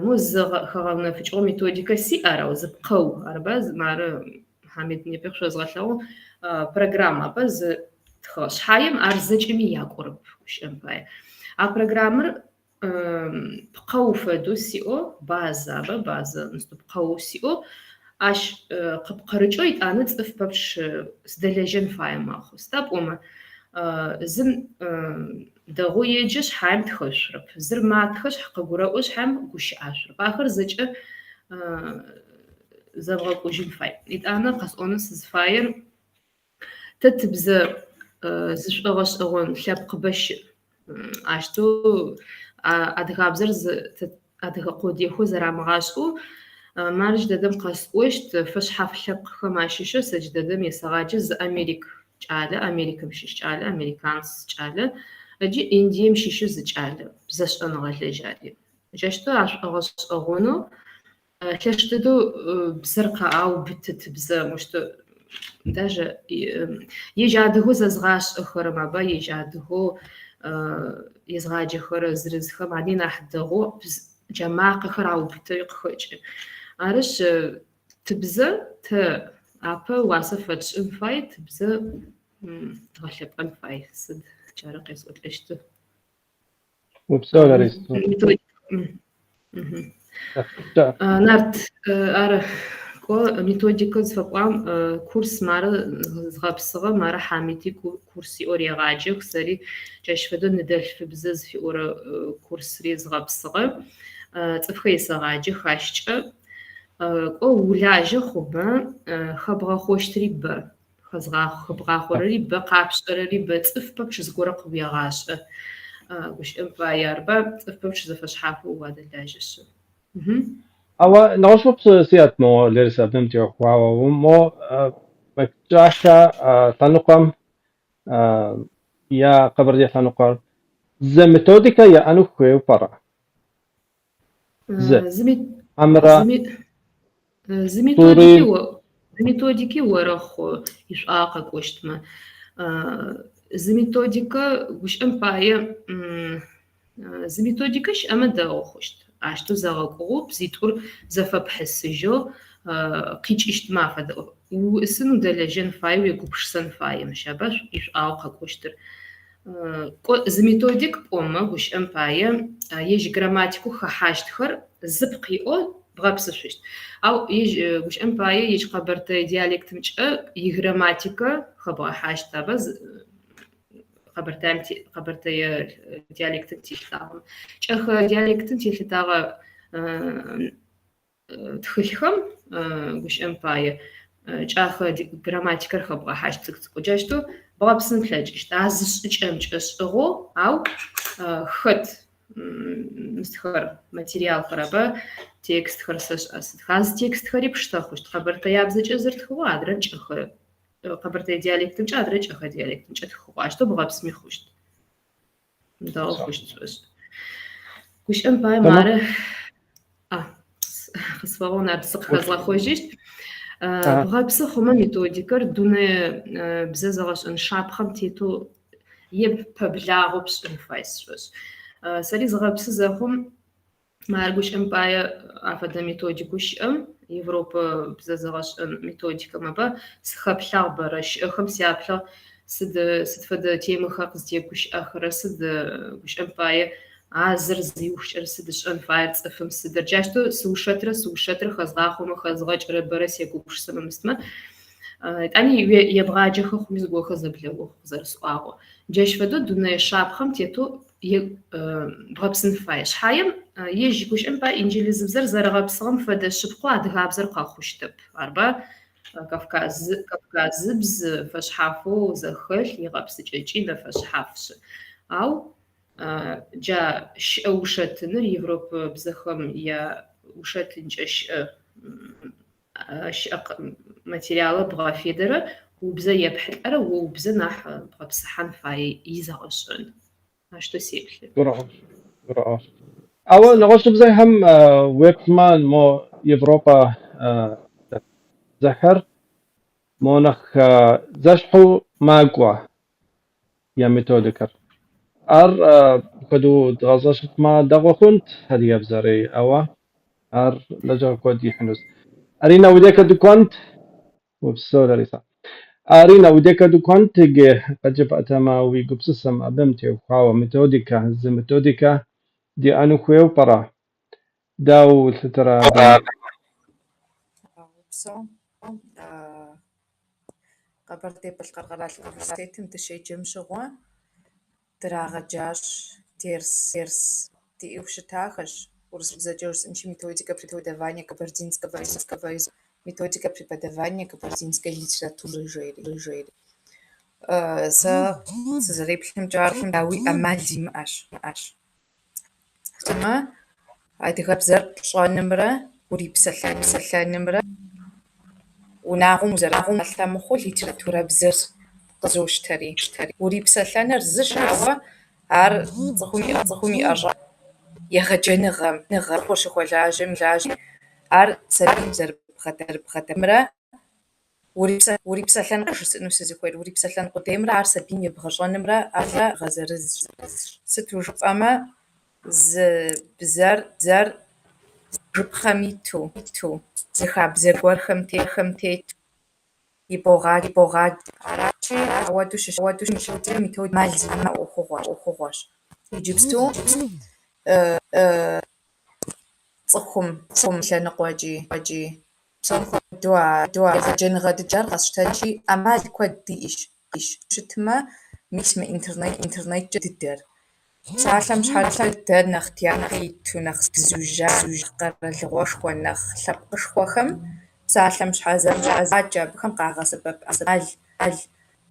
Мо зыгъэгъунэфыкӏыгъо методикэ сиӏэрэу зыпкъэу арба мары Хамид непэ шъозгъэлъэгъу программэ апэ зы тхыгъ шъхьаем ар зэкӏэми якӏорэп гущыӏэм пае. А программэр пкъэу фэдэу сиӏэу базэ аба базэ пкъэу сиӏэу ащ къыпкъырыкӏэу итӏанэ цӏыф пэпчъ сыдэлэжьэн фае мэхъу. Сыда пӏомэ зым дэгъу еджэ шъхьаем тхэшъурэп. Зыр матхэ къыгурэӏо шъхьаем гущыӏашъурэп. Ахэр зэкӏэ зэбгъэкӏужьын фай. Итӏанэ къэсӏонэу сызфаер тэ тыбзэ зышӏогъэшӏэгъон лъэпкъыбэ щыӏ. Ащтэу адыгабзэр адыгэ къодыехэу зэрамыгъашӏэу мары джыдэдэм къэсӏощт фэшъхьаф лъэпкъхэм ащыщэу сэ джыдэдэм есэгъаджэ зы Америк кӏалэ, Америкэм щыщ кӏалэ, американц кӏалэ, ыджы Индием щыщу зы кӏалэ бзэшӏэныгъэ лэжьари. Джащтэу ашӏогъэшӏэгъонэу лъэш дэдэу бзэр къаӏаубыты тыбзэ мыщты даже ежь адыгэу зэзгъашӏэхэрэм аба ежь адыгэу езгъаджэхэрэ зырызхэм ани нахь дэгъоу джамакъэхэр аубытэу къыхэкӏы. Арышъ тыбзэ тэ апэ уасэ фэтшӏын фай, тыбзэ гъэлъэпӏэн фай. Сыд джары къесӏолӏэщты. Упсэу Ларисо. Нарт ар кӏо методикэ зыфэкӏуам курс мары згъэпсыгъэ мары Хамити курс иӏор егъаджэх, сэри джащ фэдэу ныдэлъфыбзэ зыфиӏорэ курсри згъэпсыгъэ. Цӏыфхэ есэгъаджэх ащкӏэ кӏо улажьэ хъумэ хэбгъэхъощтыри бэ. Хэбгъахъорэри бэ къапшӏэрэри бэ цӏыф пэпчъ зыгорэ къыуегъашӏэ. Гущыӏэм пае арба цӏыф пэпчъ зэфэшъхьафэу уадэлажьэшъы. أو نغشوف سيات مو لرسا بنتي وقواو مو مكجاشا تنقم يا قبر دي تنقر زي ميثوديكا يا أنو خوي برا أمرا методики ورخو يشقاق قشتما زي методика гущыӏэм пае зы методикэщ ӏэмэ дэгъу хъущт. Ащтэу зэгъэкӏугъу бзитӏур зэфэпхьысыжьэу къикӏыщтмэ афэдэ уысын удэлэжьэн фае, уегупшысэн фае мыщаба ишӏуагъэу къэкӏощтыр. Зы методик пӏомэ гущыӏэм пае ежь грамматикэу хэхьащтхэр зы пкъиӏо бгъэпсышъущт. Ау гушӀэм пае ежь къэбэртэй диалектымкӀэ играмматикэ хэбгъэхьащт абы къэбэртэе диалектым телъытагъэм. Кӏэхэ диалектым телъытагъэ тхылъхэм гушӀэм пае кӏахэ грамматикэр хэбгъэхьащт цӏыкӏ джащтэу бгъэпсын плъэкӏыщт. А зышӏыкӏэмкӏэ шӏыгъу, ау хэт мыстхэр материалхэр абы текстхэр сышӏэсытх. Аз текстхэри пштэхъущт. Къэбэртэябзэкӏэ зыртхыгъо адрэ кӏэхэ къэбэртэй диалектымкӏэ адрэ кӏэхэ диалектымкӏэ тхыгъо. Ащтэу бгъэпсми хъущт. Дэгъу хъущт шӏошӏ. Гушӏэм пае мары къысфэгъугъ набдзэ къыхэзгъэхъожьыщт. Бгъэпсы хъумэ методикэр дунэ бзэ зэгъэшӏэн шапхъэм тетэу пэблагъэу пшӏын фай сшӏошӏ. Сэри зыгъэпсы зэхъум мары гушӏэм пае афэдэ методикэу щыӏэм. Европэ бзэ зэгъэшӏэн методикэм абы сыхэплъагъ бэрэ щыӏэхэм сяплъагъ сыд фэдэ темэхэр къызтегущыӏэхэрэ сыд гушӏэм пае азыр зиушкӏэр сыд ышӏэн фаер цӏыфым сыдыр джащтэу сыушэтрэ хэзгъахъомэ хэзгъэкӏрэ бэрэ сегугъущ сэмэмыстмэ. Итӏани ебгъаджэхэ хъуми зыгорхэр зэблэгъух зэрысӏуагъо. Джащ фэдэу дунэе шапхъэм тетэу бгъэпсын фай. Шъхьаем ежь гушӏэм пае инджылызыбзэр зэрэгъэпсыгъэм фэдэ шъыпкъэу адыгабзэр къэхъущтэп. Арба Кавказыбз фэшъхьафэу зэхэлъ игъэпсыкӏэкӏи нэфэшъхьафшы. Ау джа щыӏэ ушэтыныр Европэ бзэхэм я ушэтынкӏэ щыӏэ материалы бгъэфедэрэ убзэ епхьылӏэрэ убзэ нахь бгъэпсыхьэн фае изэгъэшӏэн. Ащтэу сеплъы. Гурыӏо. Ау нэгъуэщӏыбзэ хьэм уеплъмэ мо Европэ зэхэр мо нахь зэшхьэу макӏуэ я методикэр. Ар хуэдэу дгъэзэщытмэ дэгъуэ хъунт адыгэбзэри, ауэ ар лэжьыгъэ куэд ихьынущ. Ари наудекэ дыкӏуэнт, упсэурэри са. Ари наудекэ дыкӏуэнт иги къэкӏыпӏэтэмэ уи гупсысэм абым теухуауэ методикэ, зы методикэ диӏэну хуейуэ пӏэрэ? Дау лъытэрэ абы? Упсэу Къэбэрдей Балқаркъэрал университетым дыщеджэм щыгъуэ драгъэджащ дерс диӏэу щытахэщ урысыбзэкӏэ урысынчи методика преподавания кабардинского языка, методика преподавания кабардинской литературы жери. Сэ сызэреплъымкӏэ ар дауи ӏэмал зимыӏэщ. Сымэ адыгэбзэр пщӏэнымрэ урипсэлъэнымрэ унагъом узэралъэмыхъуу литературэ бзэр къызощтэри. Урипсэлъэныр зыщ, ауэ ар цӏыхум иӏэщӏэ егъэджэныгъэм щыхуэлажьэм ар сабийм зэрыбгъэдэмрэ урипсэлъэн жысӏэну сызыхуейр, урипсэлъэн къудеймрэ ар сабийм ебгъэщӏэнымрэ ар гъэзэрызщ. Сыту жыпӏэмэ, зы бзэр жыпхъэм иту, зы хабзэ гуэрхэм тету, и богъаджэ. Аращи, ауэду щыщытыр методикэ ӏэмал зимыӏэ ӏуэхугъуэщ. Иджыпсту цӏыхум лъэныкъуэкӏи псом хуэдэу егъэджэныгъэ дыджыр къэсщтэнщи, ӏэмал куэд диӏэщ. Щытмэ, мис мы интернеткӏэ дыдэр. Псалъэм щхьэкӏэ дэ нэхъ театрэ иту, нэхъ бзужьа, къэралыгъуэшхуэ, нэхъ лъэпкъышхуэхэм псалъэм щхьэзэкӏэ абыхэм къагъэсэбэп ӏэмал.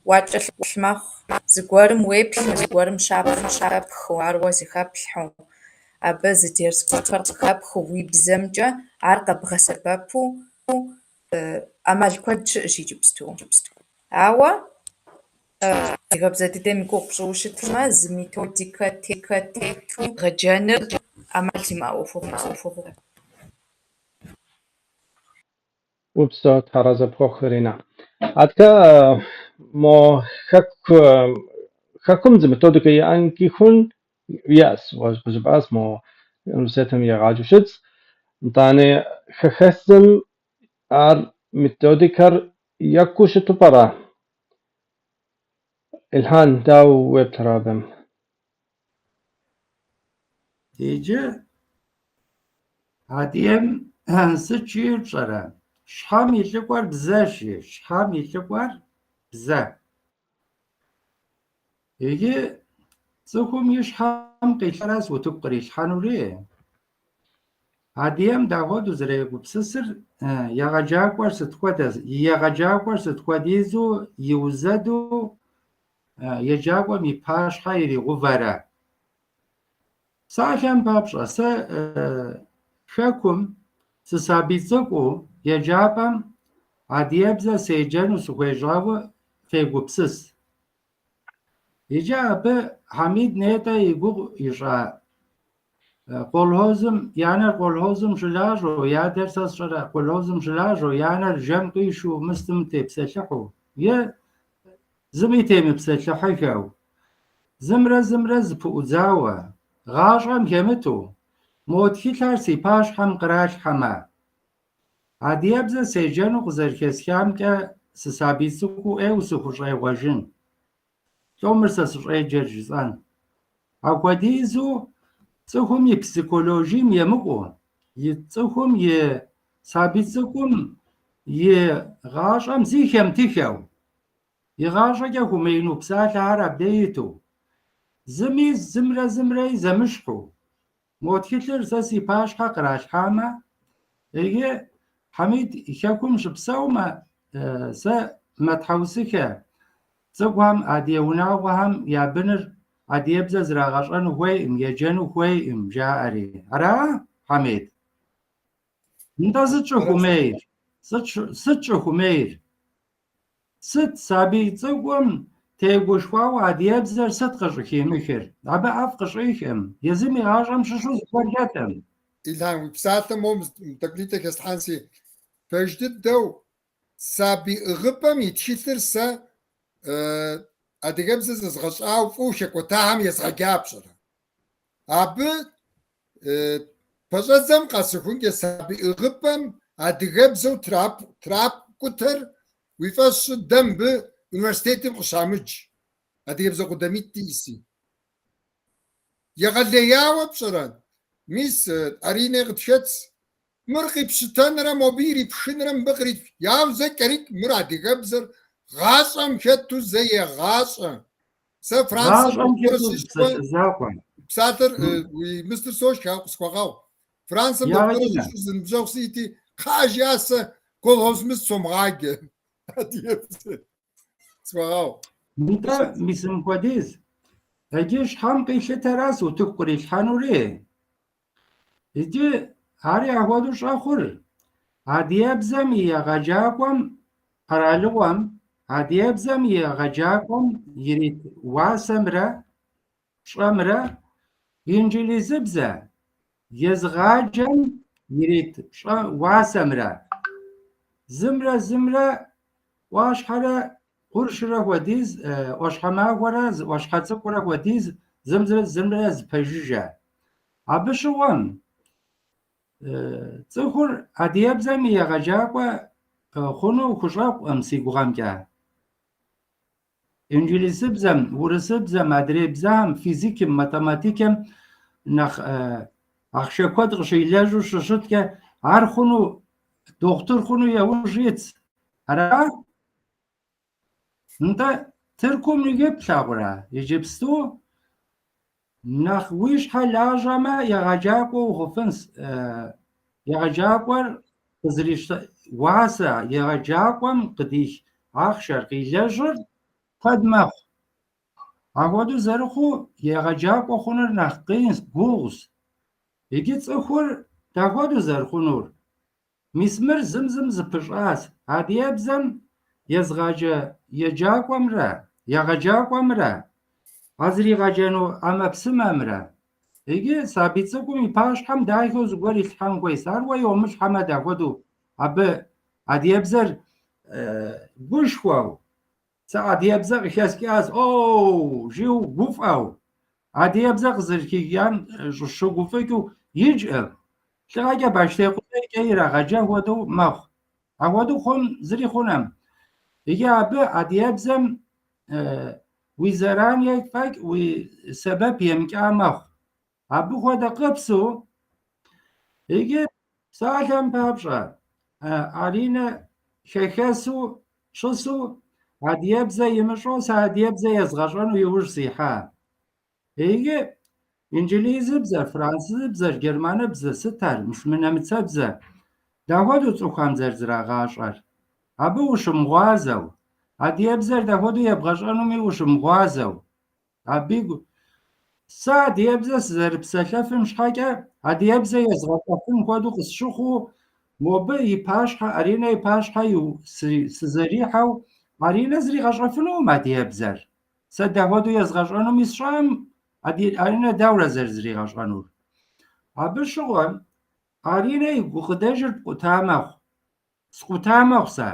Уакӏэ лъ мэхъу, зыгуэрым уеплъмэ, зыгуэрым щапхъэу, аруэ зыхэплъхьэу, абы зы дерс группэр къыхэпхыу уи бзэмкӏэ ар къэбгъэсэбэпу ӏэмал куэд щыӏэщ иджыпсту. Ауэ адыгэбзэ дыдэм и гугъу пщӏыуэ щытмэ, зы методикэ тету егъэджэныр ӏэмал зимыӏэ ӏуэхугъуэ. Упсэу тхьэрэ Атка мо хэкум зы методикэ иӏэнки хъун? Yes, къыжыпӏащ мо университетым егъаджэу щытщ. Итӏани хэхэсым ар методикэр екӏуу щыту пӏэрэ? Илъхьан, дау уеплъыр абым? Деджэ адыем Сычи пщӏэрэ? Щхьэм и лӏыкӏуэр бзэщи, щхьэм и лӏыкӏуэр бзэ. Иджы цӏыхум и щхьэм къилъэращ утыку кърилъхьэнури. Адыгэм дагъуэду зэрегупсысыр егъэджакӏуэр сыт хуэдэ, егъэджакӏуэр сыт хуэдизу иузэду еджакӏуэм и пащхьэ иригъувэрэ. Псалъэм папщӏэ, сэ хэкум сысабий цӏыкӏуу еджапӏэм адыгэбзэ седжэну сыхуещӏауэ фегупсыс. Иджы абы Хьэмид нетӏэ и гугъу ищӏа колхозым, я нэр колхозым щылажьэу, я дэр сэ сщӏэрэ колхозым щылажьэу, я нэр жэм къищу мыстым тепсэлъыхьу, е зыми темыпсэлъыхьыххэу, зымрэ зыпыӏудзауэ, гъащӏэм хемыту, мо тхылъхэр си пащхьэм къралъхьэмэ, адыгэбзэ седжэну къызэрыхесхамкӏэ сысабий цӏыкӏуу ӏейуэ сыхущӏегъуэжын. Лӏомыр сэ сыщӏеджэр жысӏэн. Апхуэдизу цӏыхум и психологием емыкӏуу, и цӏыхум и сабий цӏыкӏум и гъащӏэм зи хемытыххэу, и гъащӏэкӏэ хумеину псалъэхэр абдей иту, зыми зымрэ зэмыщхьу, мо тхылъыр сэ си пащхьэ къралъхьамэ, иджы Хьэмид хэкум щыпсэумэ, сэ мэтхьэусыхэ цӏыхухэм, адыгэ унагъуэхэм я быныр адыгэбзэ зрагъэщӏэну хуейӏым, еджэну хуейӏым жаӏэри. Ара, Хьэмид? Нтӏэ сыт щӏыхумейр? Сыт щӏыхумейр? Сыт сабий цӏыкӏум тегушхуауэ адыгэбзэр сыт къыщӏыхимыхыр? Абы ӏэфӏ къыщӏихӏым, езым и гъащӏэм щыщу зыхуэлъэтым. Илъан уи псалъэм моуэ тӏэкӏулитӏэ хестхьэн си пэж дыдэу сабий ӏыгъыпӏэм и тхылъыр сэ адыгэбзэ зэзгъэщӏауэ фӏыуэ хэкӏуэтахэм езгъэджапщӏэрэ. Абы пэщӏэдзэм къэсыхункӏэ сабий ӏыгъыпӏэм адыгэбзэу трапкӏутэр уи фӏэщ щӏыдэ мыбы университетым къыщамыдж, адыгэбзэ къудамитӏи иси. Егъэлеяуэ пщӏэрэ, мис ӏэринэ къытхэц, мыр къипщытэнрэ мобы ирипшынрэ мыбы яу зэ кӏэрикӏ мыр адыгэбзэр гъащӏэм хэту зэ егъащӏэ. Сэ Гъащӏэм хэту Францием закъуэ. псалъэр уи мыстыр сощ къысхуэгъэу. Францием докторэ сыщу зыныбжьэгъу сиӏэти, кхъыӏэ жиӏэ сэ колхоз мыст сомыгъаджэ. Адыгэбзэ схуэгъэу. НтӀэ мис мыпхуэдиз. Иджы щхьэм къилъытэращ утыку кърилъхьэнури. Иджы ари ахуэду щӏэхъур адыгэбзэм и егъэджакӏуэм къэралыгъуэм, адыгэбзэм и егъэджакӏуэм ирит уасэмрэ щӏэмрэ инджылызыбзэ езыгъаджэм ирит уасэмрэ зымрэ ӏуащхьэрэ къуршрэ хуэдиз, ӏуащхьэмахуэрэ ӏуащхьэ цӏыкӏурэ хуэдиз зымрэ зыпэжыжэ. Абы щыгъуэм цӏыхур адыгэбзэм и егъэджакӏуэ хъуну хущӏэкъуӏым си гугъэмкӏэ. Инджылызыбзэм, урысыбзэм, адрейбзэм, физикым, математикэм нэхъ ахъшэ куэд къыщилэжьу щыщыткӏэ, ар хъуну дохутыр хъуну яужь итщ. Ара? НтӀэ Тыркум уиплъагъурэ, иджыпсту нэхъ уи щхьэ лажьэмэ егъэджакӏуэ ухъуфынщ. Егъэджакӏуэр уасэ егъэджакӏуэм къыдих ахъшэр къилэжьыр куэд мэхъу. Апхуэдэу зэрыхъуу егъэджакӏуэ хъуныр нэхъ къинщ, гугъущ. Иджы цӏыхур дапхуэдэу зэрыхъунур? Мис мыр зым зыпыщӏащ. Адыгэбзэм езгъаджэ еджакӏуэмрэ егъэджакӏуэмрэ къазригъэджэну ӏэмэпсымэмрэ иджы сабий цӏыкӏум и пащхьэм дахэу зыгуэр илъхьэн хуейщ. Ар уэ йомылъхьэмэ дапхуэдэу абы адыгэбзэр гушхуэу, сэ адыгэбзэ къыхэскӏащ, жиӏэу гуфӏэу, адыгэбзэ къызэрыхиям щыгуфӏыкӏыу икӏым. Лӏыгъэкӏэ баштекъуейкӏэ ирагъэджэ хуэдэу мэхъу. Апхуэдэу хъун зыри хъунум. Иджы абы адыгэбзэм уи зэран ефӏэкӏ, уи сэбэп емыкӏа мэхъу. Абы хуэдэ къыпсу, иджы Псалъэм папщӏэ аринэ хехэсу щысу адыебзэ имыщӏэу сэ адыебзэ езгъэщӏэну иужь сихьа. Иджы инджылызыбзэр, французыбзэр, германыбзэр сытар, нэмыцэбзэр дапхуэдэу цӏыхухэм зэрызэрагъащӏэр? Абы ущымыгъуазэу, адыебзэр дапхуэдэу ебгъэщӏэнуми ущымыгъуазэу. Сэ адыебзэ сызэрыпсэлъэфым щхьэкӏэ адыебзэ езгъэщӏэфын хуэдэу къысщыхъуу, мобы и пащхьэ, Аринэ и пащхьэ сызэрихьэу, Аринэ зригъэщӏэфынукъым адыебзэр. Сэ дапхуэдэу езгъэщӏэнуми сщӏэӏым, Аринэ дауэрэ зэрызригъэщӏэнур? Абы щыгъуэм Аринэ и гукъыдэжыр пкъута мэхъу. Скъута мэхъу сэ.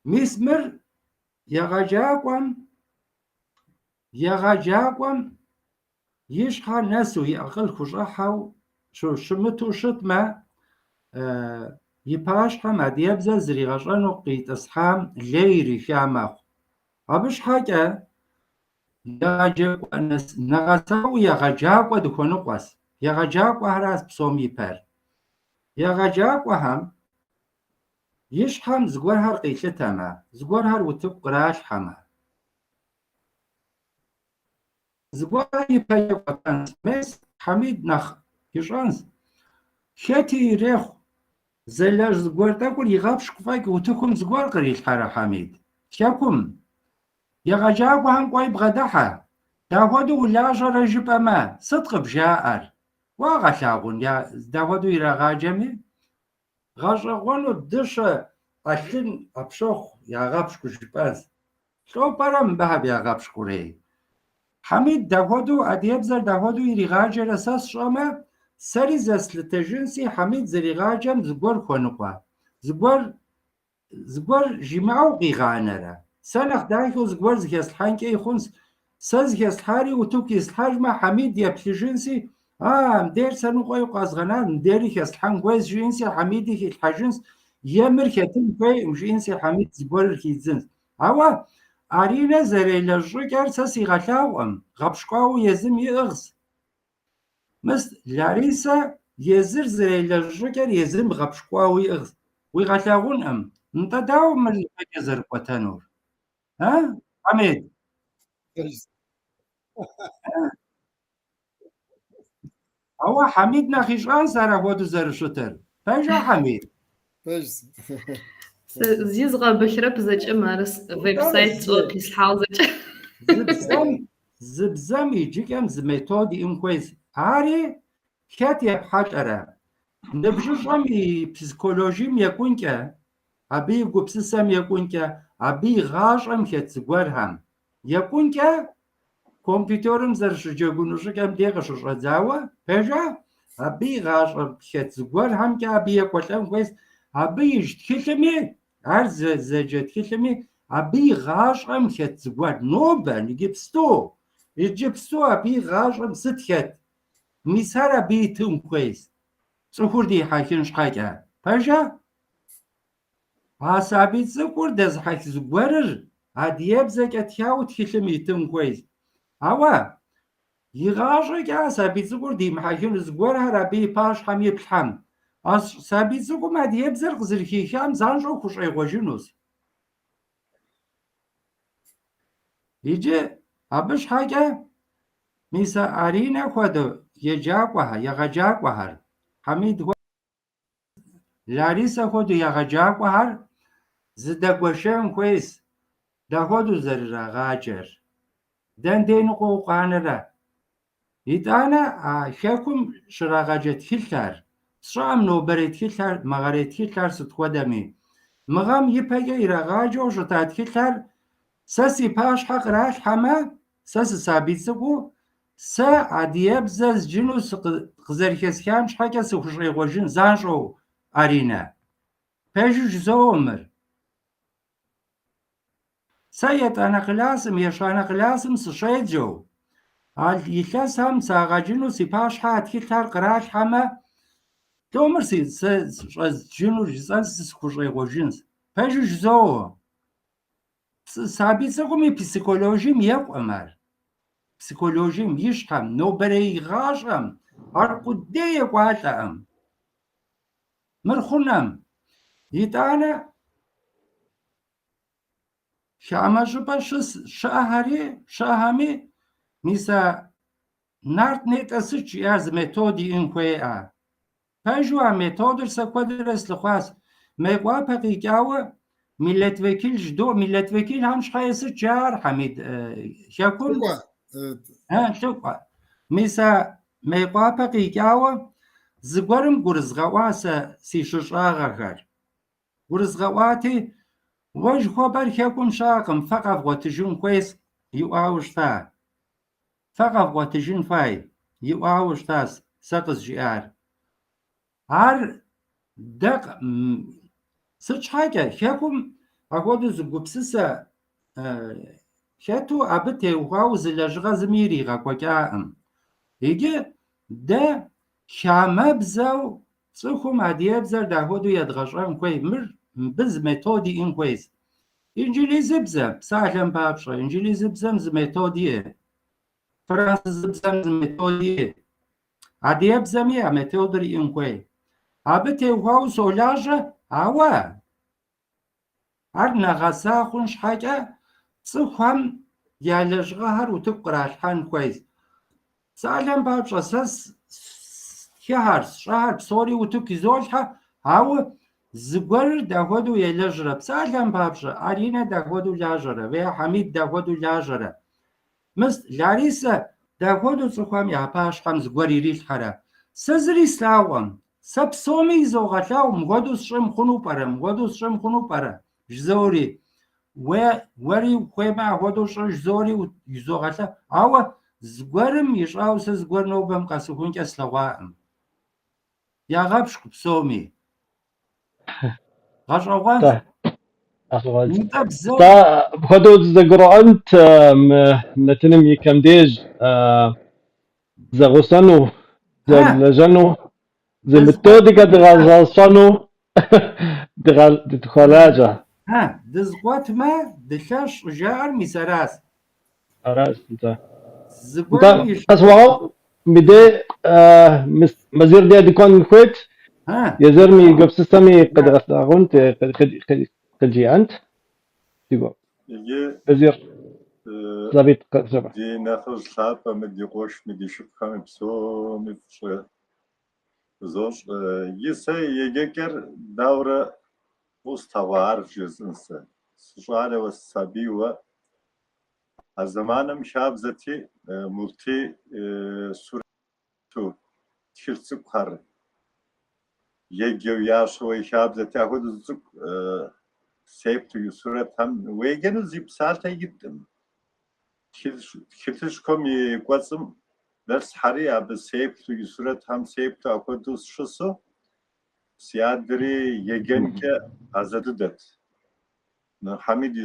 Мис мыр егъэджакӏуэм и щхьэр нэсу и акъыл хущӏыхьэу щымыту щытмэ, и пащхьэм адыебзэр зригъэщӏэну къитӏысхьам лей ириха мэхъу. Абы щхьэкӏэ нэгъэсауэ егъэджакӏуэ дыхуэныкъуэс. Егъэджакӏуэхэращ псом ипэр. Егъэджакӏуэхэм и щхьэм зыгуэрхэр къилъытэмэ, зыгуэрхэр утыку къралъхьэмэ, зыгуэрхэр ипэкӏэ кӏуэтэнщ. Мес Хьэмид нэхъ ищӏэнщ. Хэти ирехъу зэлэжь зыгуэр тӏэкӏур игъэпщкӏу фӏэкӏ утыкум зыгуэр кърилъхьэрэ Хьэмид? Тхекум. Егъэджакӏуэхэм кӏуэи бгъэдыхьэ. Дапхуэдэу улащӏэрэ жыпӏэмэ, сыт къыбжаӏэр? Уагъэлъагъун дапхуэдэу ирагъаджэми? Гъэщӏэгъуэну дыщэ, ӏэлъын, ӏэпщохъу ягъэпщкӏу жыпӏэнщ. Лӏо пӏэрэ мыбыхьэм ягъэпщкӏурей? Хьэмид дапхуэдэу адыебзэр дапхуэдэу иригъаджэрэ сэ сщӏэмэ, сэри зэслъытэжынси Хьэмид зэригъаджэм зыгуэр хуэныкъуэ. Зыгуэр жимыӏэу къигъанэрэ? Сэ нэхъ дахэу зыгуэр зыхеслъхьэнкӏэ ихъунщ. Сэ зыхеслъхьари утыку ислъхьэжмэ, Хьэмид еплъыжынси, мыдейр сэ ныкъуэу къэзгъэнащ, мыдейри хеслъхьэн хуейщ жиӏэнси, Хьэмиди хилъхьэжынщ, емыр хетын хуейӏым жиӏэнси, Хьэмид зыгуэрыр хидзынщ. Ауэ Аринэ зэрелэжь щӏыкӏэр сэ сигъэлъагъуӏым, гъэпщкӏуауэ езым иӏыгъщ. Мыс Ларисэ езыр зэрелэжь щӏыкӏэр езым гъэпщкӏуауэ иӏыгъщ. Уигъэлъагъунӏым. Нтӏэ дауэ мыр ипэкӏэ зэрыкӏуэтэнур? Хьэмид? Ауэ Хьэмид нэхъ ищӏэнщ арахуэду зэрыщытыр. Пэжа Хьэмид? Зи згъэбылърэп зэкӏэм ары веб-сайт къислъхьагъ зэкӏэ. Зы бзэм иджыкӏэм зы метод иӏым хуейщ. Ари хэт епхьэкӏэрэ? Ныбжьыщӏэм и психологием екӏункӏэ, абы и гупсысэм екӏункӏэ, абы и гъащӏэм хэт зыгуэрхэм екӏункӏэ компьютерым зэрыщыджэгуну щӏыкӏэм де къыщыщӏэдзауэ, пэжа? Абы и гъащӏэ хэт зыгуэрхьэмкӏэ абы екӏуэлӏэн хуейщ. Абы иж тхылъми, ар зэджэ тхылъми, абы и гъащӏэм хэт зыгуэр Нобэ, иджыпсту абы и гъащӏэм сыт хэт? Мис ар абы итын хуейщ. Цӏыхур дихьэхын щхьэкӏэ, пэжа? А сабий цӏыкӏур дэзыхьэх зыгуэрыр адыебзэкӏэ тхауэ тхылъым итын хуейщ. Ауэ и гъащӏэкӏэ а сабий цӏыкӏур димыхьэхыну зыгуэрхэр абы и пащхьэм иплъхьэм, сабий цӏыкӏум адыебзэр къызэрыхихам занщӏэу хущӏегъуэжынущ. Иджы абы щхьэкӏэ мис Аринэ хуэдэу егъэджакӏуэхэр, Хьэмид Ларисэ хуэдэу егъэджакӏуэхэр зыдэгуэшэн хуейщ. Дапхуэдэу зэрырагъаджэр? Дэндей ныкъуэ укъанэрэ? ИтӀанэ а хэкум щырагъэджэ тхылъхэр, сщӏэӏым нобэрей тхылъхэр, мыгъэрей тхылъхэр сыт хуэдэми. Мыгъэм ипэкӏэ ирагъаджэу щыта тхылъхэр сэ си пащхьэ къралъхьэмэ, сэ сысабий цӏыкӏуу, сэ адыебзэ зджыну къызэрыхесхам щхьэкӏэ сыхущӏегъуэжын занщӏэу Аринэ. Пэжу жызоуэ мыр. Сэ етӏанэ классым, ещанэ классым сыщеджэу, илъэсхэм сагъэджыну си пащхьэ а тхылъхэр къралъхьэмэ, томыр сэ щӏэзджыну жысӏэн сыхущӏегъуэжынщ. Пэжу жызоуэ. Сабий цӏыкӏум и психологием екӏуэм ар. Психологием, и щхьэм, нобэрей гъащӏэм, аркъудей екӏуалӏэӏым. مرخونم يتانا شامشوبا شاهمي ميسا نارت نيت اسچ از ميثودي انكويا پژوا ميثودر سكودرس لخواس ميقوا بقيقاو ملتوكيل جدو ملتوكيل همش خايس جار حميد شكون شكوا ميسا ميقوا بقيقاو زغورم غرزغواسا سيششاغر غرزغواتي وج خبر شكون شاقم فقط وتجون كويس يواوشتا فقط وتجون فاي يواوشتاس سقز جيار هر دق سچ حاجه شكون اقعد زغبسسا شاتو ابته وغاوز لجغا زميري غاكوكاام يجي ده شامبزو صخم عديبزر دهودو يدغشان كوي مر بز ميثودي ان كويس انجليزي بزم سالم بابشا انجليزي بزم ز ميثودي فرنسي بزم ز ميثودي عديبزم يا ميثودري ان كوي ابته وغاو سولاجا اوا ارنا غسا خونش حاجه صخم يالجغا هر وتقراش حان كويس سالم بابشا سس شهر بصوري وتوكي زولها هاو زغور داودو يلجرب سالم بابشا ارينا داودو لاجرا ويا حميد داودو لاجرا مس لاريسا داودو صخام يا باش خم زغوري ريل خرا سزري سلاوم سبسومي زوغتاو مغدوس شم خونو بارا جزوري وري خويما غدو جزوري وزوغتا او زغورم يشاو سزغور نوبم قاسخون كسلوام يا غبش بسومي غش اوغان انت بزاف تا بخدو زغرو انت متنم يكم ديج زغوسانو زلجانو زمتوديكا دغازاسانو دخلاجا دزغوات ما دشاش جار مسراس اراس انت زغور يش اسواو بدي مزير دي ديكون كويت يزرمي قبس سامي قد غساغون قد جي انت تيغو بزير زابيت قزبا دي ناخذ صعبة مدي قوش مدي شبكة بسو مفش زوج يسا يجيكر دورة مستوار جزنسة سجارة والسبي و الزمان شاب ذاتي ملتي سورتو تشيرتسك خار يجيو ياشو شاب ذاتي أخذ الزك سيبتو يسورة هم ويجنو زيب سالتا يدم كتشكم يقسم درس حري أب سيبتو يسورة هم سيبتو أخذ شسو سيادري يجن كأزددت حميد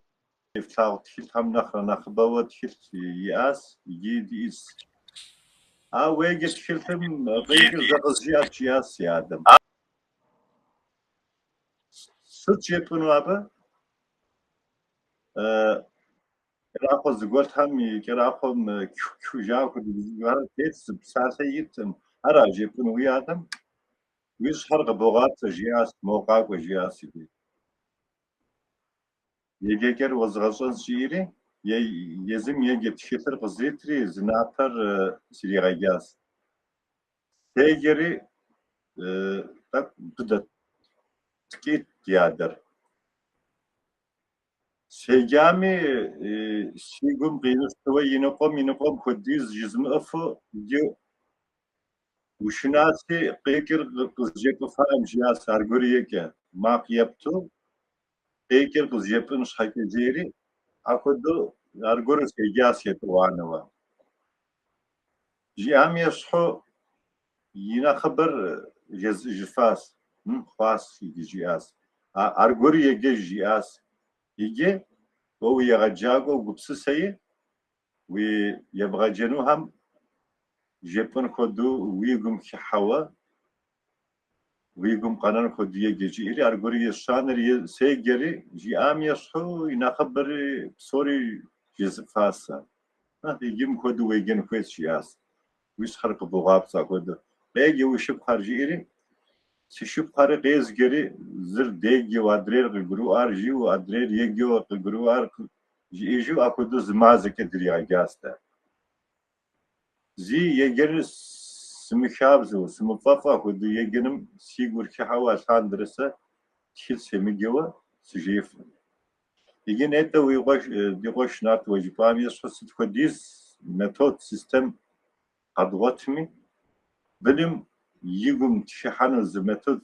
يفتاو تشيل هم نخبوا تشيل ياس يديس ويجي تشيلتم ويجي زغزيات ياس يادم ست يبنو أبا كراخو زغولت هم كراخو كوجاو كدوار تيس بساسة يتم أراجي يبنو يادم ويش حرق بوغات جياس موقع وجياس يدي يجيكر وزغزون شيري يزم يجي تشيتر قزيتري زناتر سريغاياس تيجري تك بدت تكيت يادر سيجامي سيقوم قينوس توي ينقوم خديز جزم أفو جو وشناسي قيكر قزيك فاهم جياس أرغوريك ما قيبتو قيكر قزيبن شحكي زيري أخدو أرغورس إجاس يتوانوا جيام يصحو ينا خبر جفاس خاص في جياس أرغوري يجي جياس يجي هو يغجاقو وبسسي ويبغى جنوهم جيبن خدو ويقوم كحوا ويقوم قانون خدو يجي إلي أرغوري يشانر سيجري جيام يصحو ينا خبر بصوري جزفاسا يجيم خدو ويجن كويس جياس ويسخرق بغابسا خدو بيجي ويشب خارجي إلي سشوف فرق يزجري زر ديجي وادرير غرو ارجي وادرير يجي وغرو ار يجو اكو زمازك دريا جاستا زي يجر سمخابزو سمفافا خد يجنم سيغور كحواس هاندرسه تشيل سميجوا سجيف يجي نتا ويغوش نات وجبام يسوس تخديز ميثود سيستم قدوتمي بلم يجوم تشحنو زميثود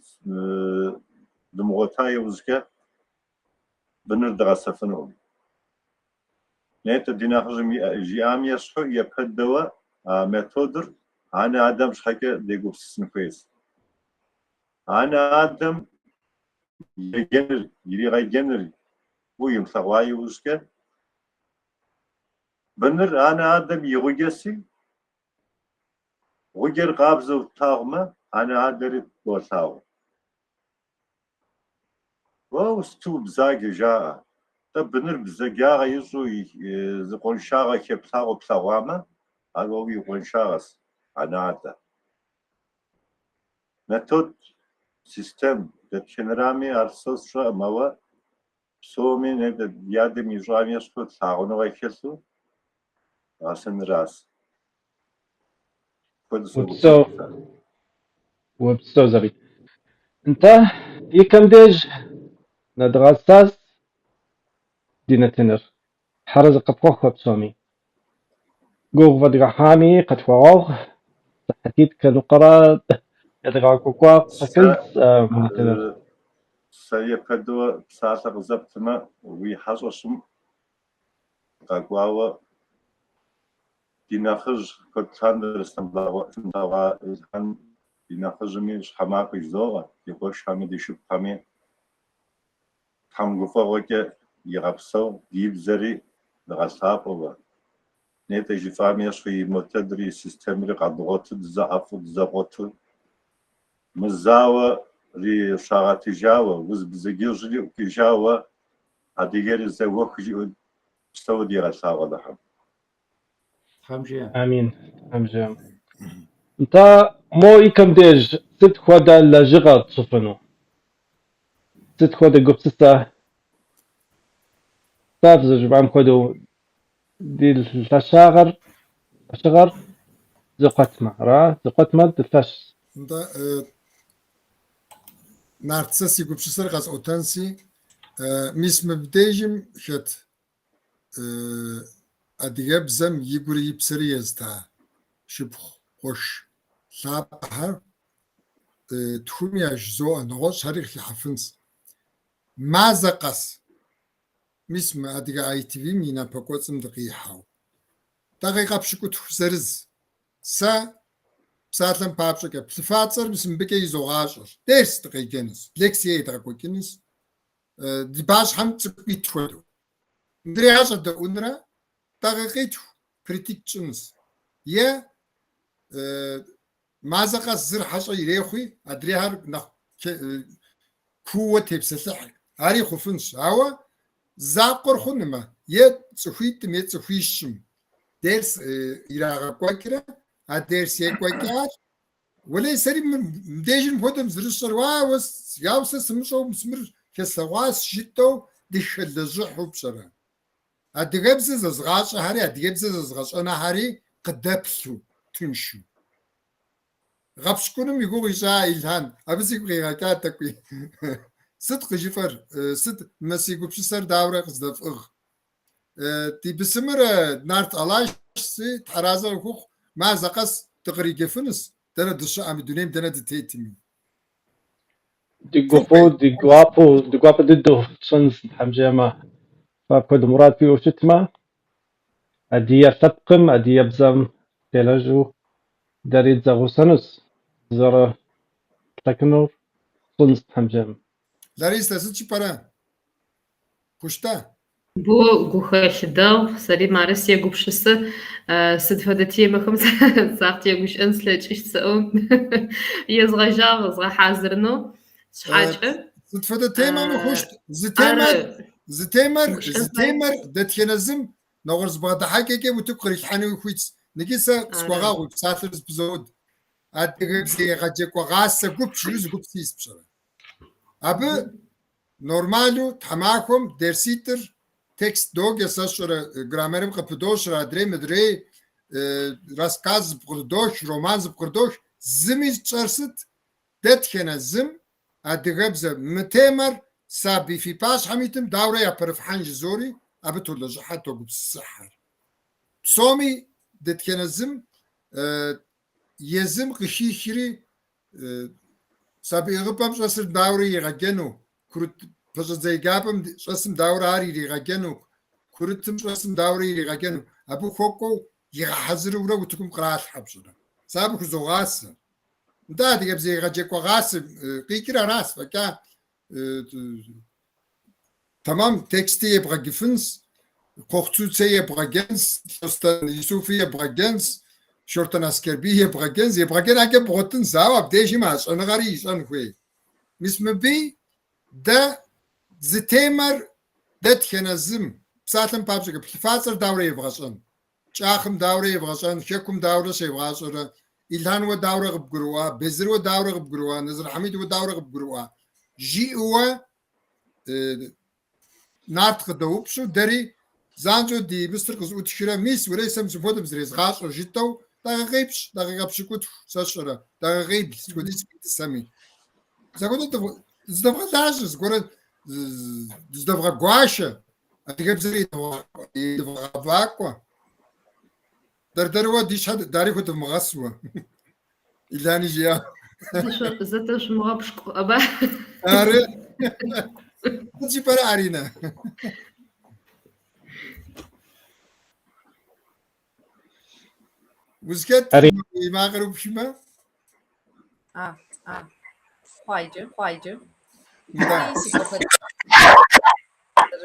دمغوتاي وزكا بنردغا سفنو نتا دينا خجم جيام يسحو يبهدوا ميثودر أنا آدم شحكة ديجوب سنكويس أنا آدم يجنر يريغا يجنر ويم ثواي وزكا بنر أنا آدم يغوجسي غجر قابزو تاغما أنا آدري بوثاو وستو بزاق جاء طب بنر بزاقا يزو زقون شاغا كبثاغو بثاواما أغو يقون شاغس أنا آدم ميثود سيستم دتشنرامي أرسوس شو موا سومي نبدأ يادم يجرامي أسكت ثاغونو غيكسو عشان راس وبستو زبي انت يكم ديج ندغستاس دينا تنر حرز قبقوخ وبسومي قوغ ودغا حامي قد فوغ حكيت كنقرا يدغا كوكوا قكز من تنر سيقدو ساسا غزبتما ويحصوشم قاقواوا ديناخج كتاندر استمداوا إذن ديناخج ميش حماق يزوغا يقوش حمي ديشوب حمي حم غفاوكا يغبسو ديب زري لغساب اوغا نيتا جفامي يشوي متدري سيستم ري قدغوتو دزاقفو دزاقوتو مزاوا ري شاغاتي جاوا وز بزاقيرجلي وكي جاوا هديجاري زاوخجي بستو دي غساوا لحم خمجة امين امجام انت مو يكم ديج ست خدا لجغا تصفنو ست خدا قبسستا تافز جبعم خدو دي الشاغر زقتما را زقتما تلتاش دا نارتسس يقول بشسر غاز اوتانسي ميس مبديجم خت أدياب زم يقولي بسري يزتا شبخ خوش لابها تخومي أجزو أنغوش هريخ يحفنس ماذا قص ميسم أديا أي تي في مينا بقوتم دقيحاو دقيقة بشكو تخزرز ساعتلن بابشكا بلفاتر بسم بكي يزوغاشر درس دقيقينس لكسيه دقيقينس دي باش حم تسكي تخودو ندري عشر دقونرا دقيقيتو كريتيكشنس يا ماذا قص زر حشا يريخوي أدريهار نخ كوة تبسلح هاري خفنش هوا زاقر خنما يا تسخيت ميت تسخيشم درس إراغا كواكرا درس يكواكار ولا يسري من ديجن بودم زرشر واوس ياوس سمشو مسمر كسواس شتو ديخلجحو بشرا أديجبز زغاش هاري أديجبز زغاش أنا هاري قدابسو تنشو غبشكونم يقول إجا إلهان أبزيك غيرا تكوي صدق جفر صدق مسيقو بشسر داورة قصدف إغ تي بسمر نارت علاش سي تحرازة وخوخ ما زقص تقري فنس دنا دشا عم دونيم دنا دتيتمي دي غوابو ددو شنس حمجامة فابكد مراد فيه وشتما أديا سبقم أديا بزم تلاجو داريد زغو سنس زرا تكنور شنس حمجامة لاريس تسوتشي برا كشتا بو گوخش داو سری مارس یه گوشسته سدفدتیه مخم ساعتی یه گوش انسلج ایش سون یزغجاغ زغ حاضرنو شحاجة سدفدتیه ما مخوشت زتيمر دتينزم نغرز بعد حاجة كي وتقري حنو خويت نجيسا سواغا وسافرز بزود адыгэбзэ гъэджэкӏо гъасэ гуп чыру зыгуп сис пшӏэрэ. Абы нормалу тхьэмахуэм дерситӏыр текст догэ сэщӏэрэ, граммерым къыпыдощрэ, адрей мыдрей, рассказ зыпкърыдощ, роман зыпкърыдощ, зыми зытщӏэр сыт? Дэ тхенэ зым адыгэбзэ мы темэр сабий фи пащхьэм итым дауэрэ япэрыфхьэн жызори, абы толэжьыхьэ, тогупсысыхьэр. Псоми дэтхенэ зым езым къыхихри сабиигъыпӏэм щӏэсыр дауэри игъэджэну, курыт пэщӏэдзэ игапӏэм щӏэсым дауэрэ ар иригъэджэну, курытым щӏэсым дауэри иригъэджэну, абы хуэкӏуэу игъэхьэзырыурэ утыкум къралъхьэ пщӏырэ. Сэ абы хузогъасэ. Нтӏэ адыгэбзэ игъэджакӏуэ гъасэ къикӏыр аращ, фӏэкӏа тэмам тексти ебгъэджыфынщ, Кохъцуцэ ебгъэджэнщ, Лъостэн Исуфи ебгъэджэнщ, Шортэн Аскерби ебгъэджэнщ, ебгъэджэнхьэкӏэ бгъуэтынщ, ауэ абдежым а щӏэныгъэри ищӏэн хуей. Мис мыбы дэ зы темэр дэ тхенэ зым псалъэм папщӏэ плъыфацӏэр дауэрэ евгъэщӏэн, кӏахъым дауэрэ евгъэщӏэн, хэкум дауэрэ щевгъащӏэрэ, Илъануэ дауэрэ къыбгурыӏуа, Безыруэ дауэрэ къыбгурыӏуа, Назыр Хьэмидовэ дауэрэ къыбгурыӏуа жиӏэуэ нарт къыдэупщӏу дэри занщӏэу ди мыстыр къызӏутхрэ мис уэрей сэ мыпсыхуэдэм зрезгъащӏэр жытӏэу дакъикъипщ, дакъикъэ пщыкӏутху сэ сщӏэрэ, дакъикъибл сыхуэдиз сыми. Зэгуэрэ зыдэвгъэлажьэ, зыгуэрэ зыдэвгъэгуашэ, адыгэбзэр едывгъэвакӏуэ. Дэрдэрыуэ ди щхьэ дари хуэдывмыгъэсуэ. Илани жиӏа. Зэтэщмыгъэпшкӏу, аба. Ары. Зи пара Арина. Узкет имагъыр упшмэ? Хъуайджэ. Да.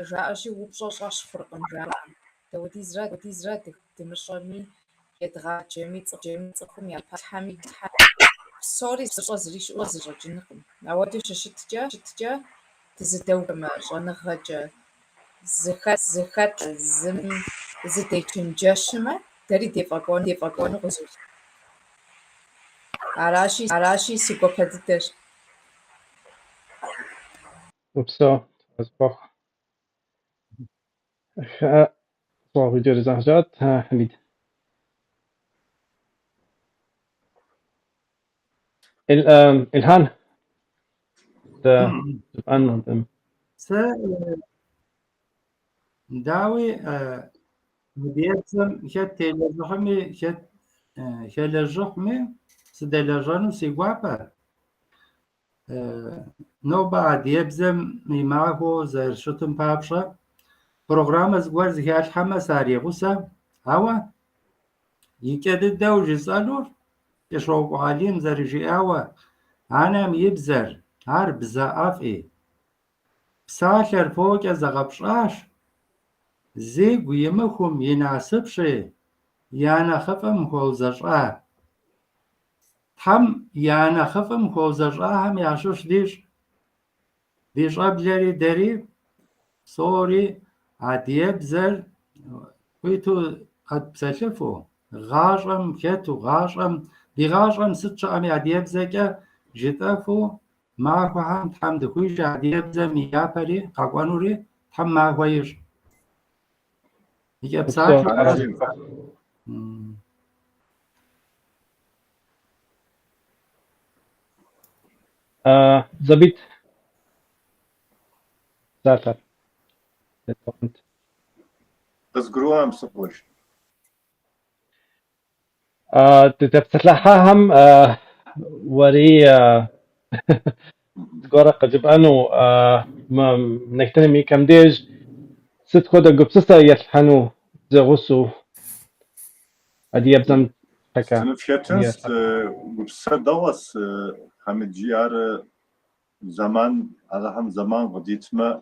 Жаӏэщи упщӏэ щӏэщ хъуркъым жаӏэ. Дэуэдизрэ дымыщӏэми, едгъаджэми, цӏыхум япалъхьэми, псори зыщӏэ зыри щыӏэу зыщӏэкӏынукъым. Ауэдэу щыщыткӏэ дызэдэухэмэ щӏэныгъэкӏэ зыхэт зым зыдечынджэщымэ, дэри дефӏэкӏуэну къызолъ. Аращи си гуапэ дыдэщ. Upsa, أصبح فيديو رزاجات حميد الهان ده تبقى سا داوي مديرتم شت تلجحمي شلجحمي سدلجانو سيغوابا نو بعد يبزم ميماغو زر شتم بابشا برنامج زغور زيال حما ساري غوسا هوا يكاد الدوج زالور يشوق عليم زرجي هوا انا ميبزر هرب زافي ساشر فوق زغبشاش زيغ يمخم يناسبشي يانا خفم خوزشا تم يانا خفم خوزشا هم ياشوش ديش أبلري دري صوري عديبزر ويتو قد بسلفو غاشم كتو غاشم دي غاشم ستشام عديبزكا جتافو معكو هم تحم دخويش عديبزا ميابري قاقوانوري تحم معكو يش يجب ساكو زبيت سافر بس جروام صبوش تتفتحهم وري تقرأ قجب أنو ما نكتنمي كم ديج ست خدا قبسستا يتحنو زغسو أدي يبزم حكا سنفشتنس قبسة دوس حمد جيار زمان على هم زمان قديتما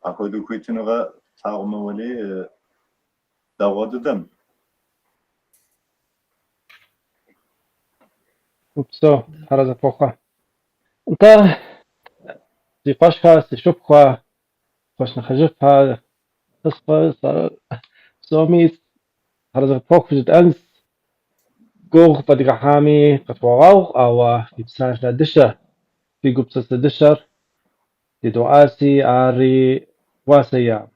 أخذوا كويتنغا تاغم ولي داوددم وبسو حرز فوقها انت دي قشخة تشوفها قش نخجفها تصفى صار سومي حرز فوق في جد أنس جوغ بدك حامي قطوغاو أو في بساش لدشة في قبصة لدشر لدواسي آري واسيا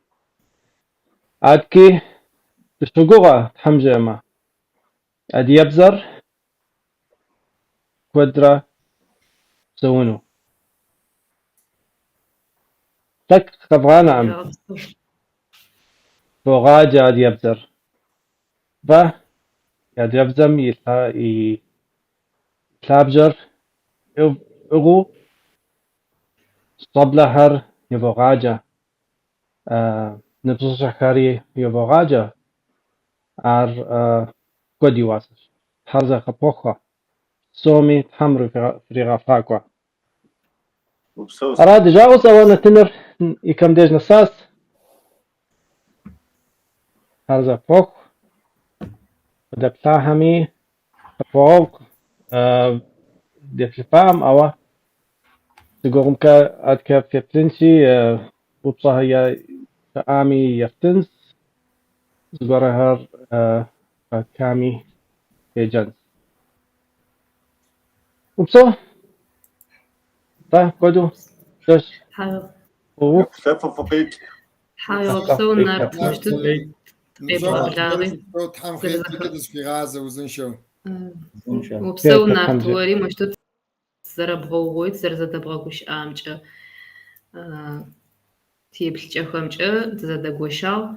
عادكي تشتغوغا تحمجيما أدي يبزر كودرا سونو تك خبغانا أم بوغاجا أدي يبزر با أدي يبزم يتلابجر إغو صبلهر يبوغاجا نبصش حكاري يبوغاجا ار كودي واسش حرزة خبوخة سومي تحمرو في غافاكوا وبصوص أراد جاوز أو نتنر يكم ديج نصاص حرزة بوك ودا بتاهمي خبوك دي بشفام أو تقوم كا أدكا في بلنشي وبصها هي كامي يفتنس زغرهر كامي يجنس وبصو طيب كودو دش يخسف فقيت حايوبسو نار مشتت نشوف بلاغي تحم خيتي كده في غازة وزنشو وبسو نار توري مشتت زربغوغويت زرزدبغوش آمجا تيبلجخمجا تزدغوشاو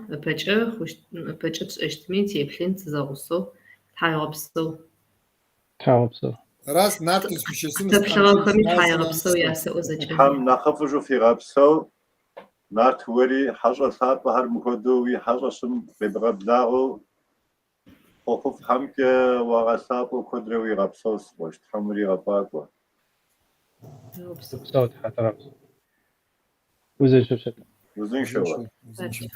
بچا تشتمي تيبلين تزغوسو حايوبسو كاوبسو راس ناتكس في شيء تبلغوخمي حايوبسو ياسو زجا حم نخفجو في غابسو نات وري حاجة صار بهر مكدوي حاجة سم ببغبلاغو خوف حمك وغسابو كدروي غابسوس باش تحمري غباكو صوت حتى وزن شو شكل وزين شو وزنشو